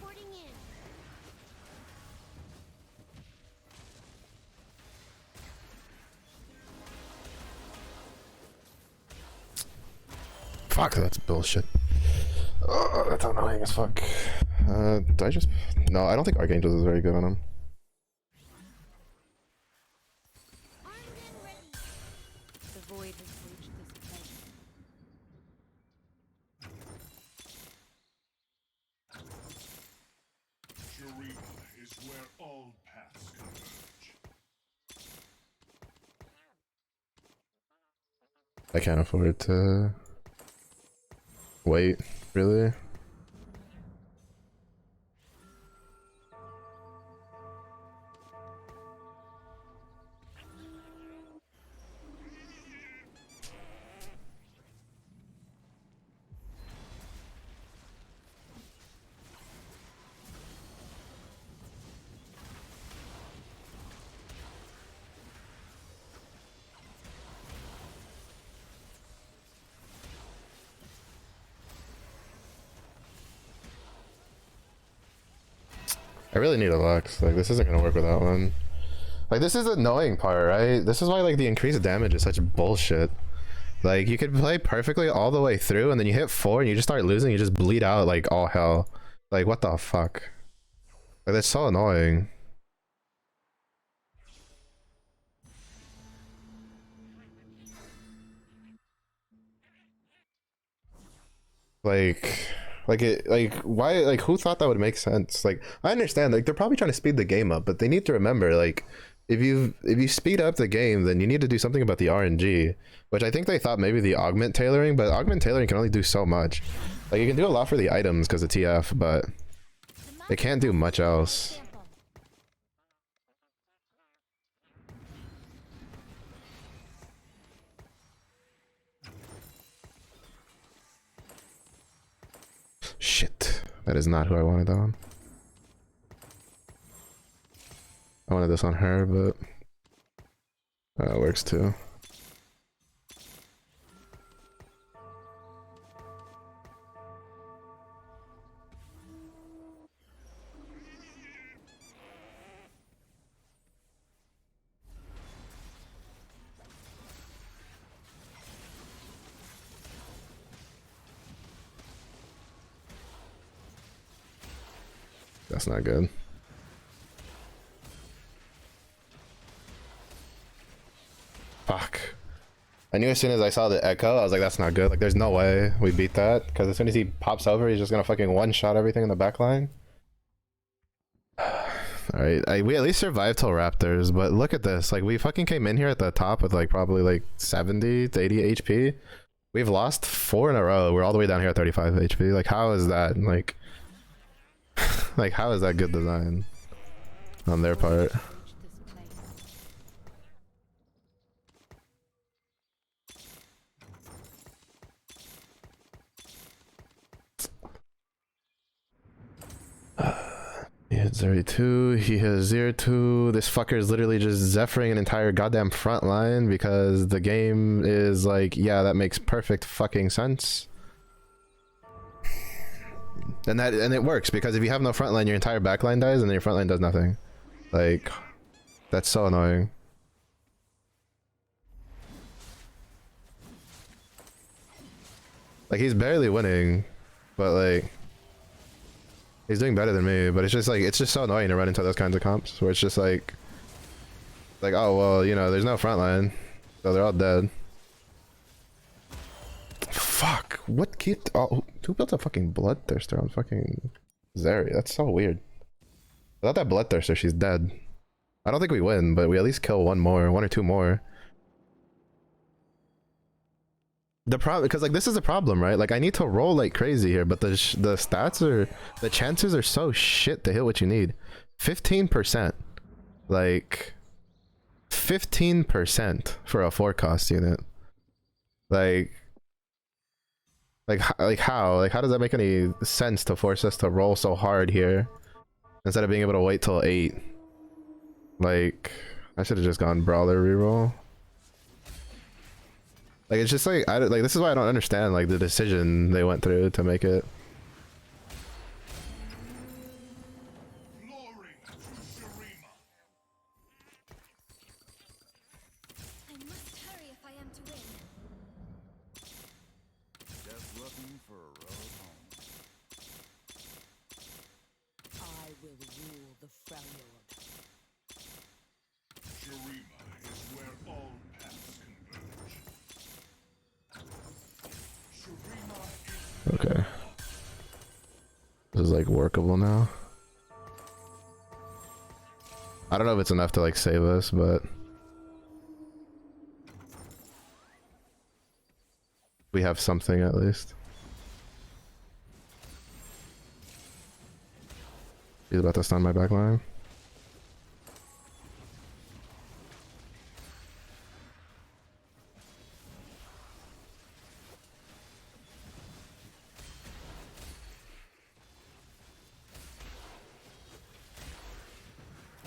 Reporting in. Fuck, that's bullshit. Oh, that's annoying as fuck. Did I just... No, I don't think Archangels is very good on him. Armed and ready. The void has breached this place. Shurima is where all paths converge. I can't afford to... wait, really? I really need a Lux. Like, this isn't gonna work without one. Like, this is the annoying part, right? This is why, like, the increased damage is such bullshit. Like, you could play perfectly all the way through, and then you hit 4, and you just start losing, you just bleed out, like, all hell. Like, what the fuck? Like, that's so annoying. Why, like, who thought that would make sense? Like, I understand, like, they're probably trying to speed the game up, but they need to remember, like, if you speed up the game, then you need to do something about the RNG, which I think they thought maybe the augment tailoring, but augment tailoring can only do so much. Like, you can do a lot for the items because of TF, but it can't do much else. Shit, that is not who I wanted on. I wanted this on her, but that works too. That's not good. Fuck. I knew as soon as I saw the echo, I was like, that's not good. Like, there's no way we beat that. Because as soon as he pops over, he's just gonna fucking one-shot everything in the back line. Alright, we at least survived till Raptors, but look at this. Like, we fucking came in here at the top with, like, probably, like, 70 to 80 HP. We've lost 4 in a row. We're all the way down here at 35 HP. Like, how is that? Like, like, how is that good design on their part? hit 32. He has 0-2. This fucker is literally just zephering an entire goddamn front line because the game is like, yeah, that makes perfect fucking sense. And it works because if you have no front line, your entire back line dies and then your front line does nothing. Like, that's so annoying. Like, he's barely winning, but like, he's doing better than me, but it's just like, it's just so annoying to run into those kinds of comps where it's just like, oh, well, you know, there's no front line, so they're all dead. Fuck, what kept, oh, who built a fucking bloodthirster on fucking Zeri? That's so weird. Without that bloodthirster, she's dead. I don't think we win, but we at least kill one or two more. The problem, because like this is a problem, right? Like I need to roll like crazy here, but the stats are, the chances are so shit to hit what you need. 15%, like 15% for a 4-cost unit. Like how does that make any sense to force us to roll so hard here instead of being able to wait till 8? Like I should have just gone brawler reroll. Like it's just like like this is why I don't understand like the decision they went through to make it. Glory to Shurima. I must hurry if I am to win. Just looking for a road home. I will rule the Freljord. Shurima is where all paths converge. Shurima is Okay. This is like workable now. I don't know if it's enough to like save us, but we have something at least. He's about to stun my backline.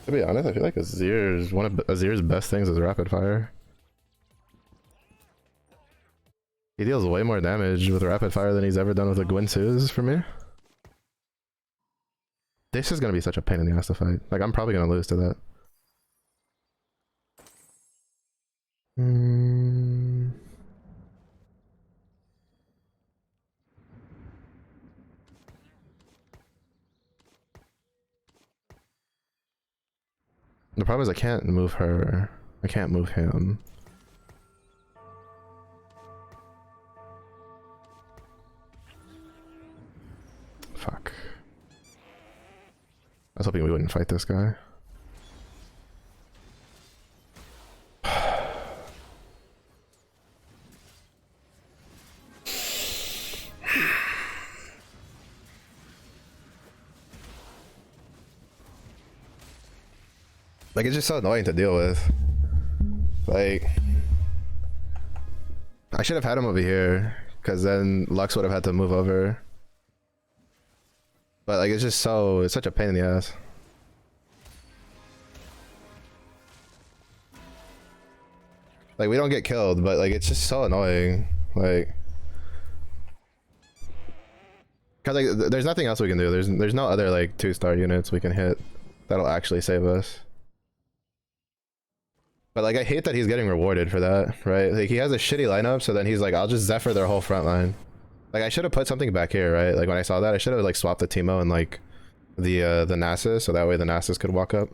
To be honest, I feel like Azir's one of Azir's best things is rapid fire. He deals way more damage with rapid fire than he's ever done with the Gwynsu's for me. This is gonna be such a pain in the ass to fight. Like I'm probably gonna lose to that. The problem is I can't move her. I can't move him. Fuck. I was hoping we wouldn't fight this guy. Like, it's just so annoying to deal with. Like, I should have had him over here, because then Lux would have had to move over. But, like, it's just so, it's such a pain in the ass. Like, we don't get killed, but, like, it's just so annoying. Like, because, like, there's nothing else we can do. There's no other, like, 2-star units we can hit that'll actually save us. But like I hate that he's getting rewarded for that, right? Like he has a shitty lineup, so then he's like, I'll just Zephyr their whole front line. Like I should have put something back here, right? Like when I saw that, I should have like swapped the Teemo and like the Nasus, so that way the Nasus could walk up.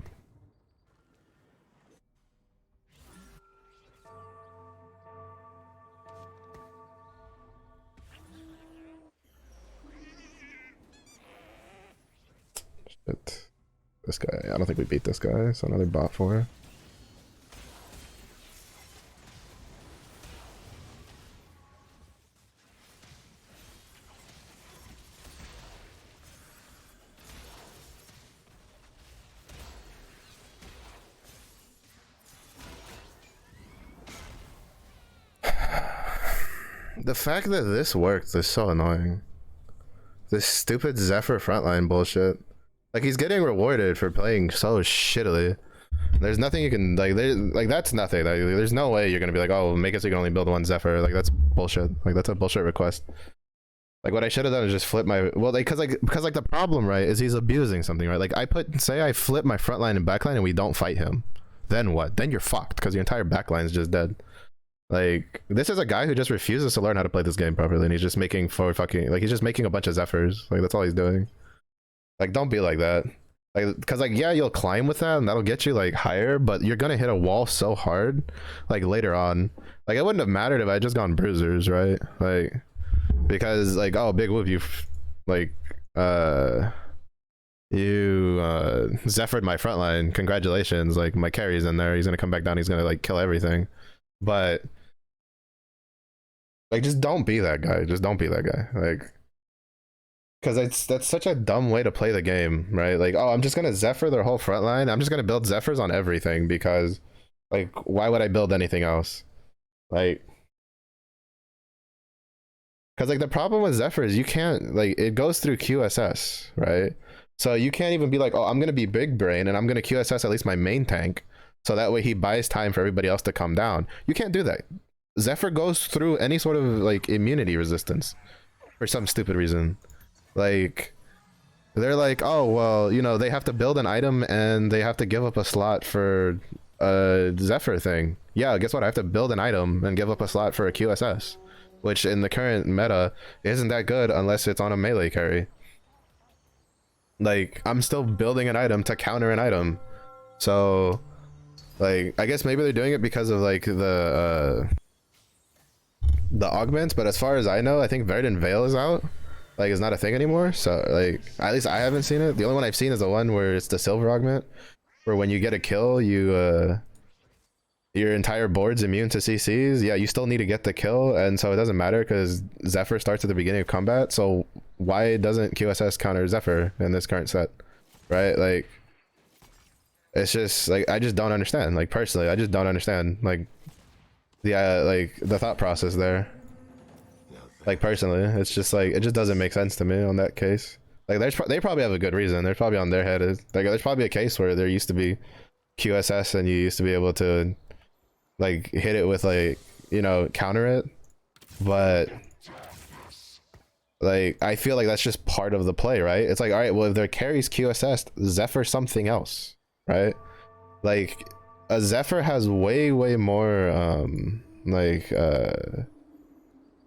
Shit. This guy, I don't think we beat this guy, so another bot for her. The fact that this worked is so annoying. This stupid Zephyr frontline bullshit. Like he's getting rewarded for playing so shittily. There's nothing you can like that's nothing. Like, there's no way you're gonna be like, oh, make it so you can only build one Zephyr. Like that's bullshit. Like that's a bullshit request. Like what I should have done is just flip my because the problem, right, is he's abusing something, right? Like say I flip my front line and back line and we don't fight him. Then what? Then you're fucked because your entire back line is just dead. Like this is a guy who just refuses to learn how to play this game properly, and he's just making he's just making a bunch of Zephyrs. Like that's all he's doing. Like don't be like that. Like because like yeah, you'll climb with that and that'll get you like higher, but you're gonna hit a wall so hard like later on. Like it wouldn't have mattered if I had just gone bruisers, right? Like because like, oh, big whoop, you Zephyr'd my front line, congratulations, like my carry's in there, he's gonna come back down, he's gonna like kill everything. But like just don't be that guy, just don't be that guy. Like because that's such a dumb way to play the game, right? Like, oh, I'm just gonna Zephyr their whole front line, I'm just gonna build Zephyrs on everything because like why would I build anything else? Like because like the problem with Zephyr is you can't, like, it goes through QSS, right? So you can't even be like, oh, I'm gonna be big brain and I'm gonna QSS at least my main tank, so that way he buys time for everybody else to come down. You can't do that. Zephyr goes through any sort of like immunity resistance for some stupid reason. Like they're like, oh well, you know, they have to build an item and they have to give up a slot for a Zephyr thing. Yeah, guess what? I have to build an item and give up a slot for a QSS. Which in the current meta isn't that good unless it's on a melee carry. Like I'm still building an item to counter an item, so like I guess maybe they're doing it because of like the augments, but as far as I know, I think Verdant Veil is out, like it's not a thing anymore. So like at least I haven't seen it. The only one I've seen is the one where it's the silver augment, where when you get a kill, you your entire board's immune to CCs. Yeah, you still need to get the kill, and so it doesn't matter because Zephyr starts at the beginning of combat. So why doesn't QSS counter Zephyr in this current set, right? Like it's just like I just don't understand. Like personally, I just don't understand like the thought process there. Like personally, it's just like it just doesn't make sense to me on that case. Like they probably have a good reason. There's probably on their head is like there's probably a case where there used to be QSS and you used to be able to like hit it with like, you know, counter it, but like I feel like that's just part of the play, right? It's like, all right, well, if their carries QSS, Zephyr something else, right? Like a Zephyr has way more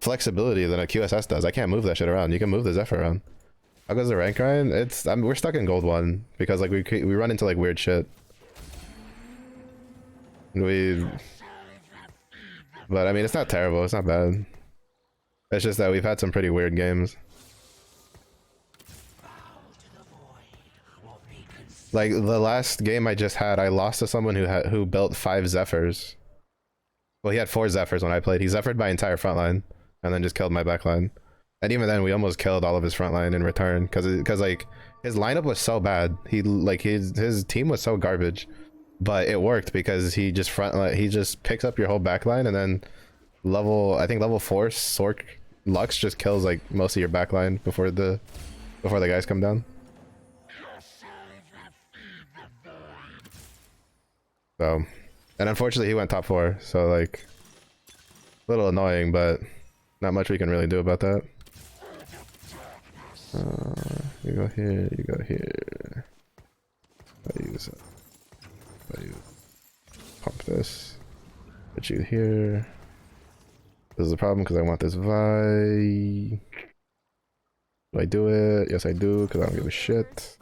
flexibility than a QSS does. I can't move that shit around. You can move the Zephyr around. How goes the rank grind? We're stuck in gold 1 because like we run into like weird shit. But I mean, it's not terrible, it's not bad. It's just that we've had some pretty weird games. Like the last game I just had, I lost to someone who built 5 Zephyrs. Well, he had 4 Zephyrs when I played. He Zephyr'd my entire front line and then just killed my back line. And even then we almost killed all of his front line in return because like his lineup was so bad. He like his team was so garbage. But it worked because he just picks up your whole backline, and then I think level 4 Sork Lux just kills like most of your backline before the guys come down. So, and unfortunately he went top 4, so like a little annoying, but not much we can really do about that. You go here, you go here. I use it. Pump this, put you here. This is a problem because I want this Vi. Do I do it? Yes, I do because I don't give a shit.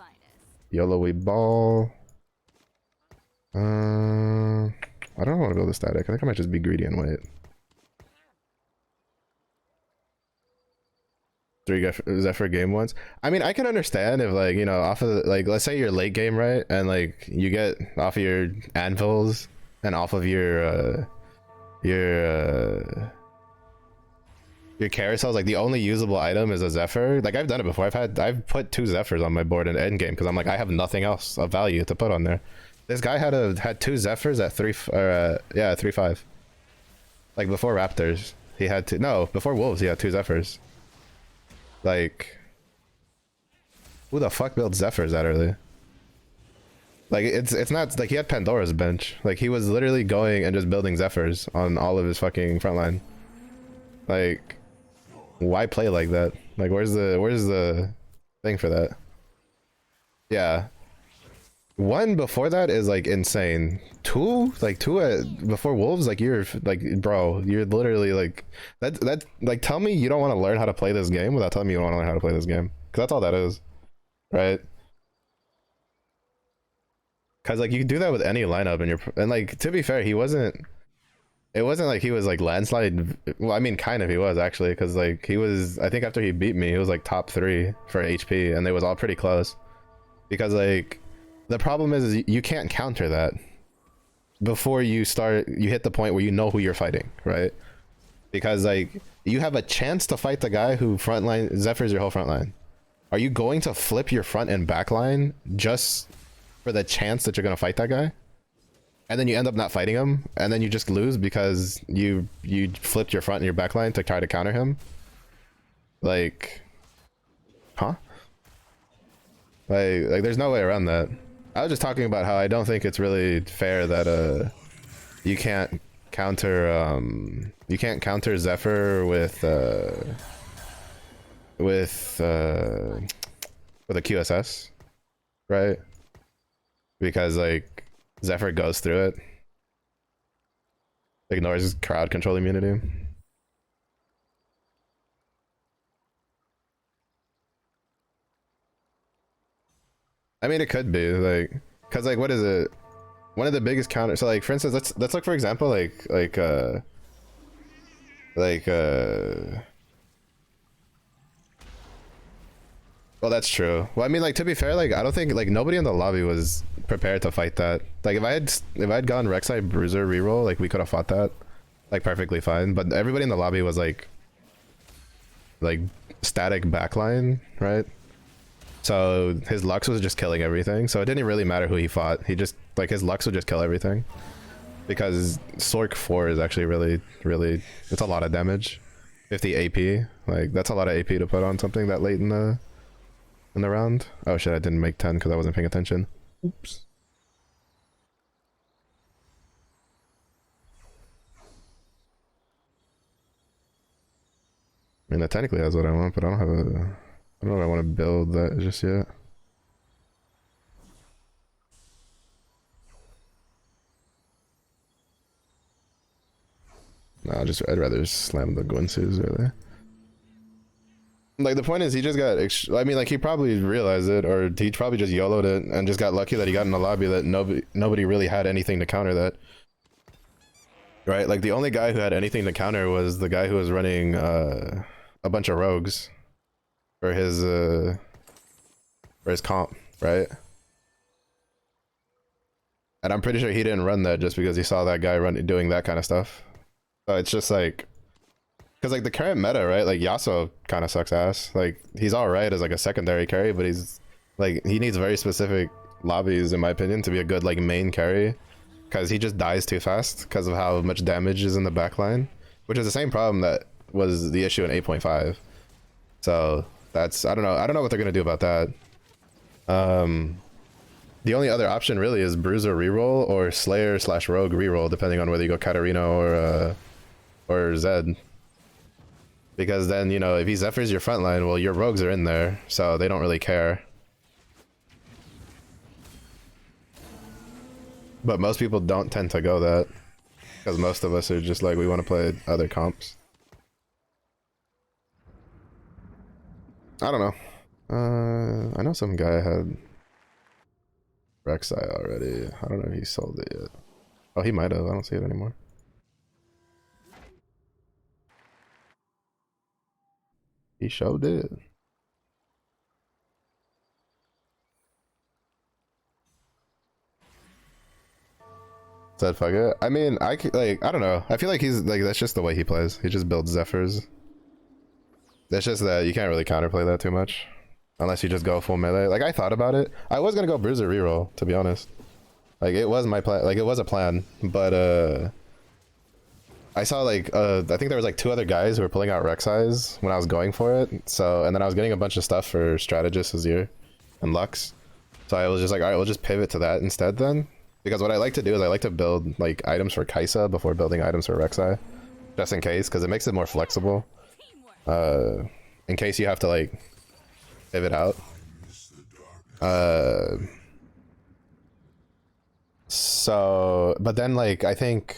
YOLO we ball. I don't want to build a static. I think I might just be greedy and wait. 3 Zephyr game once. I mean, I can understand if like, you know, off of the, like, let's say you're late game, right? And like you get off of your anvils and off of your carousels, like the only usable item is a Zephyr. Like I've done it before. I've put 2 Zephyrs on my board in end game because I'm like, I have nothing else of value to put on there. This guy had 2 Zephyrs at 3-5. Like before Raptors, he had before Wolves he had 2 Zephyrs. Like Who the fuck built Zephyrs that early? Like it's not like he had Pandora's bench. Like he was literally going and just building Zephyrs on all of his fucking frontline. Like, why play like that? Like where's the thing for that? Yeah. One before that is like insane. Two before Wolves, like you're like, bro, you're literally like that like, tell me you don't want to learn how to play this game without telling me you don't want to learn how to play this game, because that's all that is, right? Because like you can do that with any lineup, and like, to be fair, it wasn't like he was like landslide. Well, I mean, kind of he was actually, because like he was, I think after he beat me, he was like top 3 for HP, and they was all pretty close. Because like the problem is you can't counter that before you hit the point where you know who you're fighting, right? Because like you have a chance to fight the guy who frontline Zephyr's your whole frontline. Are you going to flip your front and back line just for the chance that you're gonna fight that guy? And then you end up not fighting him, and then you just lose because you flipped your front and your back line to try to counter him? Like, huh? Like there's no way around that. I was just talking about how I don't think it's really fair that you can't counter Zephyr with a QSS, right? Because like Zephyr goes through it, ignores crowd control immunity. I mean, it could be like, cause like, what is it? One of the biggest counters. So like, for instance, let's look for example, well, that's true. Well, I mean, like, to be fair, like I don't think like nobody in the lobby was prepared to fight that. Like if I had gone Rek'Sai Bruiser reroll, like we could have fought that like perfectly fine. But everybody in the lobby was like static backline, right? So his Lux was just killing everything. So it didn't really matter who he fought. He just like his Lux would just kill everything. Because Sork 4 is actually really it's a lot of damage. 50 AP, like that's a lot of AP to put on something that late in the round. Oh shit, I didn't make 10 because I wasn't paying attention. Oops. I mean, that technically has what I want, but I don't know if I want to build that just yet. No, I'd rather slam the Gwynsu's really. Like the point is, he just got. I mean, like he probably realized it, or he probably just YOLO'd it and just got lucky that he got in a lobby that nobody really had anything to counter that. Right? Like the only guy who had anything to counter was the guy who was running a bunch of rogues for his comp, right? And I'm pretty sure he didn't run that just because he saw that guy doing that kind of stuff. So it's just like, because like the current meta, right? Like Yasuo kind of sucks ass. Like he's all right as like a secondary carry, but he's like, he needs very specific lobbies in my opinion to be a good like main carry, because he just dies too fast because of how much damage is in the backline, which is the same problem that was the issue in 8.5. So that's, I don't know what they're gonna do about that. The only other option really is Bruiser reroll or Slayer / Rogue reroll, depending on whether you go Katarina or Zed. Because then, you know, if he Zephyrs your front line, well, your rogues are in there, so they don't really care. But most people don't tend to go that, because most of us are just like, we want to play other comps. I don't know. I know some guy had Rek'Sai already. I don't know if he sold it yet. Oh, he might have. I don't see it anymore. He showed it. Said fuck it. I mean, I don't know. I feel like he's like, that's just the way he plays. He just builds Zephyrs. It's just that you can't really counterplay that too much. Unless you just go full melee. Like, I thought about it. I was gonna go Bruiser reroll, to be honest. Like, it was my plan. Like, it was a plan. But, I saw, like, I think there was, like, 2 other guys who were pulling out Rek'Sai's when I was going for it. So, and then I was getting a bunch of stuff for Strategist Azir. and Lux. So I was just like, all right, we'll just pivot to that instead then. Because what I like to do is I like to build like items for Kaisa before building items for Rek'Sai. Just in case, because it makes it more flexible. In case you have to like pivot out. So, but then like I think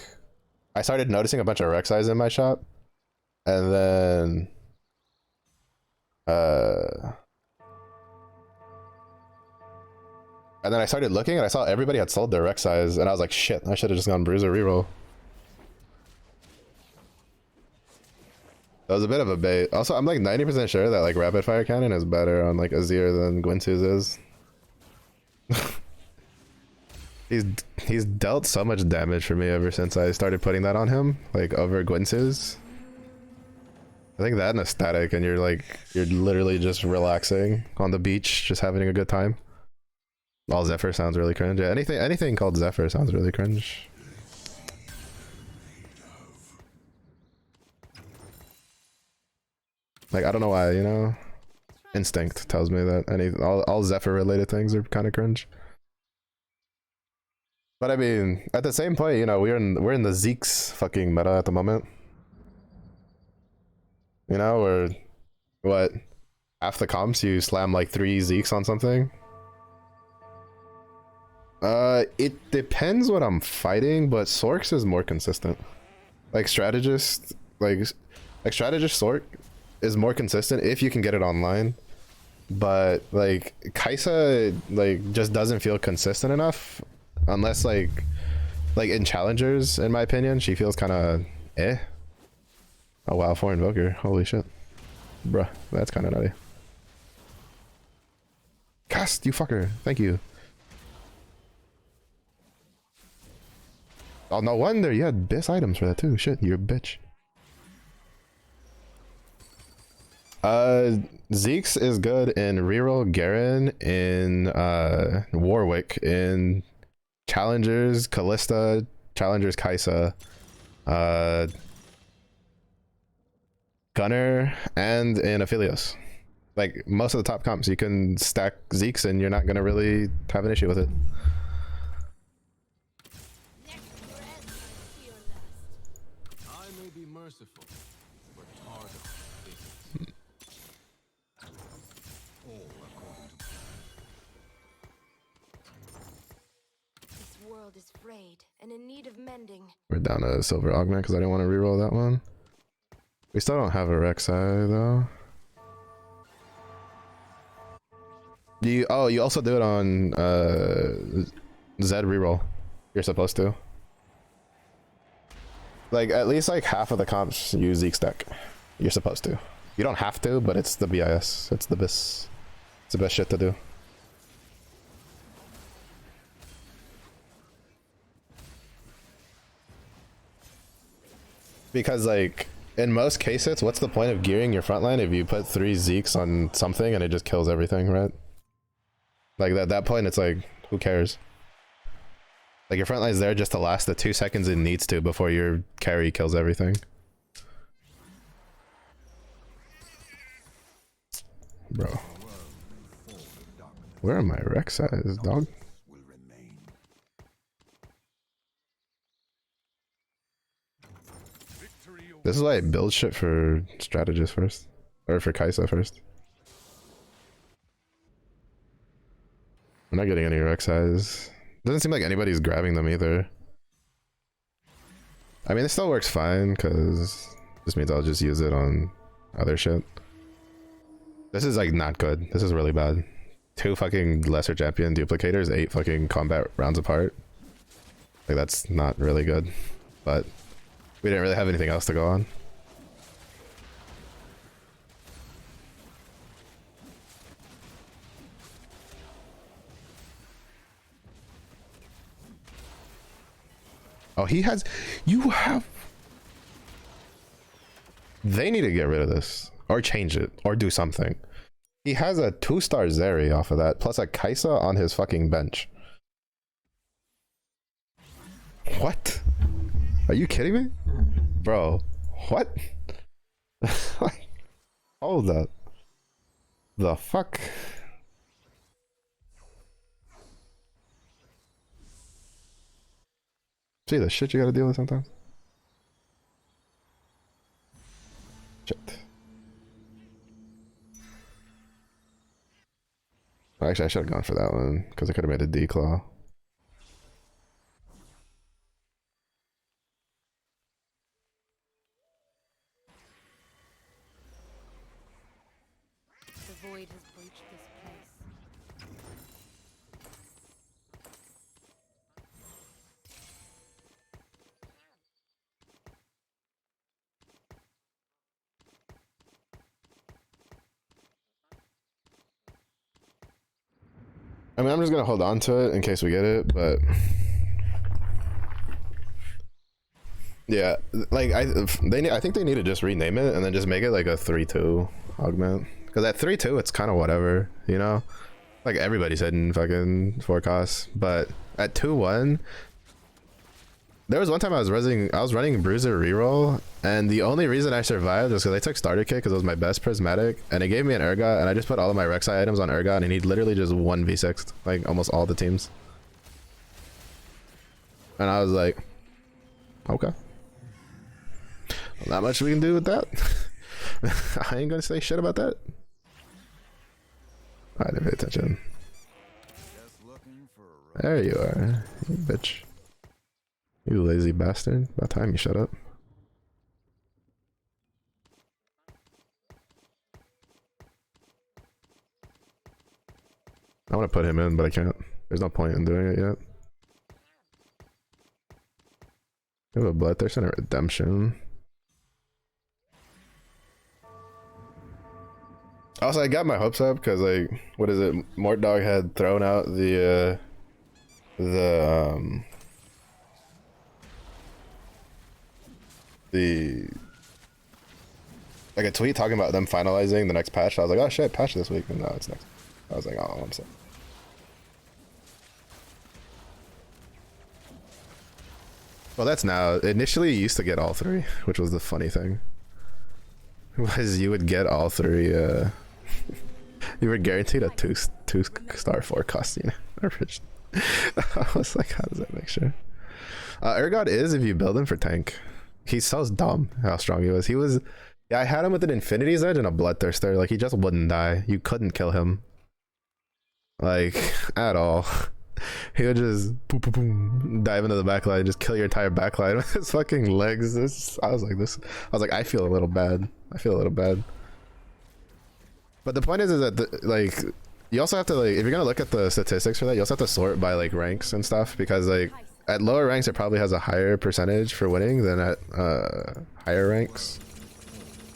I started noticing a bunch of Rek'Sais in my shop. And then I started looking and I saw everybody had sold their Rek'Sais and I was like, shit, I should have just gone Bruiser reroll. That was a bit of a bait. Also, I'm like 90% sure that like Rapid Fire Cannon is better on like Azir than Gwyntu's is. He's dealt so much damage for me ever since I started putting that on him, like over Gwyntu's. I think that and a static and you're literally just relaxing on the beach, just having a good time. All Zephyr sounds really cringe. Yeah, anything called Zephyr sounds really cringe. Like, I don't know why, you know? Instinct tells me that all Zephyr related things are kind of cringe. But I mean, at the same point, you know, we're in the Zeke's fucking meta at the moment. You know, where what, half the comps you slam like 3 Zeeks on something. It depends what I'm fighting, but Sorks is more consistent. Like strategist Sork is more consistent if you can get it online. But like Kaisa like just doesn't feel consistent enough unless like in challengers, in my opinion, she feels kind of eh. Oh wow, 4 Invoker. Holy shit. Bruh, that's kind of nutty. Cast, you fucker. Thank you. Oh, no wonder you had best items for that too. Shit, you're a bitch. Zeke's is good in reroll, Garen, in Warwick, in challengers, Callista, challengers, Kaisa, Gunner, and in Aphelios. Like most of the top comps, you can stack Zeke's and you're not gonna really have an issue with it. I may be merciful, but Targon isn't. All according to This world is frayed and in need of mending. We're down to Silver Augment because I didn't want to reroll that one. We still don't have a Rek'Sai though. You also do it on Zed reroll. You're supposed to. Like at least like half of the comps use Zeke stack. You're supposed to. You don't have to, but it's the BIS. It's the best. It's the best shit to do. Because like in most cases, what's the point of gearing your frontline if you put 3 Zeeks on something and it just kills everything, right? Like at that point, it's like, who cares? Like your frontline's there just to last the 2 seconds it needs to before your carry kills everything. Bro. Where are my Rek'Sais, dog? will remain. This is why I build shit for strategist first. Or for Kaisa first. I'm not getting any Rek'Sais. Doesn't seem like anybody's grabbing them either. I mean, it still works fine, because this means I'll just use it on other shit. This is like not good. This is really bad. 2 fucking lesser champion duplicators, 8 fucking combat rounds apart. Like that's not really good. But we didn't really have anything else to go on. Oh, he has... You have... They need to get rid of this. Or change it. Or do something. He has a 2-star Zeri off of that. Plus a Kaisa on his fucking bench. What? Are you kidding me? Bro. What? Hold up. The fuck? See the shit you gotta deal with sometimes. Shit. Actually, I should have gone for that one because I could have made a D-claw. The void has breached this place. I mean, I'm just gonna hold on to it in case we get it, but yeah, like I think they need to just rename it and then just make it like a 3-2 augment. Because at 3-2, it's kind of whatever, you know. Like everybody's hitting fucking forecasts, but at 2-1, there was one time I was running Bruiser reroll, and the only reason I survived was because I took starter kit because it was my best prismatic, and it gave me an Urgot, and I just put all of my Rek'Sai items on Urgot, and he literally just 1v6'd like almost all the teams. And I was like, okay, well, not much we can do with that. I ain't gonna say shit about that. I didn't pay attention. Just looking for a There you are, you bitch. You lazy bastard. About time you shut up. I want to put him in, but I can't. There's no point in doing it yet. We have a Bloodthirst and a Redemption. Also, I got my hopes up because, like, what is it? Mort Dog had thrown out the like a tweet talking about them finalizing the next patch. I was like, oh shit, patch this week, and no, it's next. I was like, oh, I'm sorry. Well, that's now. Initially, you used to get all three, which was the funny thing. Was you would get all three. You were guaranteed a two-star forecast. You know, I was like, how does that make sure? Urgot is if you build him for tank. He's so dumb how strong he was. He was, yeah, I had him with an Infinity's Edge and a Bloodthirster. Like, he just wouldn't die. You couldn't kill him. Like, at all. He would just boom, boom, boom, dive into the backline, just kill your entire backline with his fucking legs. I was like, I feel a little bad. But the point is that, like, you also have to, like, if you're gonna look at the statistics for that, you also have to sort by, like, ranks and stuff, because, like, at lower ranks, it probably has a higher percentage for winning than at higher ranks,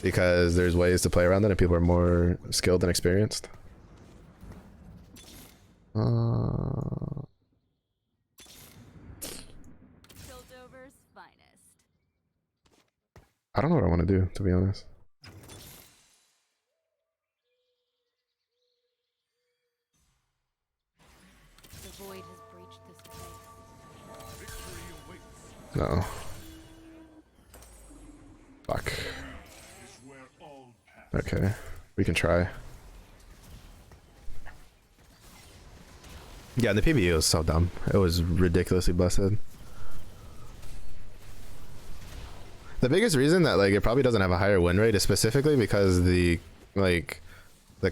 because there's ways to play around it and people are more skilled and experienced. Piltover's finest. I don't know what I want to do, to be honest. The void has breached this place. Victory awaits. No. Fuck. Is where all paths Okay, we can try. Yeah, the PBE was so dumb. It was ridiculously busted. The biggest reason that, like, it probably doesn't have a higher win rate is specifically because the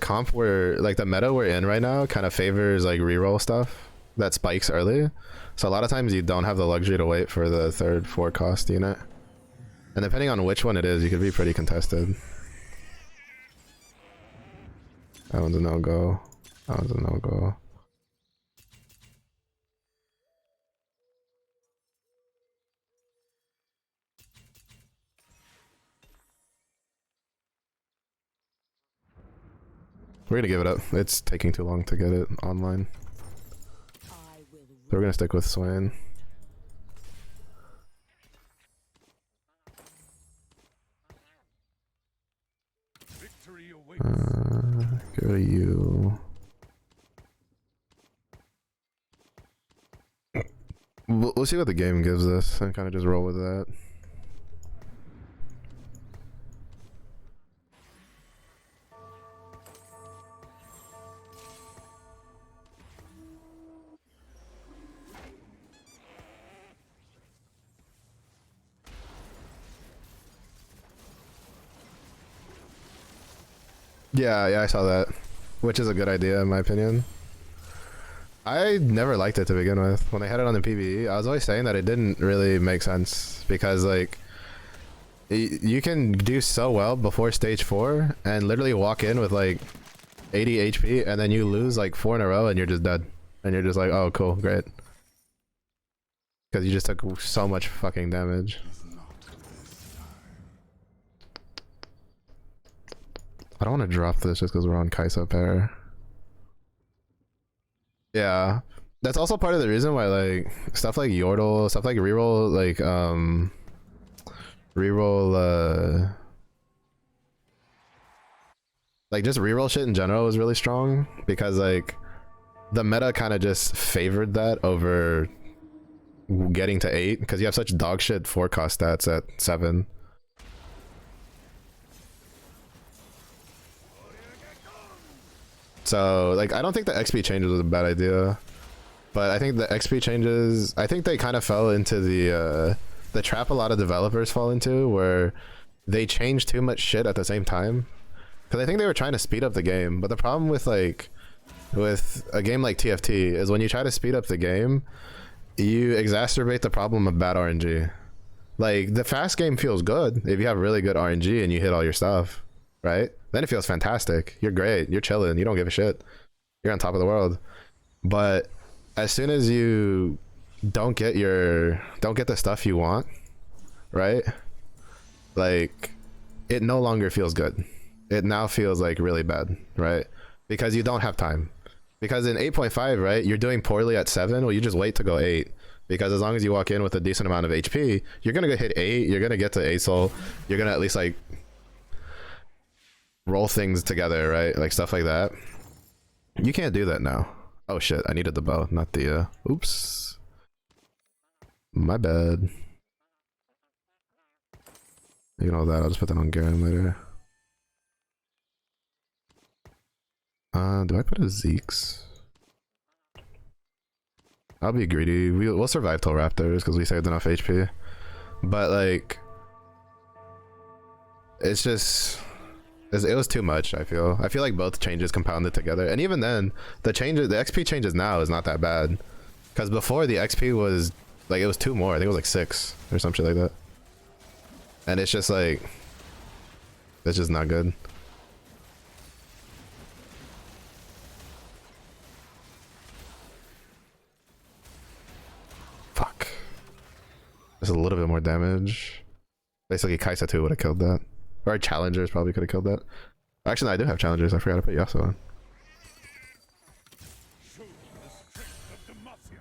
comp we're, like, the meta we're in right now kind of favors, like, reroll stuff that spikes early. So a lot of times you don't have the luxury to wait for the third 4-cost unit. And depending on which one it is, you could be pretty contested. That one's a no-go. That one's a no-go. We're gonna give it up. It's taking too long to get it online. I will So we're gonna stick with Swain. victory awaits. Go to you. We'll see what the game gives us and kind of just roll with that. Yeah, I saw that, which is a good idea in my opinion. I never liked it to begin with. When they had it on the PvE, I was always saying that it didn't really make sense because like you can do so well before stage 4 and literally walk in with like 80 HP and then you lose like 4 in a row and you're just dead. And you're just like, oh cool, great. Because you just took so much fucking damage. I don't want to drop this just because we're on Kaisa pair. Yeah. That's also part of the reason why like stuff like Yordle, stuff like reroll, like reroll like just reroll shit in general was really strong because like the meta kind of just favored that over getting to 8 because you have such dog shit forecast stats at 7. So like I don't think the XP changes was a bad idea, but I think the XP changes, I think they kind of fell into the trap a lot of developers fall into where they change too much shit at the same time. Because I think they were trying to speed up the game, but the problem with like with a game like TFT is when you try to speed up the game, you exacerbate the problem of bad RNG. Like the fast game feels good if you have really good RNG and you hit all your stuff, right? Then it feels fantastic. You're great. You're chilling. You don't give a shit. You're on top of the world. But as soon as you don't get the stuff you want, right? Like it no longer feels good. It now feels like really bad, right? Because you don't have time. Because in 8.5, right, you're doing poorly at 7, well, you just wait to go 8. Because as long as you walk in with a decent amount of HP, you're gonna hit 8, you're gonna get to ASOL, you're gonna at least like roll things together, right? Like stuff like that. You can't do that now. Oh shit, I needed the bow, not the oops. My bad. You know that, I'll just put that on Garen later. Do I put a Zeke's? I'll be greedy. We'll survive till Raptors because we saved enough HP. But like, it's just it was too much. I feel like both changes compounded together, and even then, the XP changes now is not that bad. Because before the XP was like it was 2 more. I think it was like 6 or some shit like that. And it's just like it's just not good. Fuck. Just a little bit more damage. Basically, Kaisa 2 would have killed that. Or Challengers probably could have killed that. Actually, no, I do have Challengers. I forgot to put Yasuo on. Show them the strength of Demacia.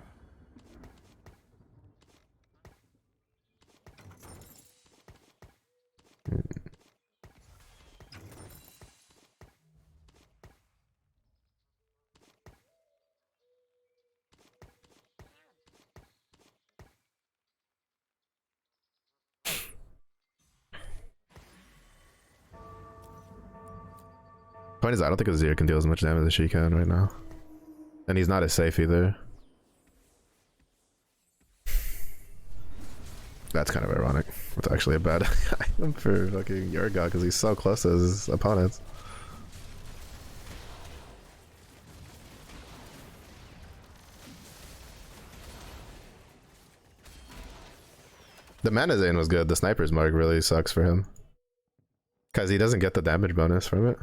Point is, I don't think Azir can deal as much damage as she can right now. And he's not as safe either. That's kind of ironic. It's actually a bad item for fucking Urgot because he's so close to his opponents. The Mana Zane was good. The Sniper's Mark really sucks for him. Because he doesn't get the damage bonus from it.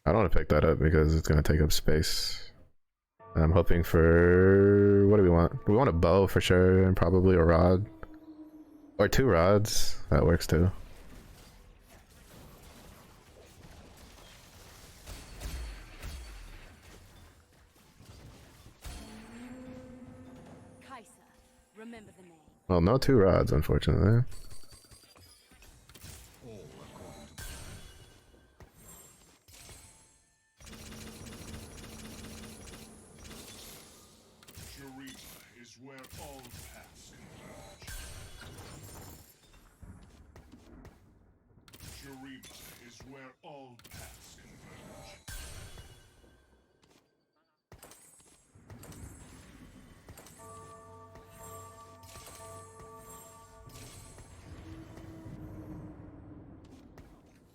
I don't want to pick that up because it's going to take up space. And I'm hoping for... What do we want? We want a bow for sure and probably a rod. Or 2 rods. That works too. Kaisa, remember the name. Well, no 2 rods, unfortunately. Shurima is where all paths converge. Shurima is where all paths converge.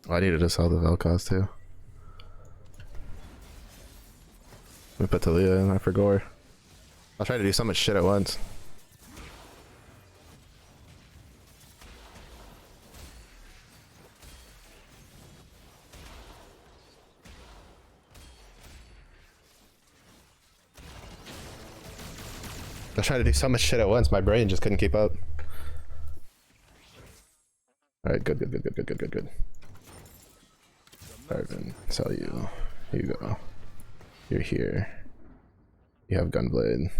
Oh, I needed to sell the Vel'Koz too. We put Talia in, I forgot. I'll try to do so much shit at once. I was trying to do so much shit at once, my brain just couldn't keep up. Alright, good. Arvin, sell you. Here you go. You're here. You have Gunblade.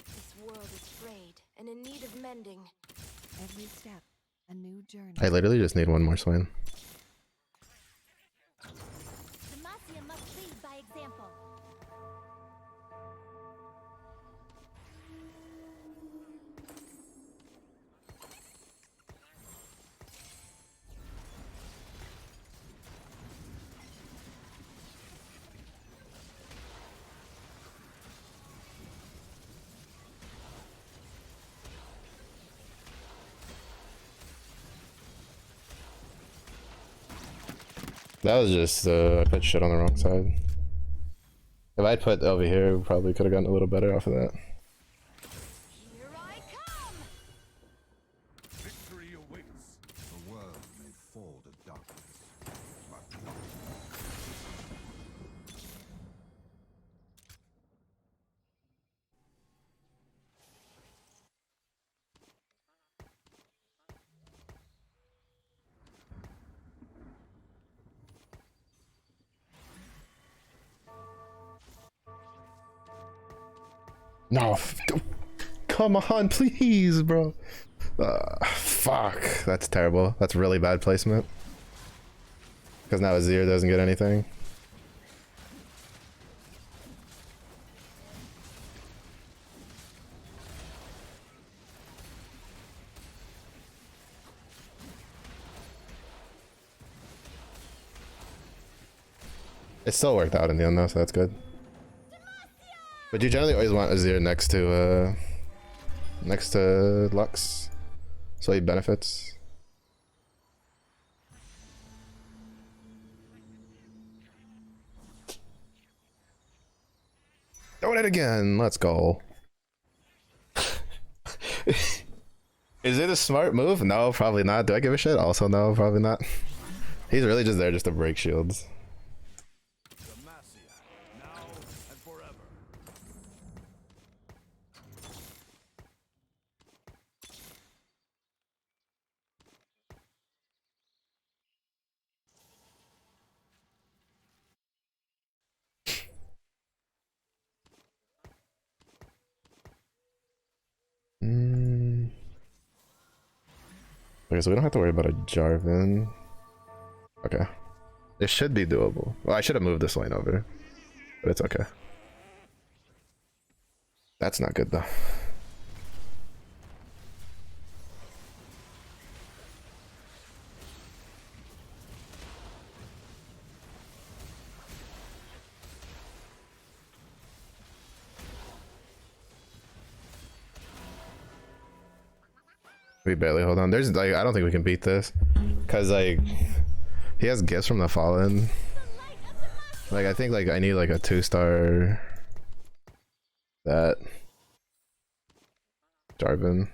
This world is frayed and in need of mending. Every step, a new journey. I literally just need one more swing. Demacia must lead by example. That was just, I put shit on the wrong side. If I'd put over here, we probably could have gotten a little better off of that. Here I come! Victory awaits. The world may fall to darkness, but not No, come on, please, bro. Fuck, that's terrible. That's really bad placement. Because now Azir doesn't get anything. It still worked out in the end though, so that's good. But you generally always want Azir next to Lux, so he benefits. Doing it again. Let's go. Is it a smart move? No, probably not. Do I give a shit? Also, no, probably not. He's really just there just to break shields. Demacia, now and forever. Okay, so we don't have to worry about a Jarvan. Okay. It should be doable. Well, I should have moved this lane over, but it's okay. That's not good though. We barely hold on. There's like, I don't think we can beat this, cause like he has gifts from the Fallen. Like I think like I need like a 2-star that Jarvan.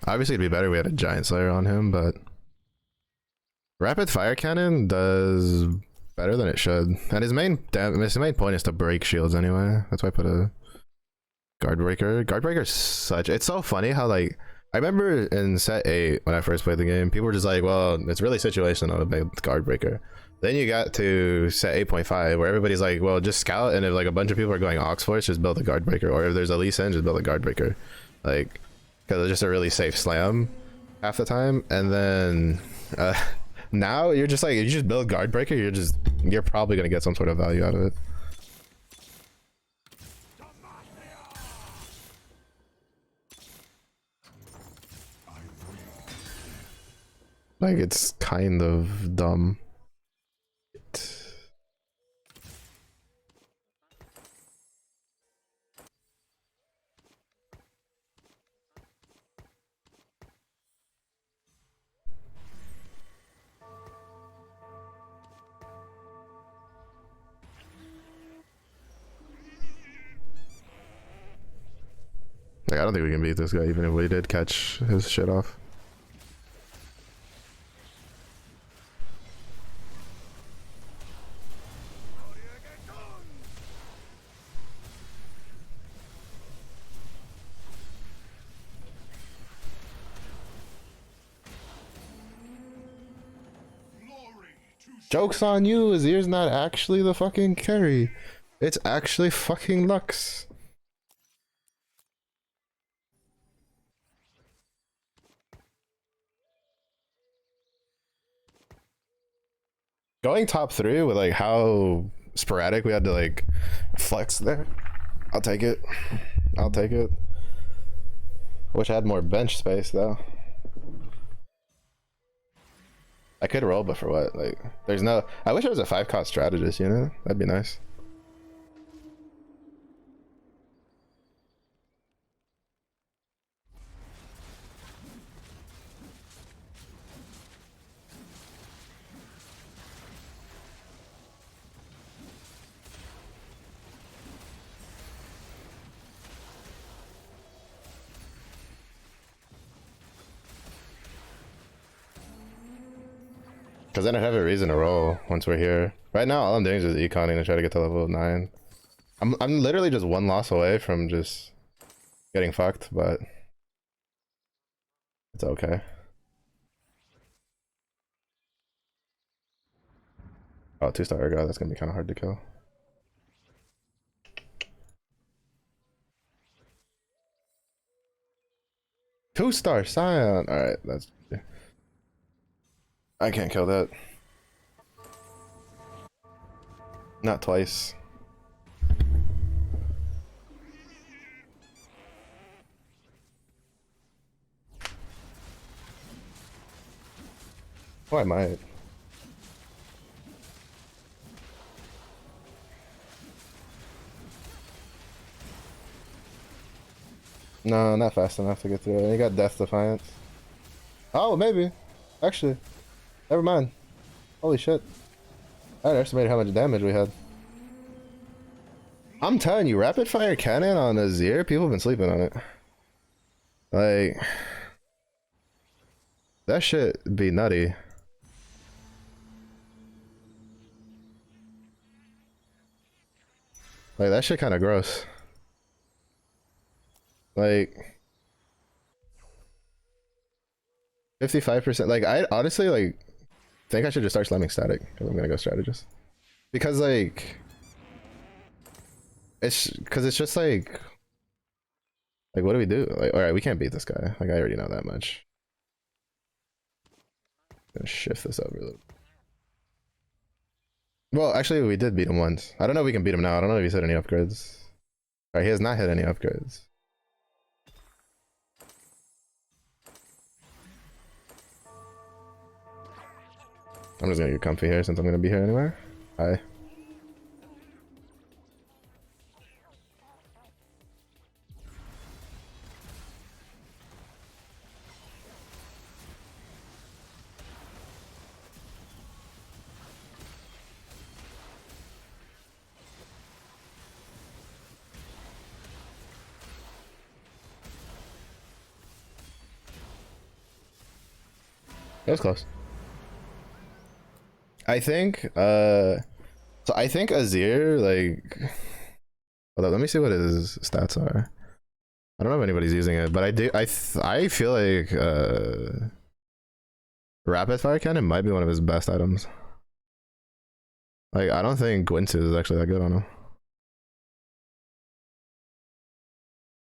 Obviously it'd be better if we had a Giant Slayer on him, but Rapid Fire Cannon does better than it should. And his main point is to break shields anyway. That's why I put a Guardbreaker is such, it's so funny how like I remember in set 8 when I first played the game, people were just like, well, it's really situational with Guardbreaker. Then you got to set 8.5 where everybody's like, well, just scout, and if like a bunch of people are going Ox Force, just build a Guardbreaker, or if there's a Lee Sin, just build a Guardbreaker, like, because it's just a really safe slam half the time. And then now you're just like, if you just build Guardbreaker, you're probably gonna get some sort of value out of it. Like, it's kind of dumb. Like, I don't think we can beat this guy even if we did catch his shit off. Joke's on you, Azir's not actually the fucking carry. It's actually fucking Lux. Going top 3 with like how sporadic we had to like flex there. I'll take it. I'll take it. Wish I had more bench space though. I could roll, but for what? Like, there's no. I wish I was a 5-cost strategist, you know? That'd be nice. Because then I'd have a reason to roll once we're here. Right now, all I'm doing is just econing to try to get to level 9. I'm literally just one loss away from just getting fucked, but it's okay. Oh, 2-star Ergo, that's gonna be kind of hard to kill. Two-star Scion! Alright, that's... I can't kill that. Not twice. Oh, I might. No, not fast enough to get through it. You got Death Defiance. Oh, maybe. Actually. Never mind. Holy shit. I underestimated how much damage we had. I'm telling you, rapid fire cannon on Azir, people have been sleeping on it. Like, that shit be nutty. Like, that shit kind of gross. Like, 55%. Like, I honestly, like, think I should just start slamming static if I'm gonna go strategist. Because, like, it's just like what do we do? Like, all right, we can't beat this guy. Like, I already know that much. I'm gonna shift this over a little. Well, actually, we did beat him once. I don't know if we can beat him now. I don't know if he's hit any upgrades. All right, he has not hit any upgrades. I'm just gonna get comfy here since I'm gonna be here anyway. Hi. That was close. I think, so I think Azir, like, hold on, let me see what his stats are. I don't know if anybody's using it, but I do. I feel like rapid fire cannon might be one of his best items. Like I don't think Gwynsu is actually that good on him.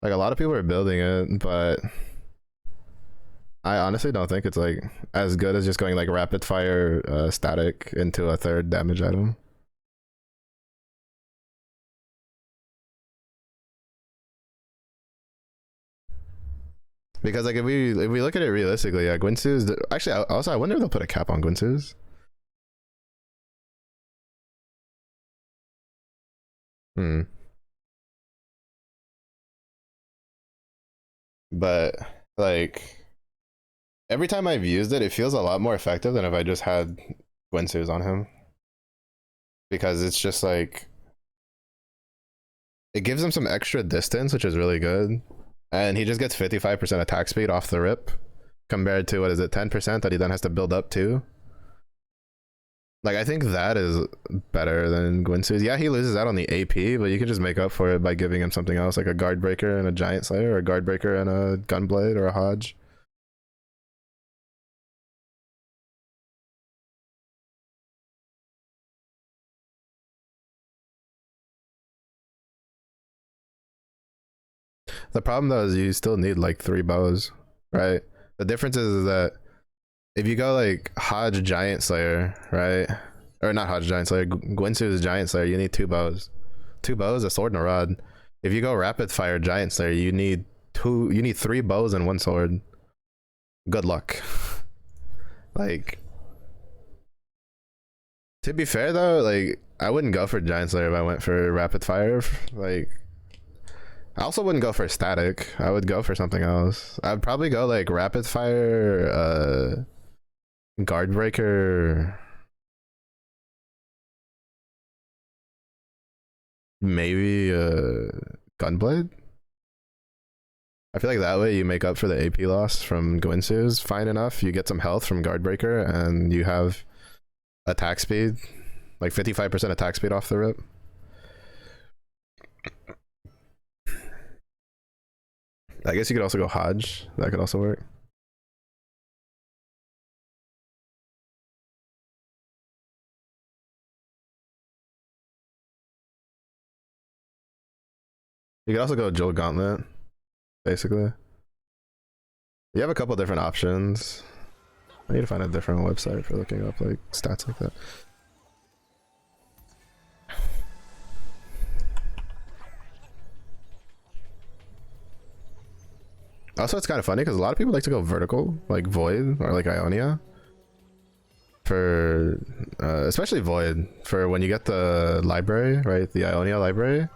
Like a lot of people are building it, but I honestly don't think it's like as good as just going like rapid fire static into a third damage item. Because like if we look at it realistically, yeah, Gwynsu's actually also I wonder if they'll put a cap on Gwynsu's. But like every time I've used it, it feels a lot more effective than if I just had Gwynsu's on him. Because it's just like it gives him some extra distance, which is really good. And he just gets 55% attack speed off the rip compared to what is it, 10% that he then has to build up to. Like I think that is better than Gwynsu's. Yeah, he loses out on the AP, but you can just make up for it by giving him something else like a guard breaker and a giant slayer, or a guard breaker and a gunblade or a hodge. The problem though is you still need like 3 bows, right? The difference is that if you go like Hodge Giant Slayer, right? Or not Hodge Giant Slayer, Gwynsu's Giant Slayer, you need 2 bows. 2 bows, a sword and a rod. If you go Rapid Fire Giant Slayer, you need 3 bows and 1 sword. Good luck. Like, to be fair though, like I wouldn't go for Giant Slayer if I went for Rapid Fire. Like, I also wouldn't go for static. I would go for something else. I'd probably go like rapid fire, guard breaker, maybe gunblade. I feel like that way you make up for the AP loss from Gwynsu's. Fine enough. You get some health from guard breaker and you have attack speed, like 55% attack speed off the rip. I guess you could also go Hodge. That could also work. You could also go Joel Gauntlet, basically. You have a couple different options. I need to find a different website for looking up like stats like that. Also, it's kind of funny because a lot of people like to go vertical, like Void or like Ionia. For especially Void, for when you get the library, right? The Ionia library.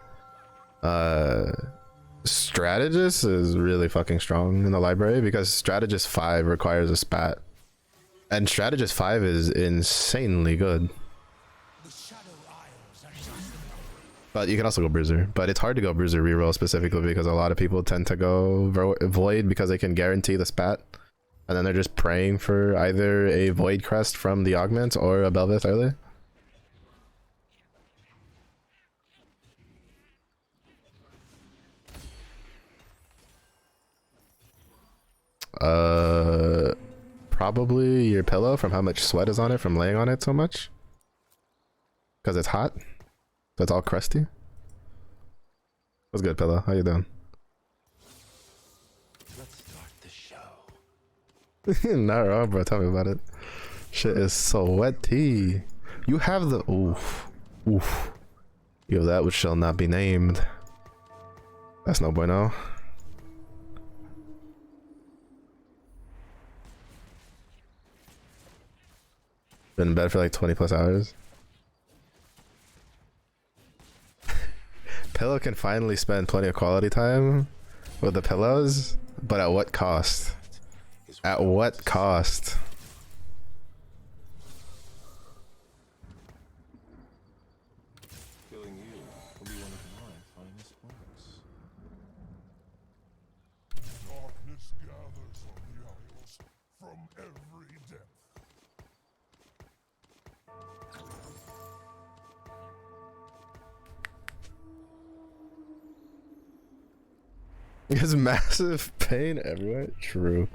Strategist is really fucking strong in the library because Strategist 5 requires a spat. And Strategist 5 is insanely good. But you can also go Bruiser. But it's hard to go Bruiser reroll specifically because a lot of people tend to go Void because they can guarantee the spat. And then they're just praying for either a Void Crest from the Augment or a Belveth early. Probably your pillow from how much sweat is on it from laying on it so much. Because it's hot. So it's all crusty. What's good, pillow? How you doing? Let's start the show. Not wrong, bro. Tell me about it. Shit is sweaty. You have the oof. Oof. You have that which shall not be named. That's no bueno. Been in bed for like 20 plus hours. Pillow can finally spend plenty of quality time with the pillows, but at what cost? At what cost? Killing you will be one of my finest works. Darkness gathers on the Isles from every depth. There's massive pain everywhere. True.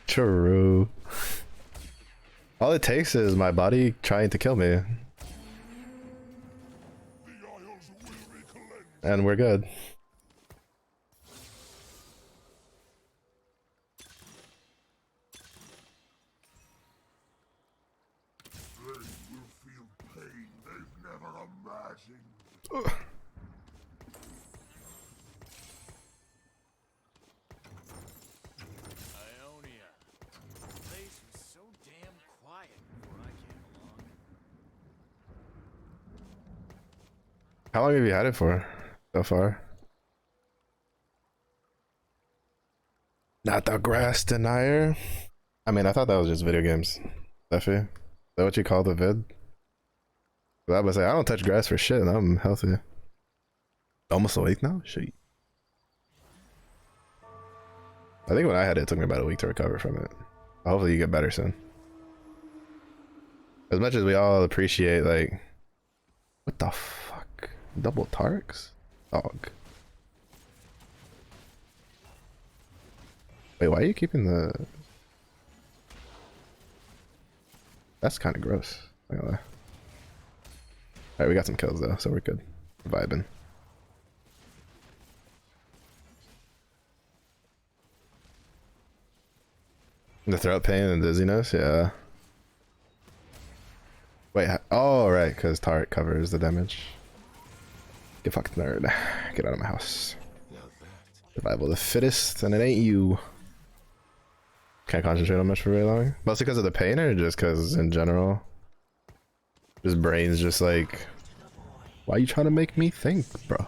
True. All it takes is my body trying to kill me. The Isles will be cleansed. And we're good. They will feel pain they've never imagined. Ionia. The place was so damn quiet before I came along. How long have you had it for so far? Not the grass denier. I mean, I thought that was just video games. Steffi, is that what you call the vid? I was say I don't touch grass for shit. And I'm healthy. Almost awake now. Shit. I think when I had it, it took me about a week to recover from it. Hopefully, you get better soon. As much as we all appreciate, like, what the fuck? Double Tarks? Dog. Wait, why are you keeping the... That's kind of gross. Alright, we got some kills though, so we're good. Vibing. The throat pain and dizziness, yeah. Wait, oh right, because Tart covers the damage. Get fucked, nerd. Get out of my house. Survival of the fittest, and it ain't you. Can't concentrate on much for very long. Mostly because of the pain, or just because in general? Just brain's just like, why are you trying to make me think, bro?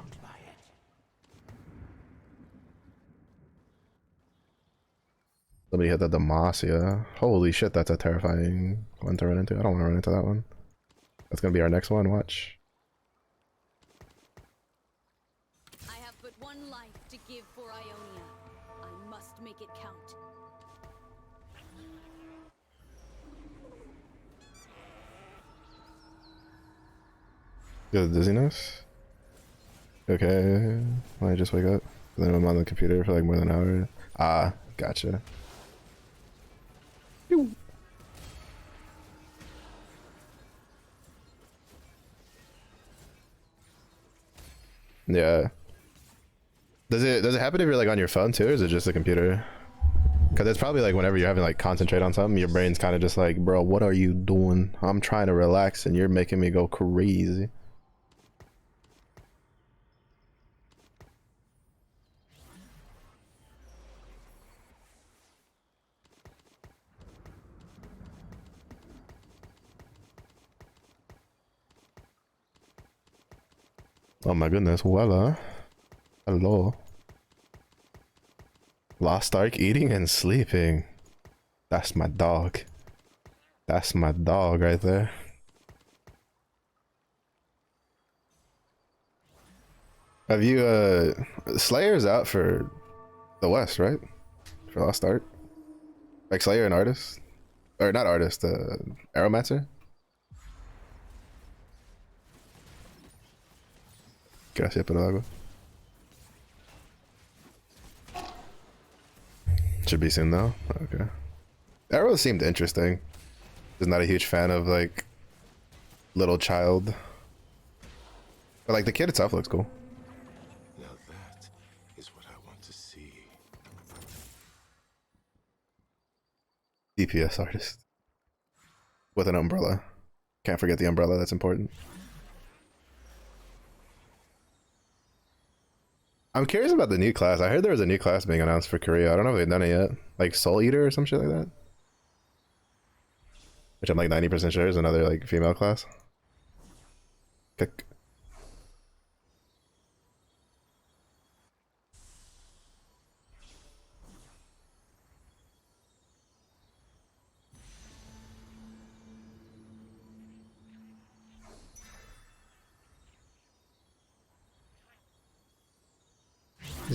Somebody hit the Demacia. Holy shit, that's a terrifying one to run into. I don't want to run into that one. That's gonna be our next one, watch. I have but one life to give for Ionia. I must make it count. You got dizziness? Okay. I just wake up. And then I'm on the computer for like more than an hour. Ah, gotcha. Pew. Yeah. Does it happen if you're like on your phone too, or is it just a computer? Because it's probably like whenever you're having like concentrate on something, your brain's kind of just like, bro, what are you doing? I'm trying to relax and you're making me go crazy. Oh my goodness, voila. Hello. Lost Ark eating and sleeping. That's my dog. That's my dog right there. Have you, Slayer's out for the West, right? For Lost Ark? Like Slayer and Artist? Or not Artist, Aeromancer? Gracias por el agua. Should be soon though. Okay. Arrow seemed interesting. Just not a huge fan of like little child. But like the kid itself looks cool. Now that is what I want to see. DPS artist. With an umbrella. Can't forget the umbrella, that's important. I'm curious about the new class. I heard there was a new class being announced for Korea. I don't know if they've done it yet. Like Soul Eater or some shit like that. Which I'm like 90% sure is another like female class. Kick.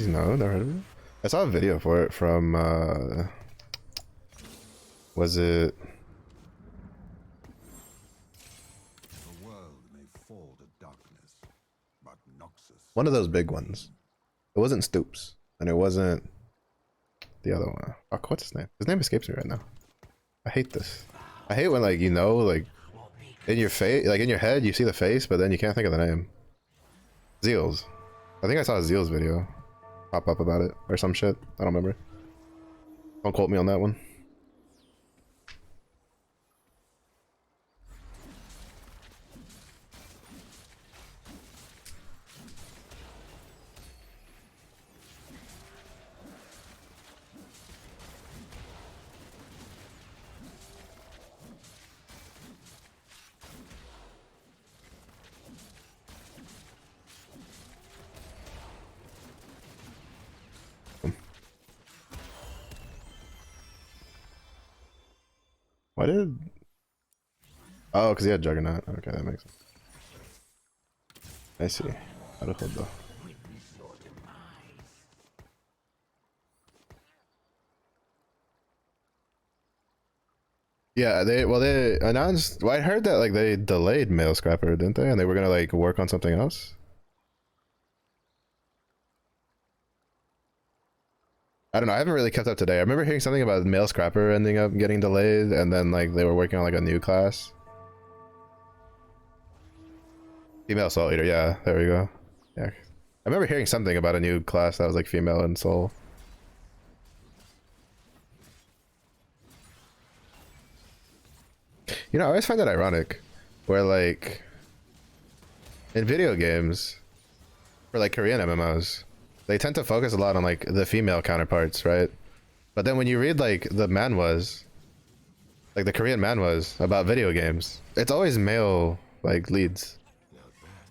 No, never heard of it. I saw a video for it from was it The world may fall to darkness, but Noxus one of those big ones? It wasn't Stoops. And it wasn't the other one. Fuck, what's his name? His name escapes me right now. I hate this. I hate when like you know like in your face, like in your head you see the face, but then you can't think of the name. Zeals. I think I saw a Zeals video pop up about it or some shit. I don't remember. Don't quote me on that one. Why did... Oh, because he had Juggernaut. Okay, that makes sense. I see. though. Yeah, they announced... Well, I heard that like they delayed Mail Scrapper, didn't they? And they were gonna like work on something else? I don't know, I haven't really kept up today. I remember hearing something about Mail Scrapper ending up getting delayed, and then like they were working on like a new class. Female Soul Eater, yeah, there we go. Yeah. I remember hearing something about a new class that was like female and soul. You know, I always find that ironic, where like in video games, for like Korean MMOs, they tend to focus a lot on like the female counterparts, right? But then when you read like the manhwas, like the Korean manhwas about video games, it's always male like leads.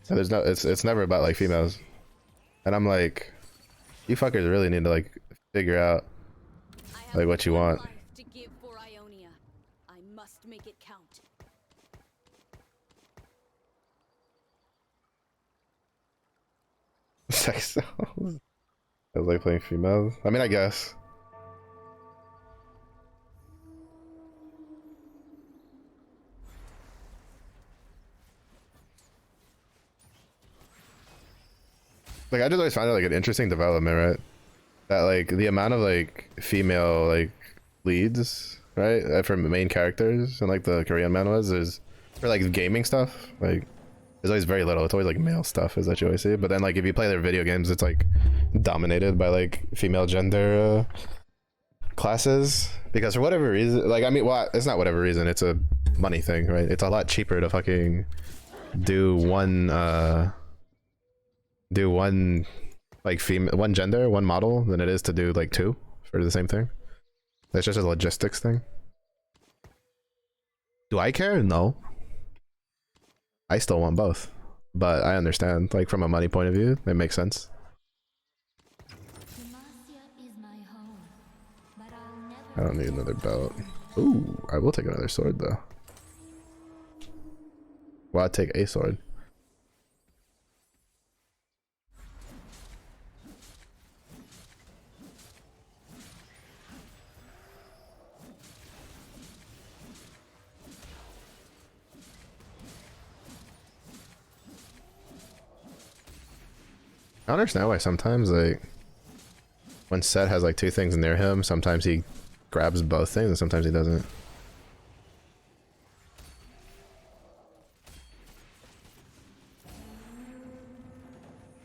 And there's no, it's never about like females. And I'm like, you fuckers really need to like figure out like what you want. To give for Ionia. I must make it count. Sex dolls. I was like playing females. I mean, I guess. Like I just always find it like an interesting development, right? That like the amount of like female like leads, right, for main characters and like the Korean manhwas is for like gaming stuff. Like there's always very little. It's always like male stuff is that you always see. But then like if you play their video games, it's like dominated by like female gender classes because for whatever reason, like I mean, well, it's not whatever reason. It's a money thing, right? It's a lot cheaper to fucking do one like one gender, one model than it is to do like two for the same thing. That's just a logistics thing. Do I care? No. I still want both, but I understand like from a money point of view, it makes sense. I don't need another belt. Ooh, I will take another sword though. Well, I'd take a sword. I don't understand why sometimes like when Set has like two things near him, sometimes he grabs both things and sometimes he doesn't.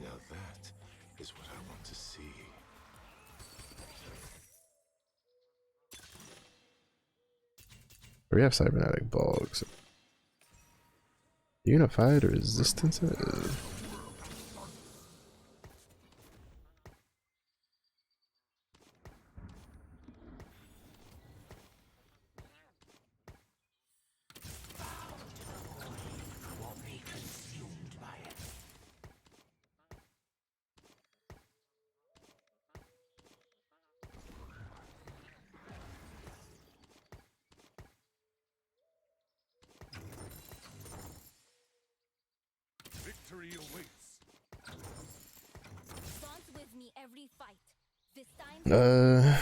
Now that is what I want to see. We have cybernetic bulks. Unified resistances. Victory awaits. Bond with me every fight. This time.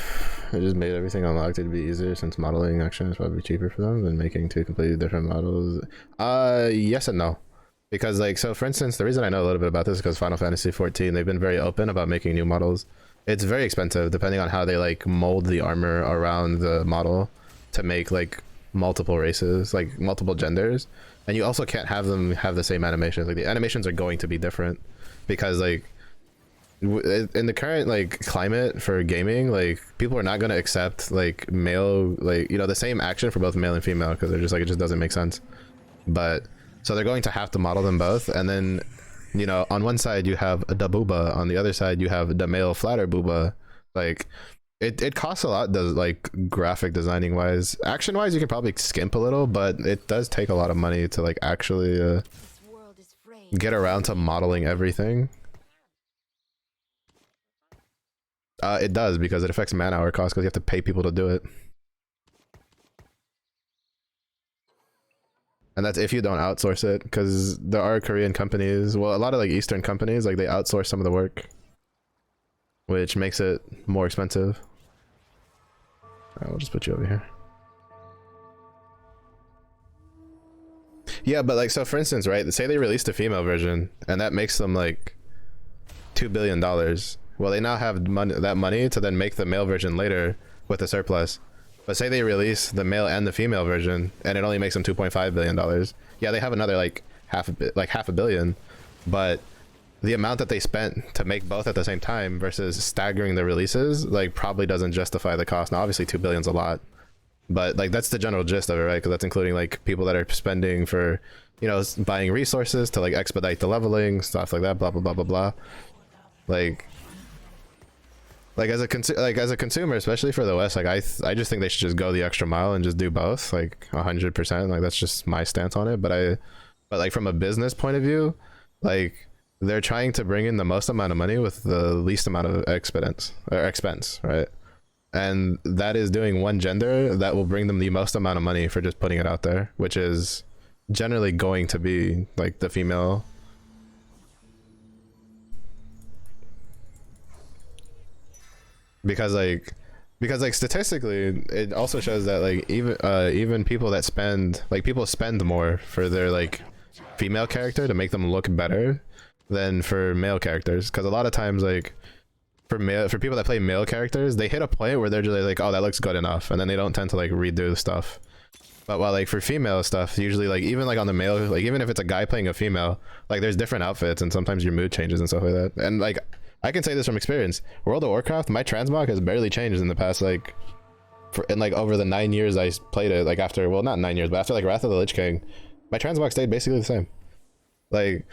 I just made everything unlocked to be easier since modeling action is probably cheaper for them than making two completely different models. Yes and no. Because like, so for instance, the reason I know a little bit about this is because Final Fantasy 14, they've been very open about making new models It's very expensive depending on how they like mold the armor around the model to make like multiple races, like multiple genders. And you also can't have them have the same animations. Like the animations are going to be different because like in the current like climate for gaming, like people are not going to accept like male, like, you know, the same action for both male and female because they're just like, it just doesn't make sense. But so they're going to have to model them both, and then, you know, on one side you have a da booba, on the other side you have the male flatter booba. Like it costs a lot, does, like graphic designing wise. Action wise you can probably skimp a little, but it does take a lot of money to like actually This world is frayed. get around to modeling everything. It does, because it affects man hour costs because you have to pay people to do it. And that's if you don't outsource it, because there are Korean companies, well, a lot of like Eastern companies, like they outsource some of the work, which makes it more expensive. Alright, we'll just put you over here. Yeah, but like, so for instance, right, say they released a female version and that makes them like $2 billion. Well, they now have that money to then make the male version later with a surplus. But say they release the male and the female version and it only makes them $2.5 billion. Yeah, they have another like half a billion, but the amount that they spent to make both at the same time versus staggering the releases like probably doesn't justify the cost. Now obviously 2 billion's a lot, but like that's the general gist of it, right? Because that's including like people that are spending for, you know, buying resources to like expedite the leveling, stuff like that, blah blah blah blah blah. Like as a consumer, especially for the West, like I just think they should just go the extra mile and just do both, like 100%. Like that's just my stance on it. But like from a business point of view, like they're trying to bring in the most amount of money with the least amount of expense, right? And that is doing one gender that will bring them the most amount of money for just putting it out there, which is generally going to be like the female. Because statistically it also shows that like even people that spend, like people spend more for their like female character to make them look better than for male characters, because a lot of times like for people that play male characters, they hit a point where they're just like, oh, that looks good enough, and then they don't tend to like redo the stuff. But while like for female stuff, usually like even like on the male, like even if it's a guy playing a female, like there's different outfits and sometimes your mood changes and stuff like that. And like I can say this from experience. World of Warcraft, my transmog has barely changed in the past like in like over the 9 years I played it. Like after, well, not 9 years, but after like Wrath of the Lich King, my transmog stayed basically the same. Like,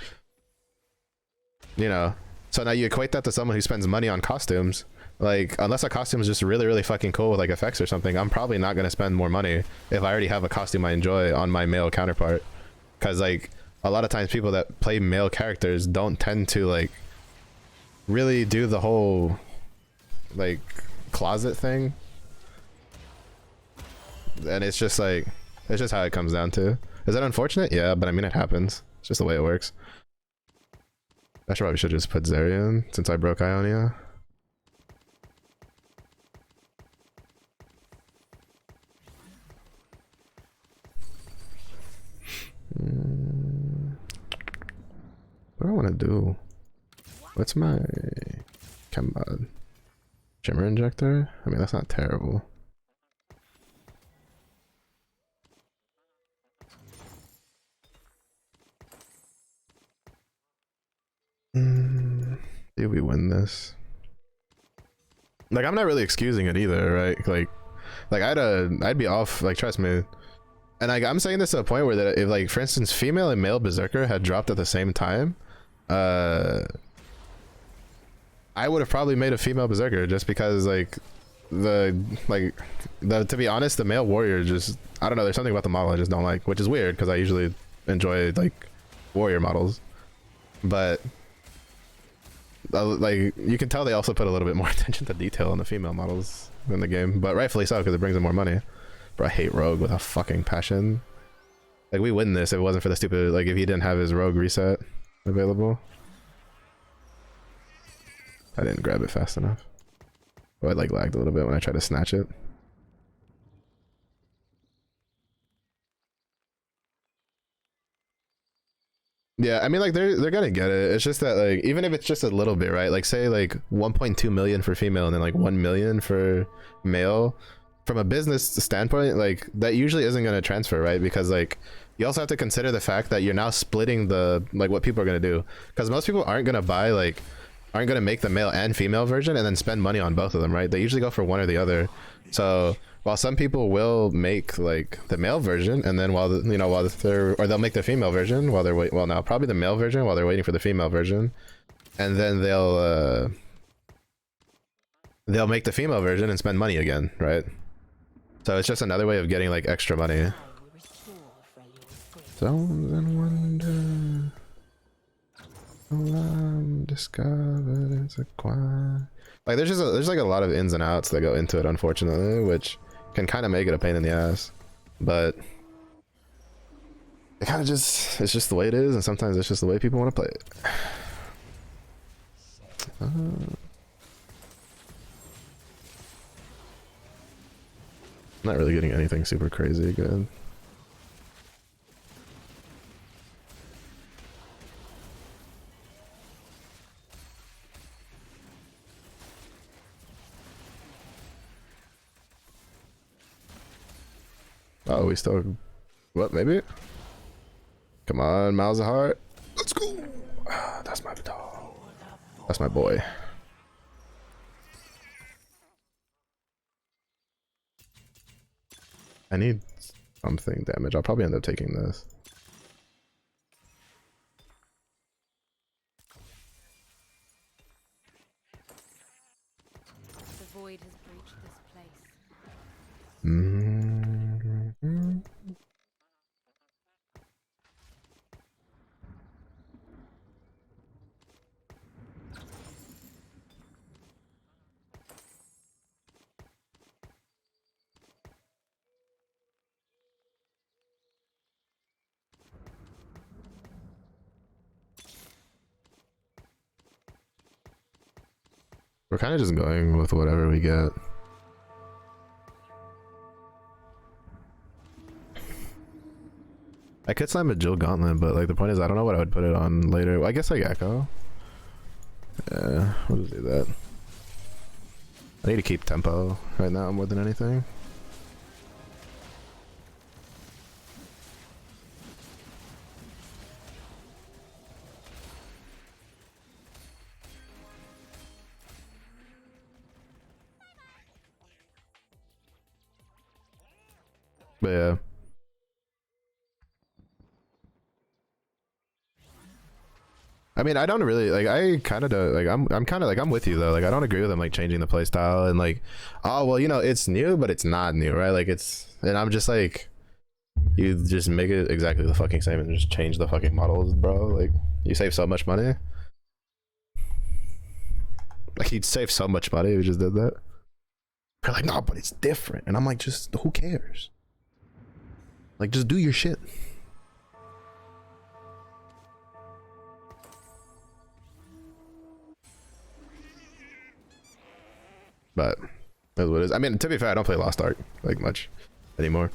you know, so now you equate that to someone who spends money on costumes. Like, unless a costume is just really, really fucking cool with like effects or something, I'm probably not going to spend more money if I already have a costume I enjoy on my male counterpart. Because like a lot of times people that play male characters don't tend to like really do the whole like closet thing, and it's just like, it's just how it comes down to. Is that unfortunate? Yeah, but I mean it happens. It's just the way it works. I probably should just put Zarian since I broke Ionia. What do I want to do? What's my chem mod? Shimmer injector? I mean, that's not terrible. Did we win this? Like, I'm not really excusing it either, right? Like I'd be off, like, trust me. And like, I'm saying this to a point where that if like, for instance, female and male berserker had dropped at the same time, I would have probably made a female berserker just because like to be honest, the male warrior just, I don't know, there's something about the model I just don't like, which is weird because I usually enjoy like warrior models. But like you can tell they also put a little bit more attention to detail on the female models in the game, but rightfully so because it brings them more money. Bro, I hate Rogue with a fucking passion. Like, we win this if it wasn't for the stupid, like, if he didn't have his Rogue reset available. I didn't grab it fast enough. Oh, it like lagged a little bit when I tried to snatch it. Yeah, I mean, like they're gonna get it. It's just that like even if it's just a little bit, right? Like say like 1.2 million for female and then like 1 million for male. From a business standpoint, like that usually isn't gonna transfer, right? Because like you also have to consider the fact that you're now splitting the like what people are gonna do. Because most people aren't gonna buy like aren't gonna make the male and female version and then spend money on both of them, right? They usually go for one or the other. So while some people will make like the male version and then while the, you know while they're or they'll make the female version while they're wait well now probably the male version while they're waiting for the female version, and then they'll make the female version and spend money again, right? So it's just another way of getting like extra money. I will restore Freljord's grace. Zones and wonder, alarm discovered, it's acquired. Like there's like a lot of ins and outs that go into it, unfortunately, which can kind of make it a pain in the ass. But it kind of just it's just the way it is, and sometimes it's just the way people want to play it. Not really getting anything super crazy good. Oh, we still what? Maybe. Come on, Miles of Heart. Let's go. That's my dog. That's my boy. I need something damage. I'll probably end up taking this. The void has breached this place. Mm-hmm. We're kind of just going with whatever we get. I could slam a Jill Gauntlet, but like the point is I don't know what I would put it on later. Well, I guess like Echo. Yeah, we'll just do that. I need to keep tempo right now more than anything. But yeah. I mean, I don't really like. I kind of do like. I'm kind of like. I'm with you though. Like, I don't agree with them like changing the playstyle and like, oh well, you know, it's new, but it's not new, right? Like, it's and I'm just like, you just make it exactly the fucking same and just change the fucking models, bro. Like, you save so much money. Like, you'd save so much money if you just did that. They're like, no, but it's different, and I'm like, just who cares? Like, just do your shit. But that's what it is. I mean, to be fair, I don't play Lost Ark like much anymore.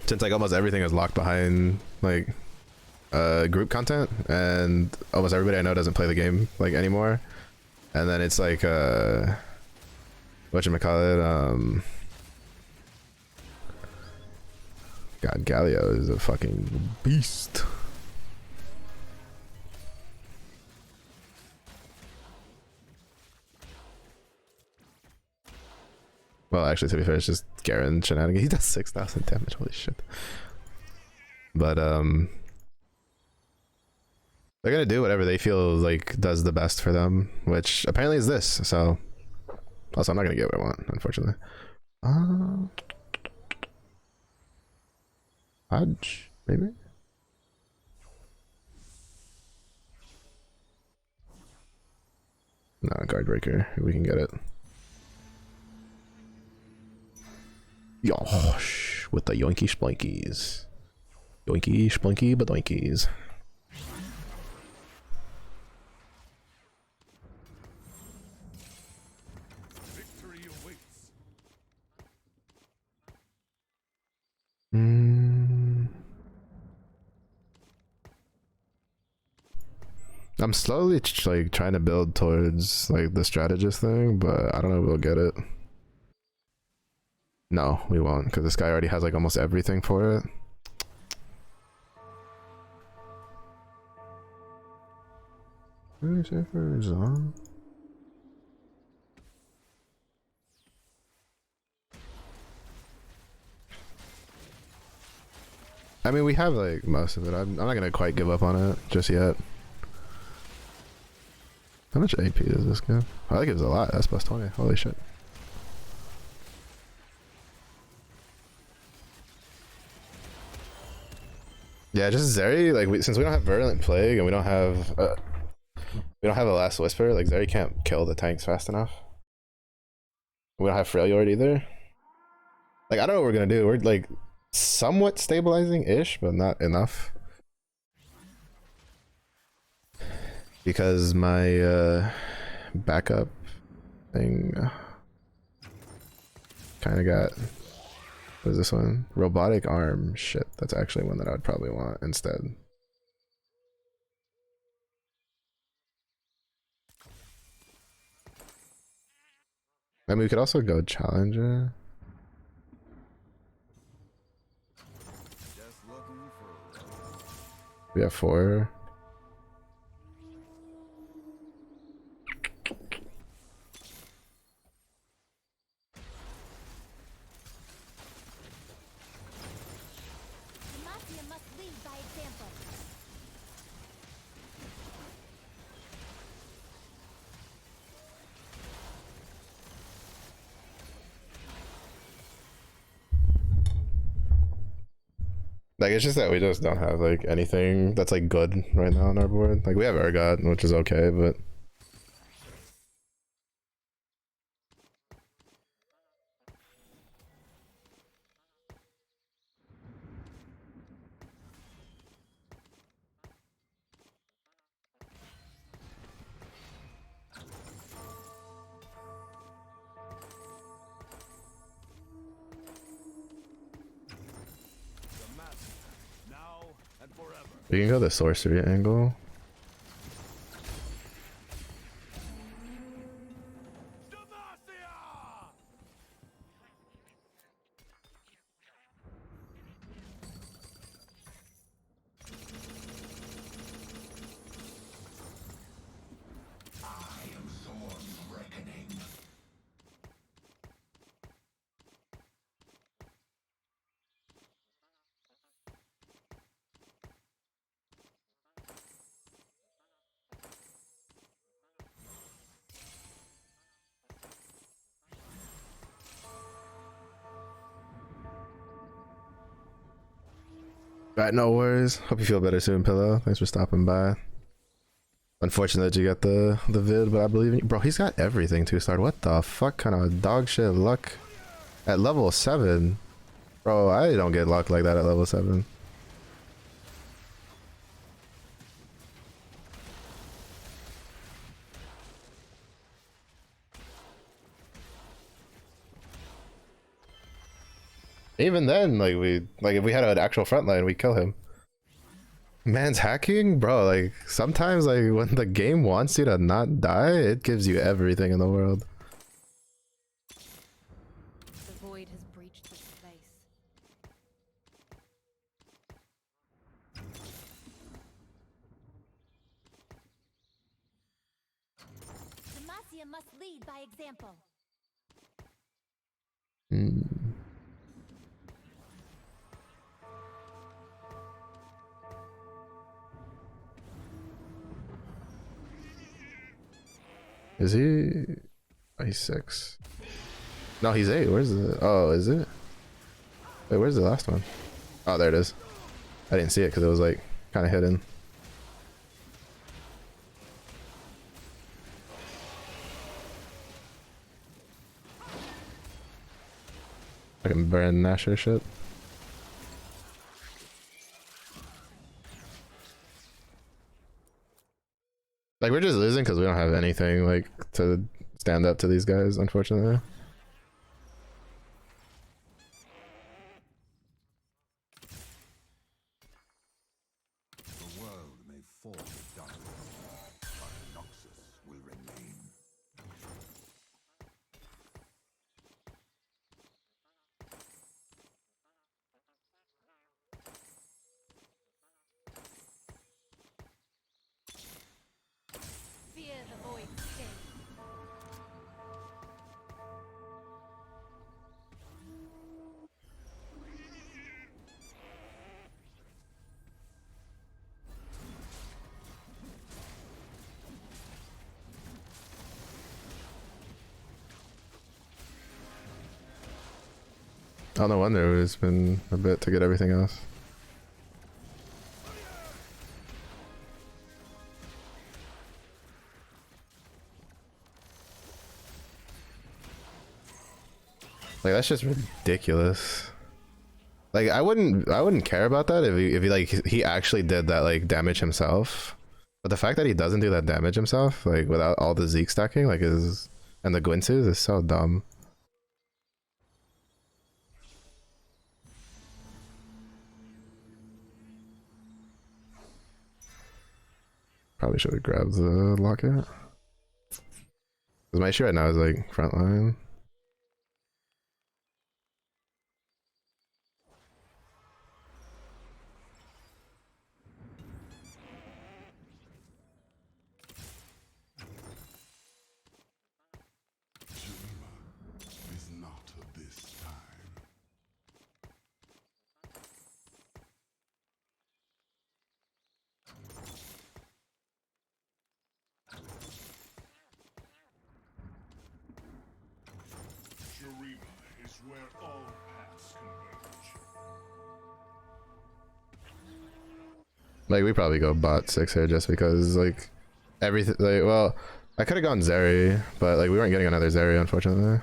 Since like almost everything is locked behind like group content, and almost everybody I know doesn't play the game like anymore. And then it's like whatchamacallit, God, Galio is a fucking beast. Well, actually, to be fair, it's just Garen shenanigans. He does 6,000 damage. Holy shit! But they're gonna do whatever they feel like does the best for them, which apparently is this. So, also, I'm not gonna get what I want, unfortunately. Hodge, maybe. No, guard breaker. We can get it. Yosh, with the yoinky splinkies. Yoinky splinky badoinkies. Victory awaits. I'm slowly like trying to build towards like the strategist thing, but I don't know if we'll get it. No, we won't, because this guy already has like almost everything for it. Really safer is on. I mean, we have like most of it. I'm not gonna quite give up on it just yet. How much AP does this give? Oh, that gives a lot. That's plus 20. Holy shit. Yeah, just Zeri, like since we don't have Virulent Plague and we don't have a Last Whisper, like Zeri can't kill the tanks fast enough. We don't have Freljord either. Like I don't know what we're gonna do. We're like somewhat stabilizing-ish, but not enough. Because my backup thing kind of got, what is this one? Robotic arm. Shit, that's actually one that I would probably want instead. I mean, we could also go Challenger. Just looking for We have 4. Demacia must lead by example. Like it's just that we just don't have like anything that's like good right now on our board. Like we have Urgot, which is okay, but Now and forever. we can go the sorcery angle. Demacia! Alright, no worries. Hope you feel better soon, Pillow. Thanks for stopping by. Unfortunate that you got the vid, but I believe in you. Bro, he's got everything 2-star. What the fuck kind of dog shit luck at level 7? Bro, I don't get luck like that at level 7. Even then, like if we had an actual front line, we'd kill him. Man's hacking, bro. Like sometimes, like when the game wants you to not die, it gives you everything in the world. The void has breached this place. Demacia must lead by example. Hmm. Is he? Oh, he's 6. No, he's 8. Where's the? Oh, is it? Wait, where's the last one? Oh, there it is. I didn't see it because it was like kind of hidden. Fucking Baron Nashor shit. Like we're just losing because we don't have anything like to stand up to these guys, unfortunately. the world may fall to darkness, Oh, no wonder it's been a bit to get everything else. Like, that's just ridiculous. Like, I wouldn't care about that if he like he actually did that like damage himself. But the fact that he doesn't do that damage himself, like without all the Zeke stacking, like is and the Gwynses is so dumb. Probably should have grabbed the locket. Cause my issue right now is like front line. Is not of this time. Shurima is where all paths converge. Like we probably go bot 6 here just because like everything like well I could have gone Zeri, but like we weren't getting another Zeri unfortunately.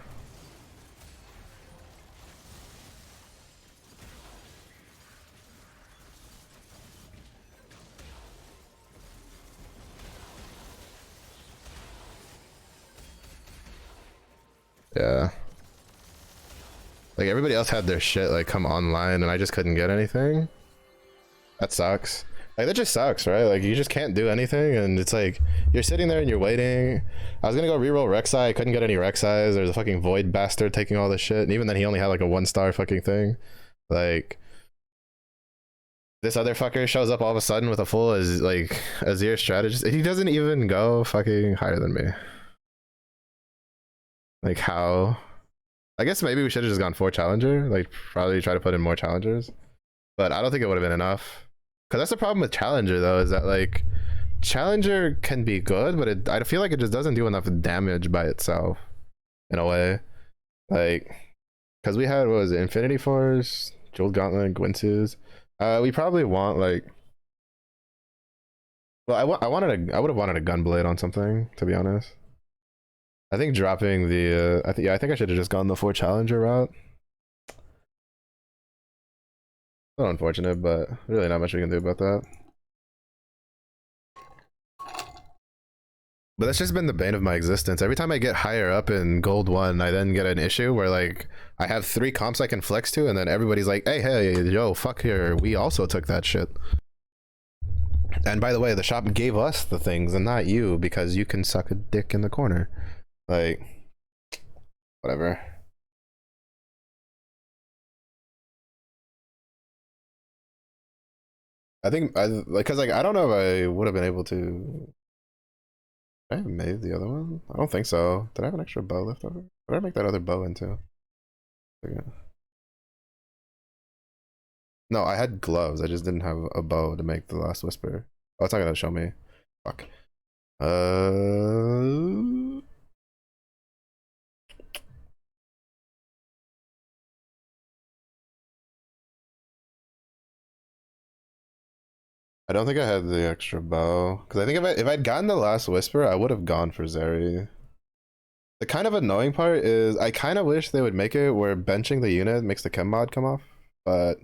Yeah. Like everybody else had their shit like come online and I just couldn't get anything. That sucks. Like that just sucks, right? Like you just can't do anything and it's like you're sitting there and you're waiting. I was gonna go reroll Rek'Sai, I couldn't get any Rek'Sais. There's a fucking Void bastard taking all this shit, and even then he only had like a 1-star fucking thing. Like this other fucker shows up all of a sudden with a full as like Azir strategist. He doesn't even go fucking higher than me. Like how? I guess maybe we should have just gone 4 challenger. Like probably try to put in more challengers. But I don't think it would have been enough. Cause that's the problem with challenger though, is that like challenger can be good, but I feel like it just doesn't do enough damage by itself in a way. Like, cause we had, what was it, Infinity Force, Jeweled Gauntlet, Gwynses. We probably want like, well, I would have wanted a Gunblade on something, to be honest. I think dropping the, I think I should have just gone the 4 challenger route. So unfortunate, but really not much we can do about that. But that's just been the bane of my existence. Every time I get higher up in Gold 1, I then get an issue where like I have 3 comps I can flex to, and then everybody's like, hey, yo, fuck here, we also took that shit. And by the way, the shop gave us the things and not you, because you can suck a dick in the corner. Like, whatever. I think like, cause like I don't know if I would have been able to. I have made the other one. I don't think so. Did I have an extra bow left over? What did I make that other bow into? Okay. No, I had gloves. I just didn't have a bow to make the last whisper. Oh, it's not gonna show me. Fuck. I don't think I had the extra bow, because I think if I'd gotten the last whisper, I would have gone for Zeri. The kind of annoying part is I kind of wish they would make it where benching the unit makes the chem mod come off, but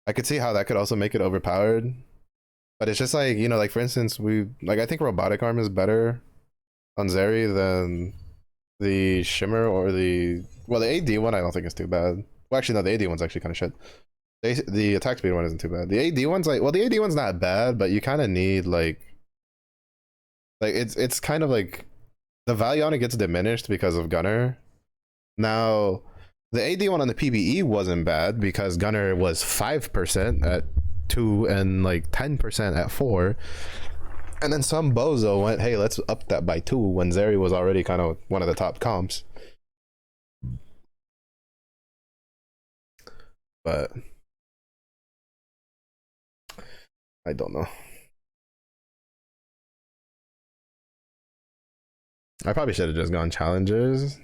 I could see how that could also make it overpowered. But it's just like, you know, like for instance, I think robotic arm is better on Zeri than the shimmer or the AD one. I don't think is too bad. Well, actually no, the AD one's actually kind of shit. The attack speed one isn't too bad. The AD one's like, well, the AD one's not bad, but you kind of need like it's kind of like the value on it gets diminished because of Gunner. Now, the AD one on the PBE wasn't bad because Gunner was 5% at 2 and like 10% at 4. And then some bozo went, hey, let's up that by 2 when Zeri was already kind of one of the top comps. But I don't know. I probably should have just gone challengers.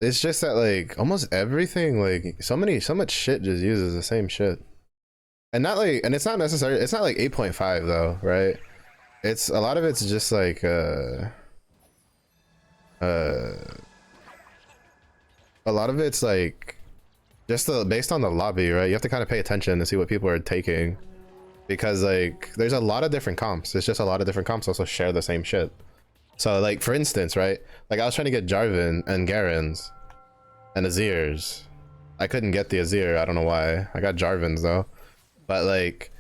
It's just that like almost everything, like so much shit just uses the same shit. And not like, and it's not necessarily, it's not like 8.5 though, right? It's a lot of it's just like uh a lot of it's like just based on the lobby, right? You have to kind of pay attention to see what people are taking, because like there's a lot of different comps. It's just a lot of different comps also share the same shit. So like for instance, right? Like I was trying to get Jarvan and Garen's and Azir's. I couldn't get the Azir. I don't know why. I got Jarvan's though. But like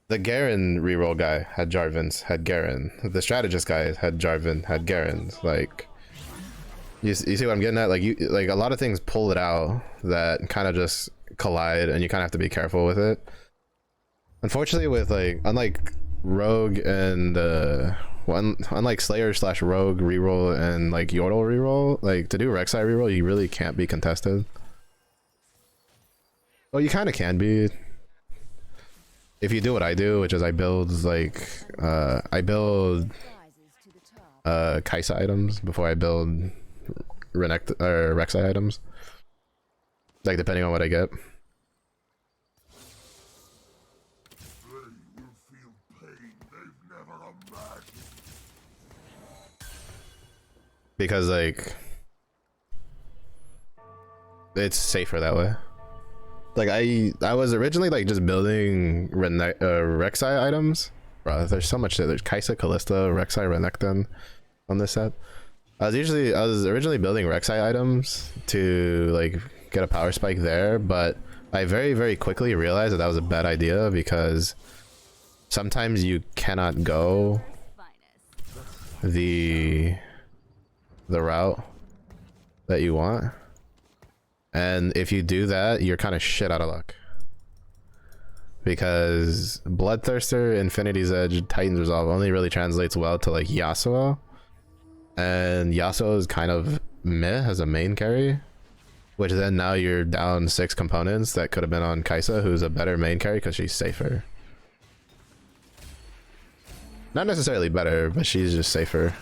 the Garen reroll guy had Jarvan's, had Garen. The strategist guy had Jarvan, had Garen's. Like you see what I'm getting at? Like you, like a lot of things pull it out that kind of just collide, and you kind of have to be careful with it. Unfortunately, with like unlike Rogue and unlike Slayer slash Rogue reroll and like Yordle reroll, like to do Rek'Sai reroll, you really can't be contested. Well, you kind of can be if you do what I do, which is I build like I build Kaisa items before I build Rek'Sai items, like depending on what I get. They will feel pain they've never imagined. Because like it's safer that way. Like I was originally like just building Rek'Sai items. Bro, there's so much shit. There's Kaisa, Kalista, Rek'Sai, Renekton on this set. I was originally building Rek'Sai items to like get a power spike there, but I very quickly realized that that was a bad idea, because sometimes you cannot go the route that you want, and if you do that, you're kind of shit out of luck, because Bloodthirster, Infinity's Edge, Titan's Resolve only really translates well to like Yasuo, and Yasuo is kind of meh as a main carry, which then now you're down 6 components that could have been on Kaisa, who's a better main carry because she's safer. Not necessarily better, but she's just safer.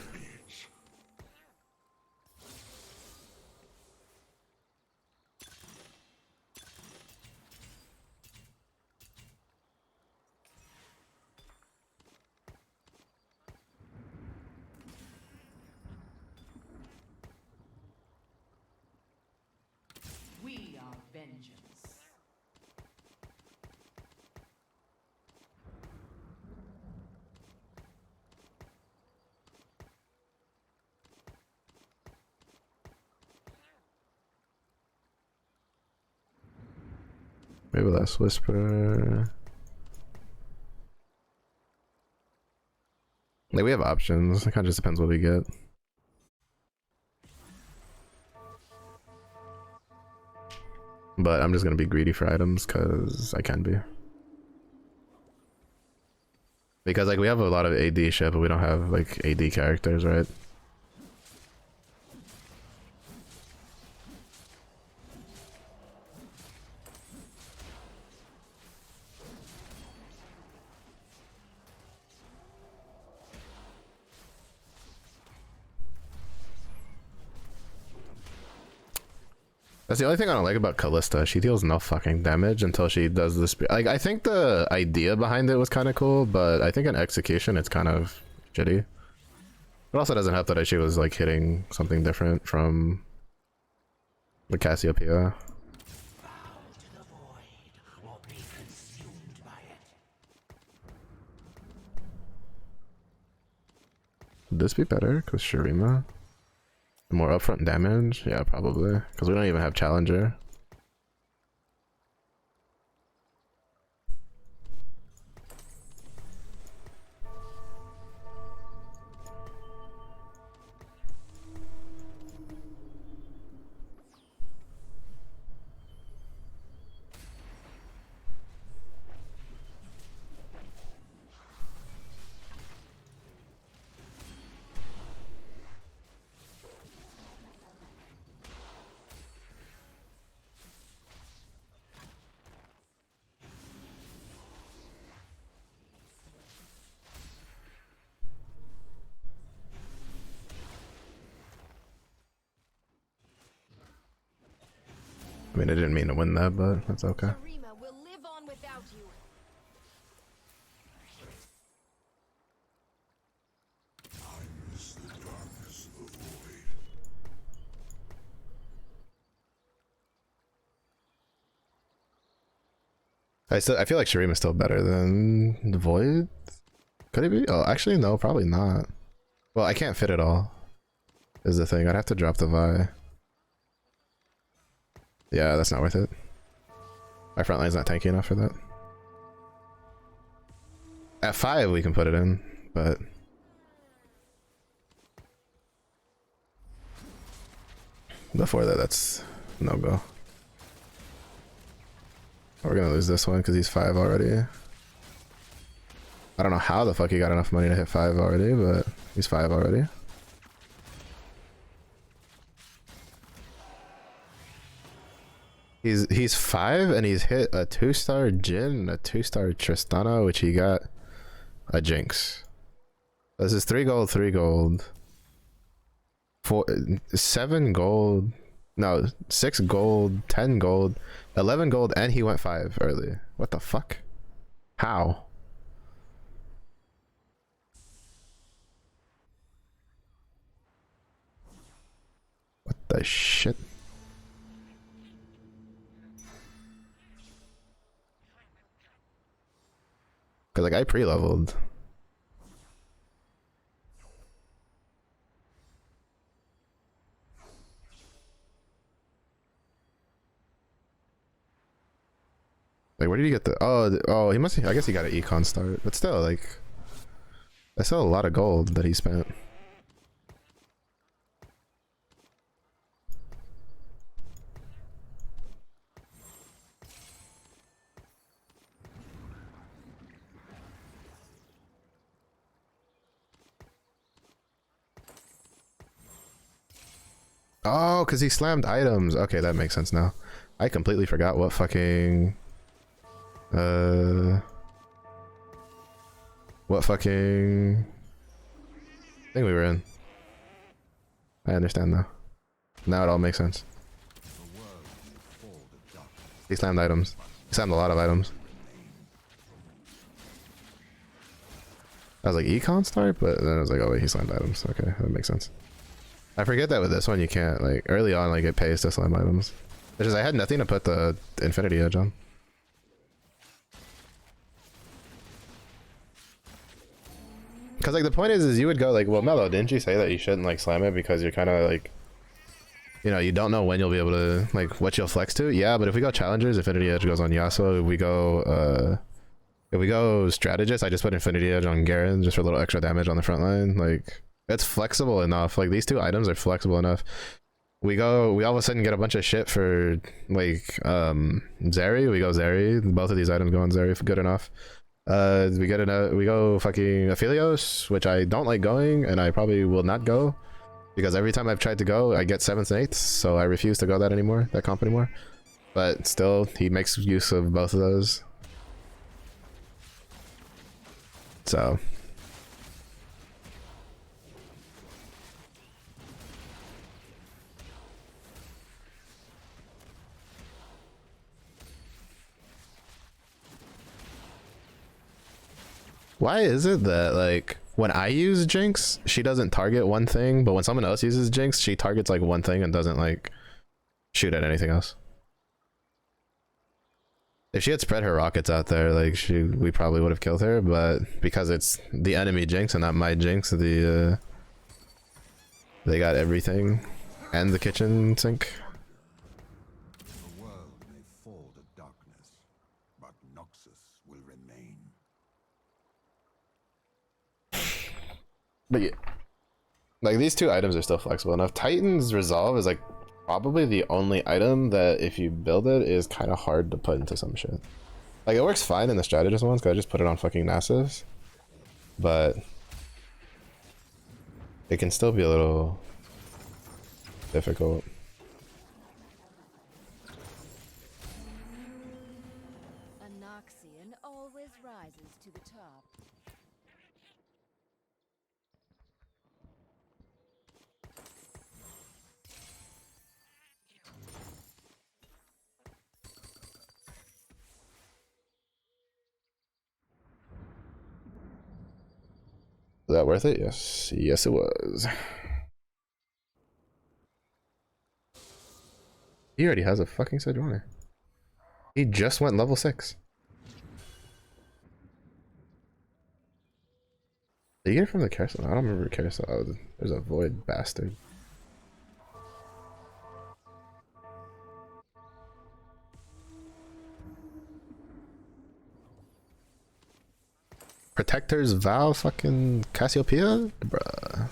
We are vengeance. Maybe less Whisper. Like we have options. It kind of just depends what we get. But I'm just gonna be greedy for items because I can be. Because like we have a lot of AD shit, but we don't have like AD characters, right? That's the only thing I don't like about Kalista. She deals no fucking damage until she does this. Like, I think the idea behind it was kind of cool, but I think in execution it's kind of shitty. It also doesn't help that she was like hitting something different from the Cassiopeia. Would this be better? Because Shurima? More upfront damage? Yeah, probably. Because we don't even have Challenger. I mean, I didn't mean to win that, but that's okay. Shurima will live on without you. I miss the darkness of the void. I feel like Shurima's still better than the Void. Could it be? Oh, actually, no, probably not. Well, I can't fit it all. Is the thing. I'd have to drop the Vi. Yeah, that's not worth it. My front line's not tanky enough for that. At 5 we can put it in, but before that, that's no go. We're gonna lose this one because he's 5 already. I don't know how the fuck he got enough money to hit 5 already, but he's 5 already. He's 5 and he's hit a 2-star Jhin and a 2-star Tristana, which he got a Jinx. This is 3 gold, 3 gold. 7 gold. No, 6 gold, 10 gold, 11 gold, and he went 5 early. What the fuck? How? What the shit? Cause like I pre-leveled. Like where did he get the oh he must, I guess he got an econ start, but still like that's still a lot of gold that he spent. Oh, because he slammed items. Okay, that makes sense now. I completely forgot what fucking... what fucking... thing we were in. I understand now. Now it all makes sense. He slammed items. He slammed a lot of items. I was like, econ start? But then I was like, oh wait, he slammed items. Okay, that makes sense. I forget that with this one you can't, like, early on, like, it pays to slam items. It's just I had nothing to put the Infinity Edge on. Because, like, the point is you would go, like, well, Mello, didn't you say that you shouldn't, like, slam it because you're kind of, like, you know, you don't know when you'll be able to, like, what you'll flex to? Yeah, but if we go Challengers, Infinity Edge goes on Yasuo. If we go Strategist, I just put Infinity Edge on Garen just for a little extra damage on the front line, like... It's flexible enough. Like these 2 items are flexible enough. We all of a sudden get a bunch of shit for like Zeri. We go Zeri. Both of these items go on Zeri for good enough. We go fucking Aphelios, which I don't like going, and I probably will not go because every time I've tried to go, I get 7th and 8th, so I refuse to go that comp anymore. But still, he makes use of both of those. So. Why is it that, like, when I use Jinx, she doesn't target one thing, but when someone else uses Jinx, she targets, like, one thing and doesn't, like, shoot at anything else? If she had spread her rockets out there, like, we probably would have killed her, but because it's the enemy Jinx and not my Jinx, they got everything and the kitchen sink. The world may fall to darkness, but Noxus will remain. But yeah, like these 2 items are still flexible enough. Titan's Resolve is like probably the only item that if you build it is kind of hard to put into some shit. Like it works fine in the strategist ones because I just put it on fucking Nasus, but it can still be a little difficult. A Noxian always rises to the top. Was that worth it? Yes. Yes, it was. He already has a fucking Sejuani. He just went level 6. Did you get it from the carousel? I don't remember carousel. Oh, there's a void bastard. Protectors, Val, fucking Cassiopeia? Bruh.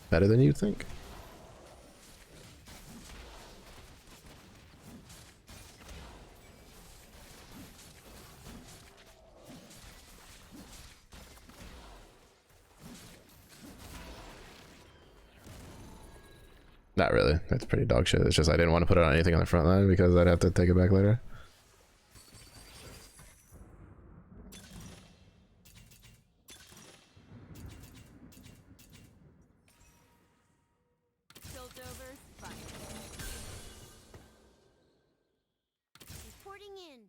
Better than you'd think. Not really. That's pretty dog shit. It's just I didn't want to put it on anything on the front line because I'd have to take it back later. Piltover's fire. Reporting in.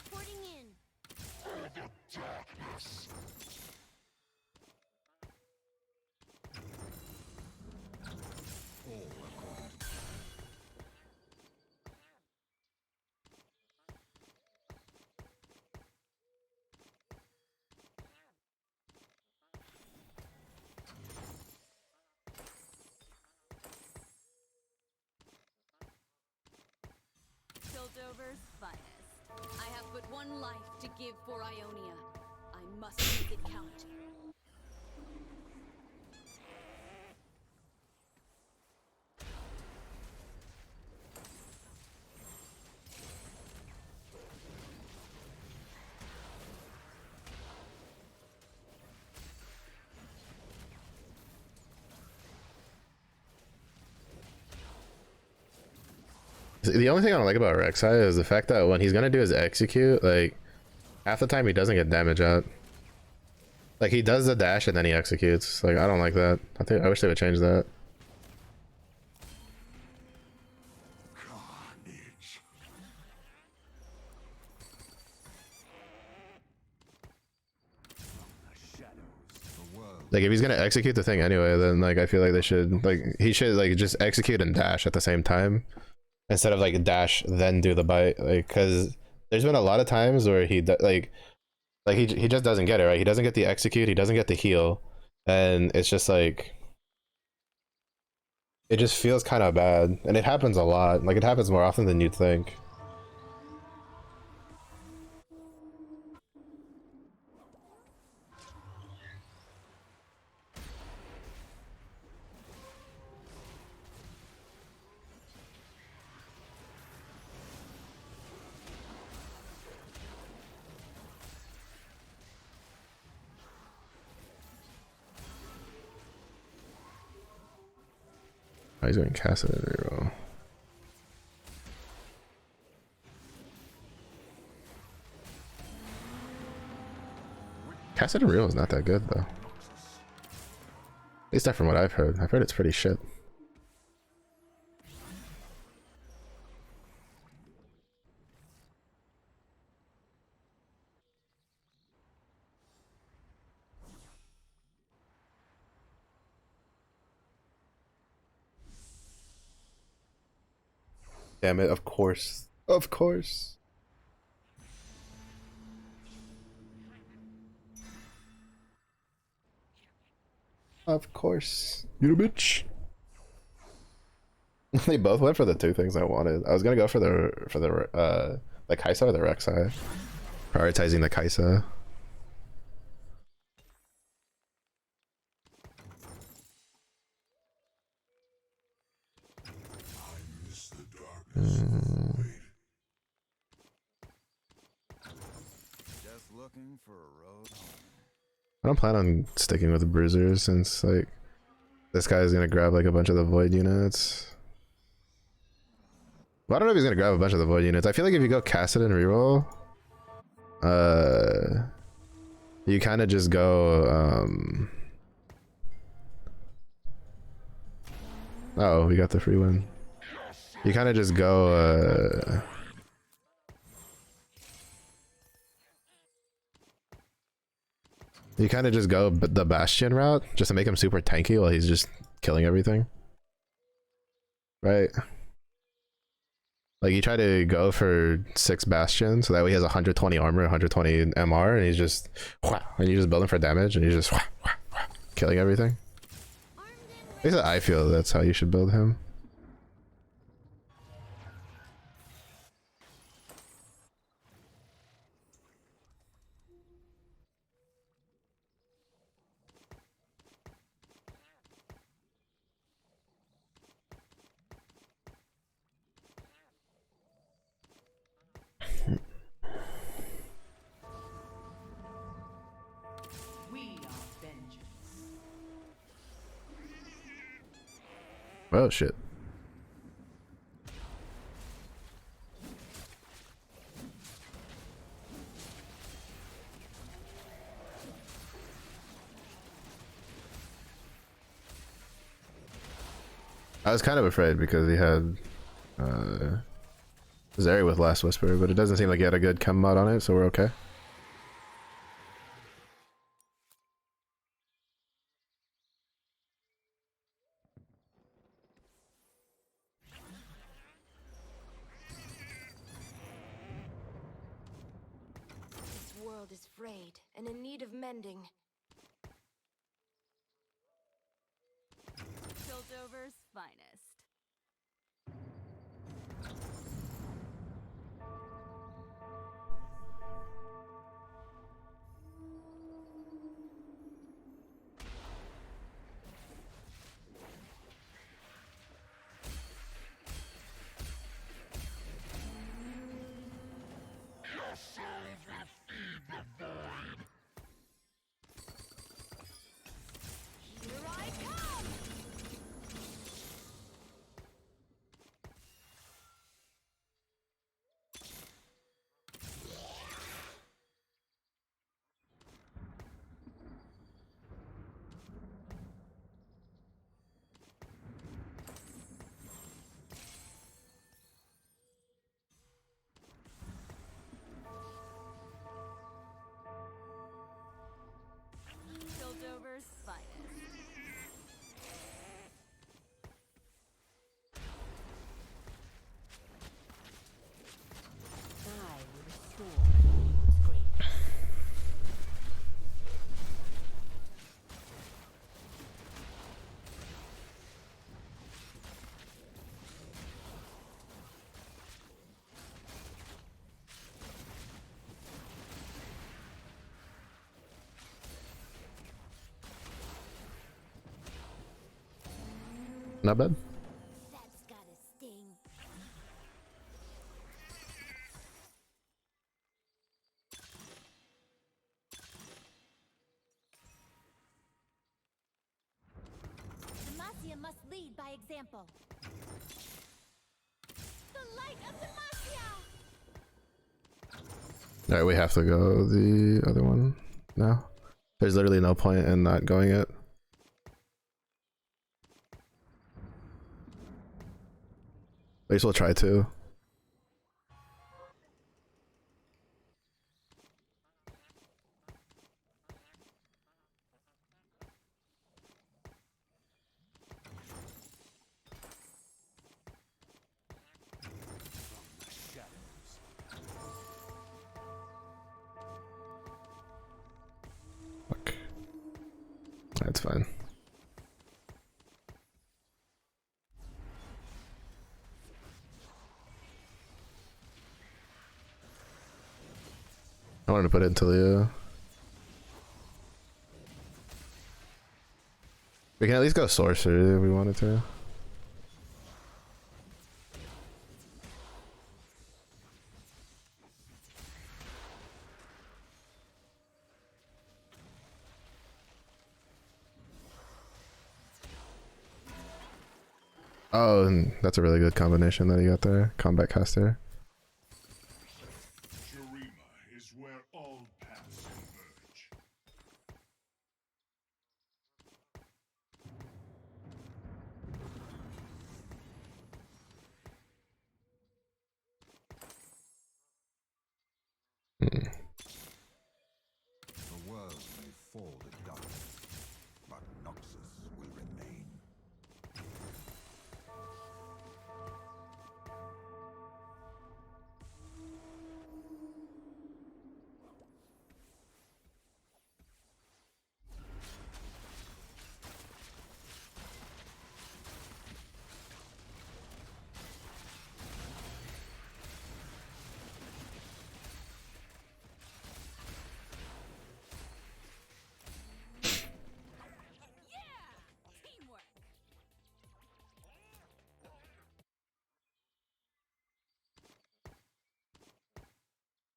Reporting in. Piltover's finest. I have but one life to give for Ionia. I must make it count. The only thing I don't like about Rek'Sai is the fact that when he's gonna do his execute, like half the time he doesn't get damage out. Like he does the dash and then he executes. Like I don't like that. I wish they would change that. Carnage. The shadows. The world Like if he's gonna execute the thing anyway, then like I feel like they should he should like just execute and dash at the same time instead of like dash then do the bite. Like because there's been a lot of times where he he just doesn't get it right. He doesn't get the execute. He doesn't get the heal, and it's just like it just feels kind of bad. And it happens a lot. Like it happens more often than you'd think. Oh, he's going Cassidy reroll. Cassidy reroll is not that good though. At least not from what I've heard. I've heard it's pretty shit. Damn it, of course. Of course. Of course. You bitch. They both went for the two things I wanted. I was gonna go for the Kaisa or the Rek'Sai. Prioritizing the Kaisa. I miss the darkness of the void. Just looking for a road home. I don't plan on sticking with the bruisers since like this guy is gonna grab like a bunch of the void units. Well, I don't know if he's gonna grab a bunch of the void units. I feel like if you go Cassidy and reroll, you kind of just go oh, we got the free win. You kind of just go You kind of just go the Bastion route just to make him super tanky while he's just killing everything. Right? Like you try to go for 6 Bastions so that way he has 120 armor, 120 MR, and he's just and you just build him for damage and he's just killing everything. At least I feel that's how you should build him. Oh shit. I was kind of afraid because he had Zeri with Last Whisper, but it doesn't seem like he had a good chem mod on it, so we're okay. This world is frayed and in need of mending. Piltover's finest. Here I come! Piltover's finest. I will restore its greatness. Not bad. That's gotta sting. Demacia must lead by example. The light of Demacia! Alright, we have to go the other one now. There's literally no point in not going it. At least we'll try to. Fuck. That's fine. I wanted to put it into Leo. We can at least go sorcerer if we wanted to. Oh, and that's a really good combination that you got there. Combat caster. Shurima is where all paths converge. The world may fall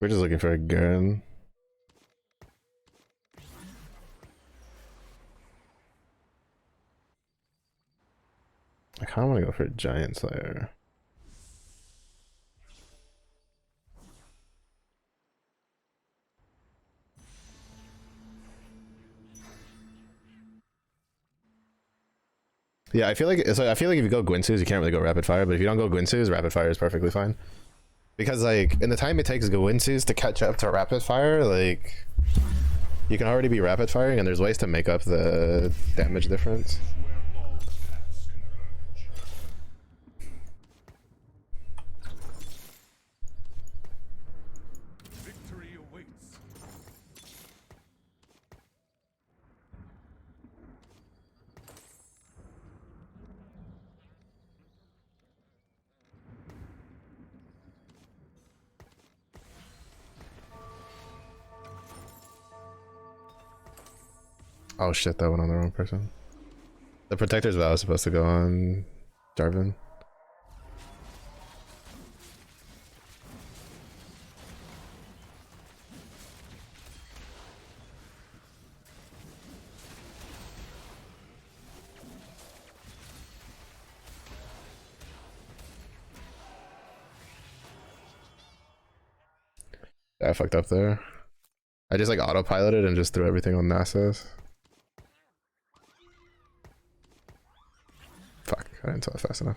We're just looking for a gun. I kind of want to go for a giant slayer. Yeah, I feel like if you go Gwinsu's, you can't really go rapid fire. But if you don't go Gwinsu's, rapid fire is perfectly fine. Because like in the time it takes Gwinsu's to catch up to rapid fire, like you can already be rapid firing, and there's ways to make up the damage difference. Victory awaits. Oh shit, that went on the wrong person. The Protector's Vow is supposed to go on Jarvan. Yeah, I fucked up there. I just like autopiloted and just threw everything on NASA's. Fuck, I didn't tell it fast enough.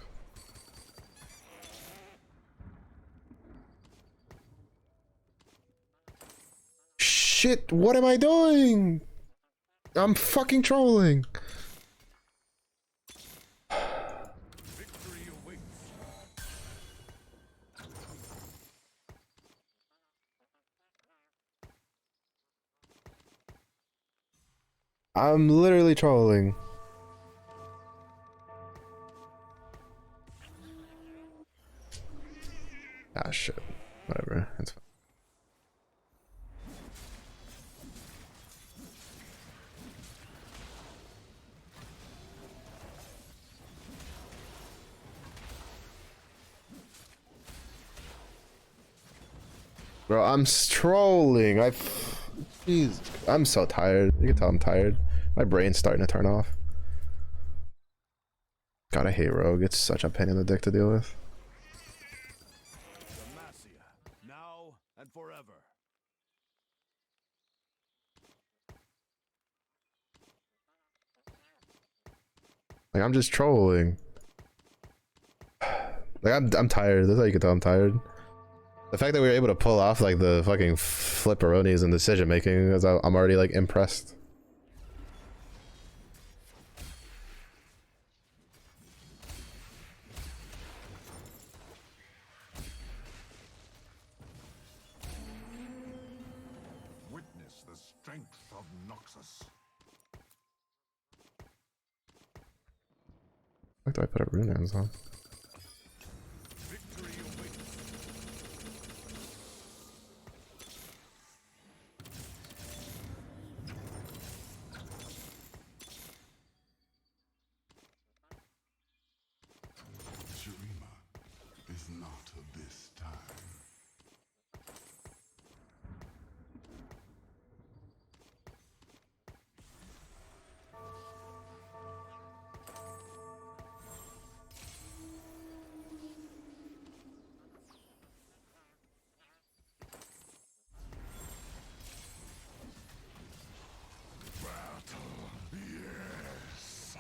Shit, what am I doing? I'm fucking trolling. Victory awaits. I'm literally trolling. Ah shit. Whatever. It's fine. Bro, I'm trolling. Jeez, I'm so tired. You can tell I'm tired. My brain's starting to turn off. God, I hate Rogue. It's such a pain in the dick to deal with. Demacia, now and forever. Like, I'm just trolling. Like, I'm tired. That's how you can tell I'm tired. The fact that we were able to pull off like the fucking flipperonis and decision making is I'm already like impressed. Witness the strength of Noxus. What do I put a rune hands on? Victory awaits. Shurima is not of this time. Yes.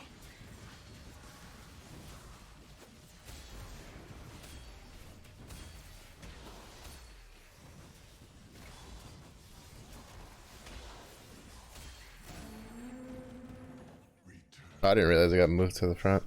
I didn't realize I got moved to the front.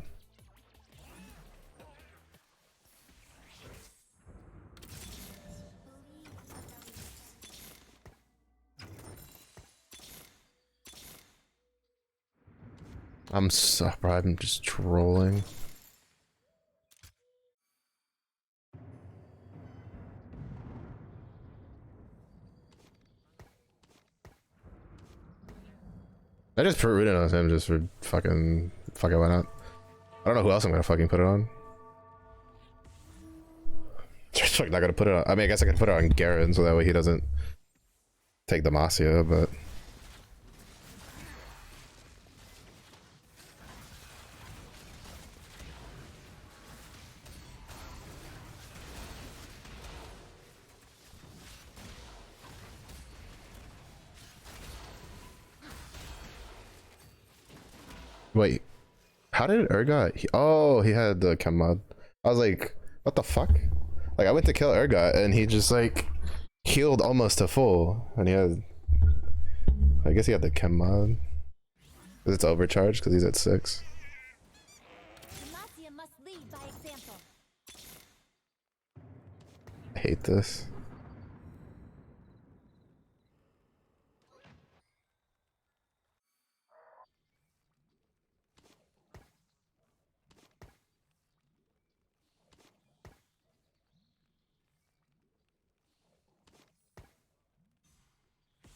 I'm just trolling. I just put Rune on him just for fucking why not? I don't know who else I'm gonna fucking put it on. like not gonna put it on. I mean, I guess I can put it on Garen so that way he doesn't take Demacia, but. Wait, how did Urgot? Oh, he had the chem mod. I was like, what the fuck? Like, I went to kill Urgot and he just like healed almost to full, and he had. I guess he had the chem mod. Cause it's overcharged because he's at 6. Demacia must lead by example. I hate this.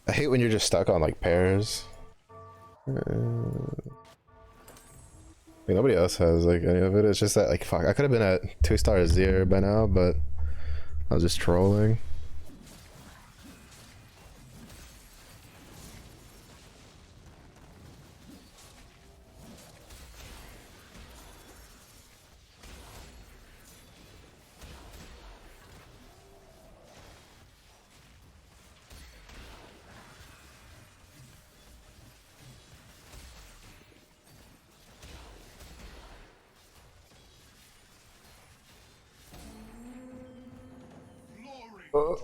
I hate when you're just stuck on like pairs. Like, nobody else has like any of it. It's just that like fuck, I could have been at 2-star Azir by now, but I was just trolling.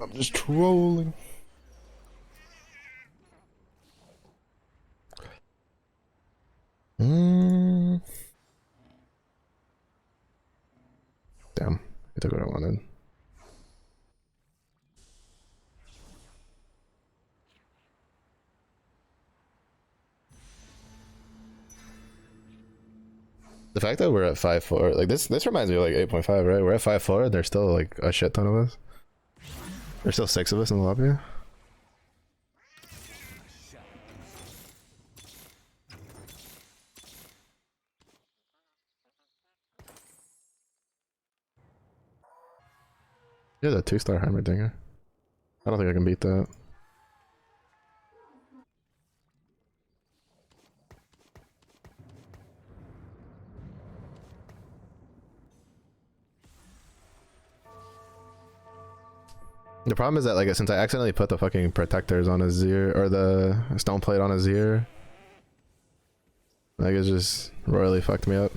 I'm just trolling. Damn, I took what I wanted. The fact that we're at 5-4, like this reminds me of like 8.5, right? We're at 5-4 and there's still like a shit ton of us. There's still 6 of us in the lobby. Yeah, the 2-star Heimerdinger. I don't think I can beat that. The problem is that like since I accidentally put the fucking protectors on Azir, or the stone plate on Azir, like it just royally fucked me up.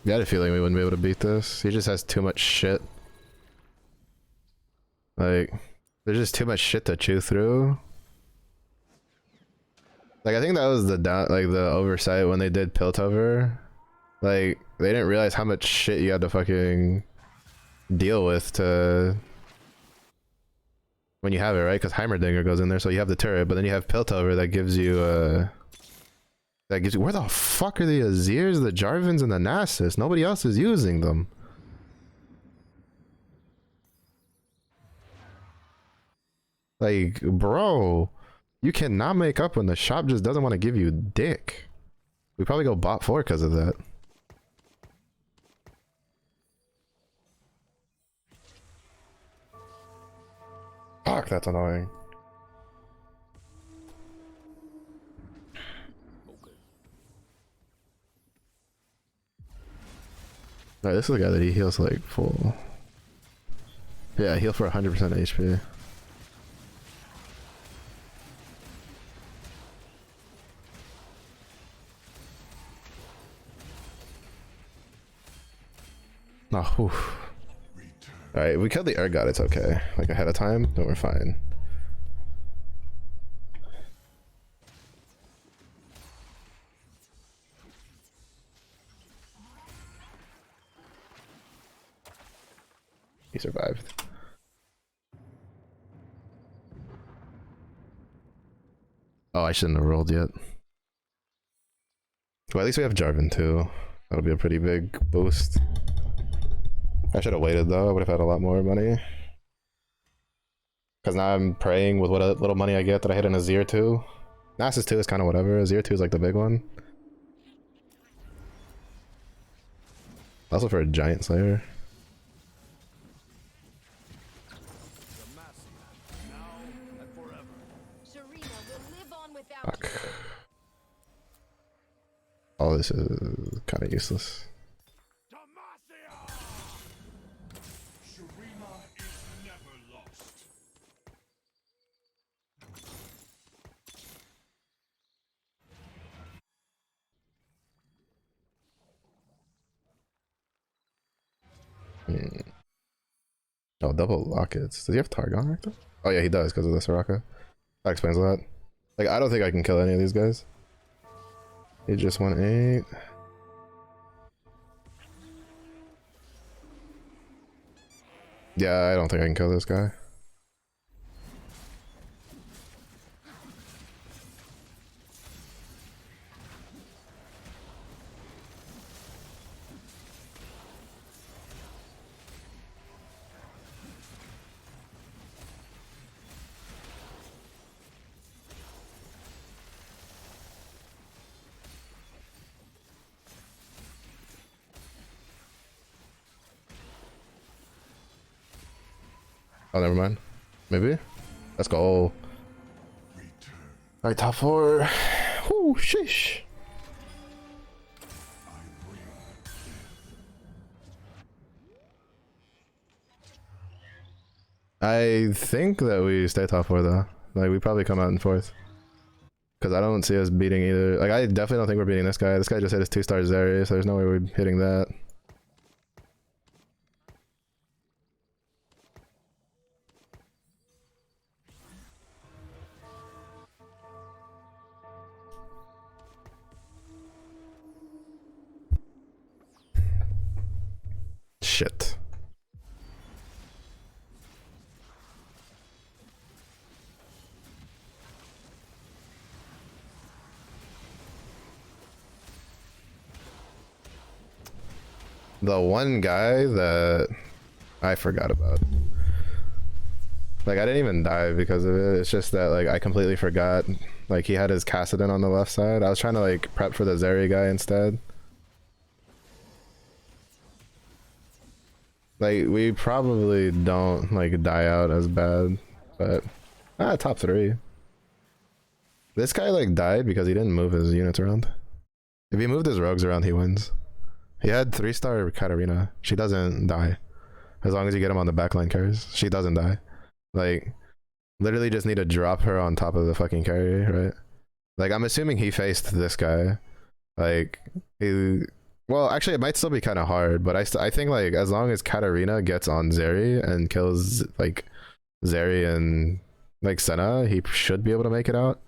I had a feeling we wouldn't be able to beat this. He just has too much shit. Like, there's just too much shit to chew through. Like, I think that was the oversight when they did Piltover. Like, they didn't realize how much shit you had to fucking deal with to when you have it, right? Because Heimerdinger goes in there, so you have the turret, but then you have Piltover that gives you where the fuck are the Azirs, the Jarvans, and the Nasus? Nobody else is using them. Like, bro, you cannot make up when the shop just doesn't want to give you dick. We probably go bot 4 because of that. Fuck, that's annoying. Alright, this is the guy that he heals like full. Yeah, heal for 100% HP. Oh, alright, we killed the air god, it's okay. Like ahead of time, then we're fine. He survived. Oh, I shouldn't have rolled yet. Well, at least we have Jarvan too. That'll be a pretty big boost. I should have waited though, I would have had a lot more money. Because now I'm praying with what little money I get that I hit in a Azir 2. Nasus 2 is kind of whatever. Azir 2 is like the big one. Also for a Giant Slayer. Sharina will live on without Fuck. All this is kind of useless. Shurima is never lost. Oh, double lockets. Does he have Targon active? Oh yeah, he does because of the Soraka. That explains a lot. Like, I don't think I can kill any of these guys. He just won 8. Yeah, I don't think I can kill this guy. Oh, never mind. Maybe? Let's go. Alright, top 4. Whoo, sheesh. I think that we stay top 4 though. Like, we probably come out in 4th. Because I don't see us beating either. Like, I definitely don't think we're beating this guy. This guy just hit his 2-star Zeri, so there's no way we're hitting that. Shit. The one guy that I forgot about. Like, I didn't even die because of it. It's just that, like, I completely forgot. Like, he had his Kassadin on the left side. I was trying to, like, prep for the Zeri guy instead. Like, we probably don't, like, die out as bad. But, top 3. This guy, like, died because he didn't move his units around. If he moved his rogues around, he wins. He had 3-star Katarina. She doesn't die. As long as you get him on the backline carries, she doesn't die. Like, literally just need to drop her on top of the fucking carry, right? Like, I'm assuming he faced this guy. Like, well, actually, it might still be kind of hard, but I think, like, as long as Katarina gets on Zeri and kills, like, Zeri and, like, Senna, he should be able to make it out.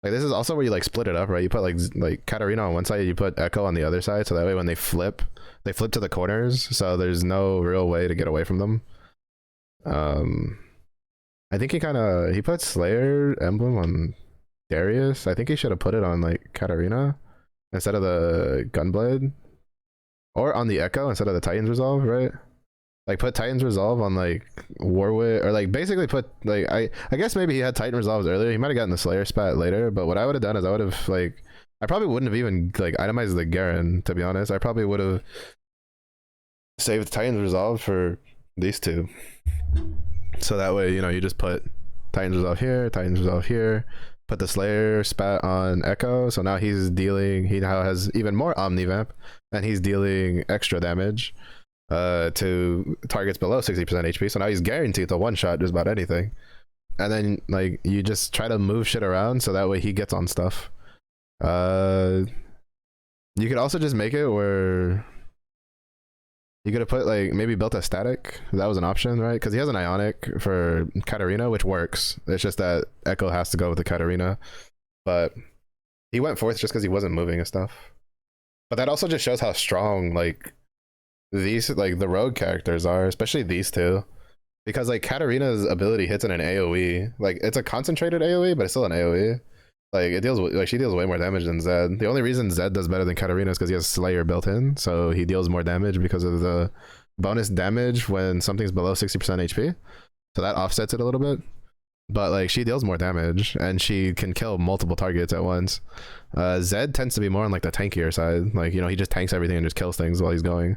Like, this is also where you, like, split it up, right? You put, like Katarina on one side, you put Echo on the other side, so that way when they flip to the corners, so there's no real way to get away from them. I think he put Slayer emblem on Darius. I think he should have put it on, like, Katarina instead of the Gunblade, or on the Echo instead of the Titan's Resolve, right? Like, put Titan's Resolve on, like, Warwick, or, like, basically put, like, I guess maybe he had Titan Resolves earlier. He might have gotten the Slayer spat later, but what I would have done is I would have, like, I probably wouldn't have even, like, itemized the Garen, to be honest. I probably would have saved Titan's Resolve for these two. So that way, you know, you just put Titan's Resolve here, put the Slayer spat on Echo, so now he's dealing, he now has even more Omnivamp, and he's dealing extra damage to targets below 60% HP, so now he's guaranteed to one-shot just about anything. And then, like, you just try to move shit around so that way he gets on stuff. You could also just make it where you could have put, like, maybe built a static. That was an option, right? Because he has an Ionic for Katarina, which works. It's just that Echo has to go with the Katarina. But he went 4th just because he wasn't moving and stuff. But that also just shows how strong, like, these, like, the rogue characters are, especially these two. Because, like, Katarina's ability hits in an AoE. Like, it's a concentrated AoE, but it's still an AoE. Like, it deals with, like, she deals way more damage than Zed. The only reason Zed does better than Katarina is because he has Slayer built in, so he deals more damage because of the bonus damage when something's below 60% HP. so that offsets it a little bit. But like she deals more damage and she can kill multiple targets at once. Zed tends to be more on like the tankier side. Like, you know, he just tanks everything and just kills things while he's going.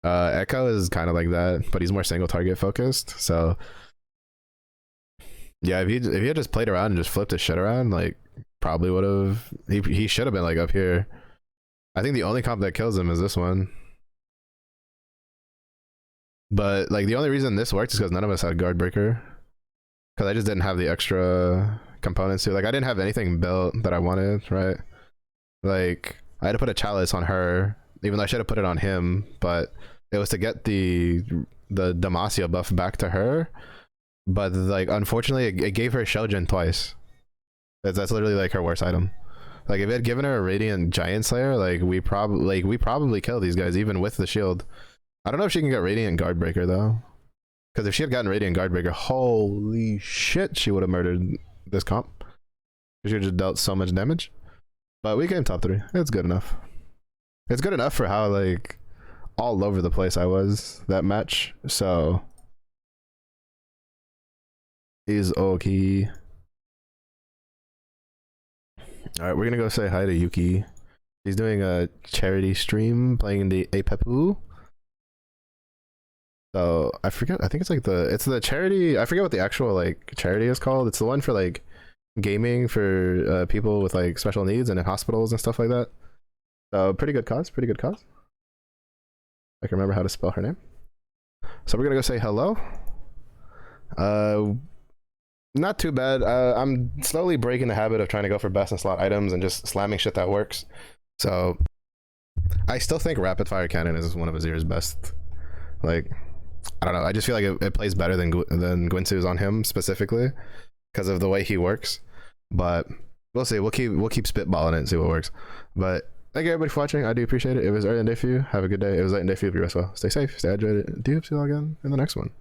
Echo is kind of like that, but he's more single target focused. So yeah, if he had just played around and just flipped his shit around, like probably would have. He should have been like up here. I think the only comp that kills him is this one. But like the only reason this worked is because none of us had guard breaker. Because I just didn't have the extra components to like I didn't have anything built that I wanted, right? Like I had to put a chalice on her, even though I should have put it on him, but it was to get the Demacia buff back to her. But like unfortunately it gave her Shojin twice. That's literally like her worst item. Like if it had given her a Radiant Giant Slayer, like we probably kill these guys even with the shield. I don't know if she can get Radiant Guardbreaker though. Because if she had gotten Radiant Guardbreaker, holy shit, she would have murdered this comp. She would have just dealt so much damage. But we came top 3. It's good enough. It's good enough for how like all over the place I was that match. So is okay. Alright, we're gonna go say hi to Yuki. He's doing a charity stream playing the Apepu. So I forget, I think it's like the charity, I forget what the actual like charity is called. It's the one for like gaming for people with like special needs and in hospitals and stuff like that. So pretty good cause, pretty good cause. I can remember how to spell her name. So we're gonna go say hello. Not too bad. I'm slowly breaking the habit of trying to go for best in slot items and just slamming shit that works. So I still think rapid fire cannon is one of Azir's best. Like, I don't know. I just feel like it plays better than Gwinsu's on him specifically because of the way he works. But we'll see. We'll keep spitballing it and see what works. But thank you everybody for watching. I do appreciate it. It was early in day for you. Have a good day. It was late in day for you as well. Stay safe. Stay hydrated. Do you see you all again in the next one?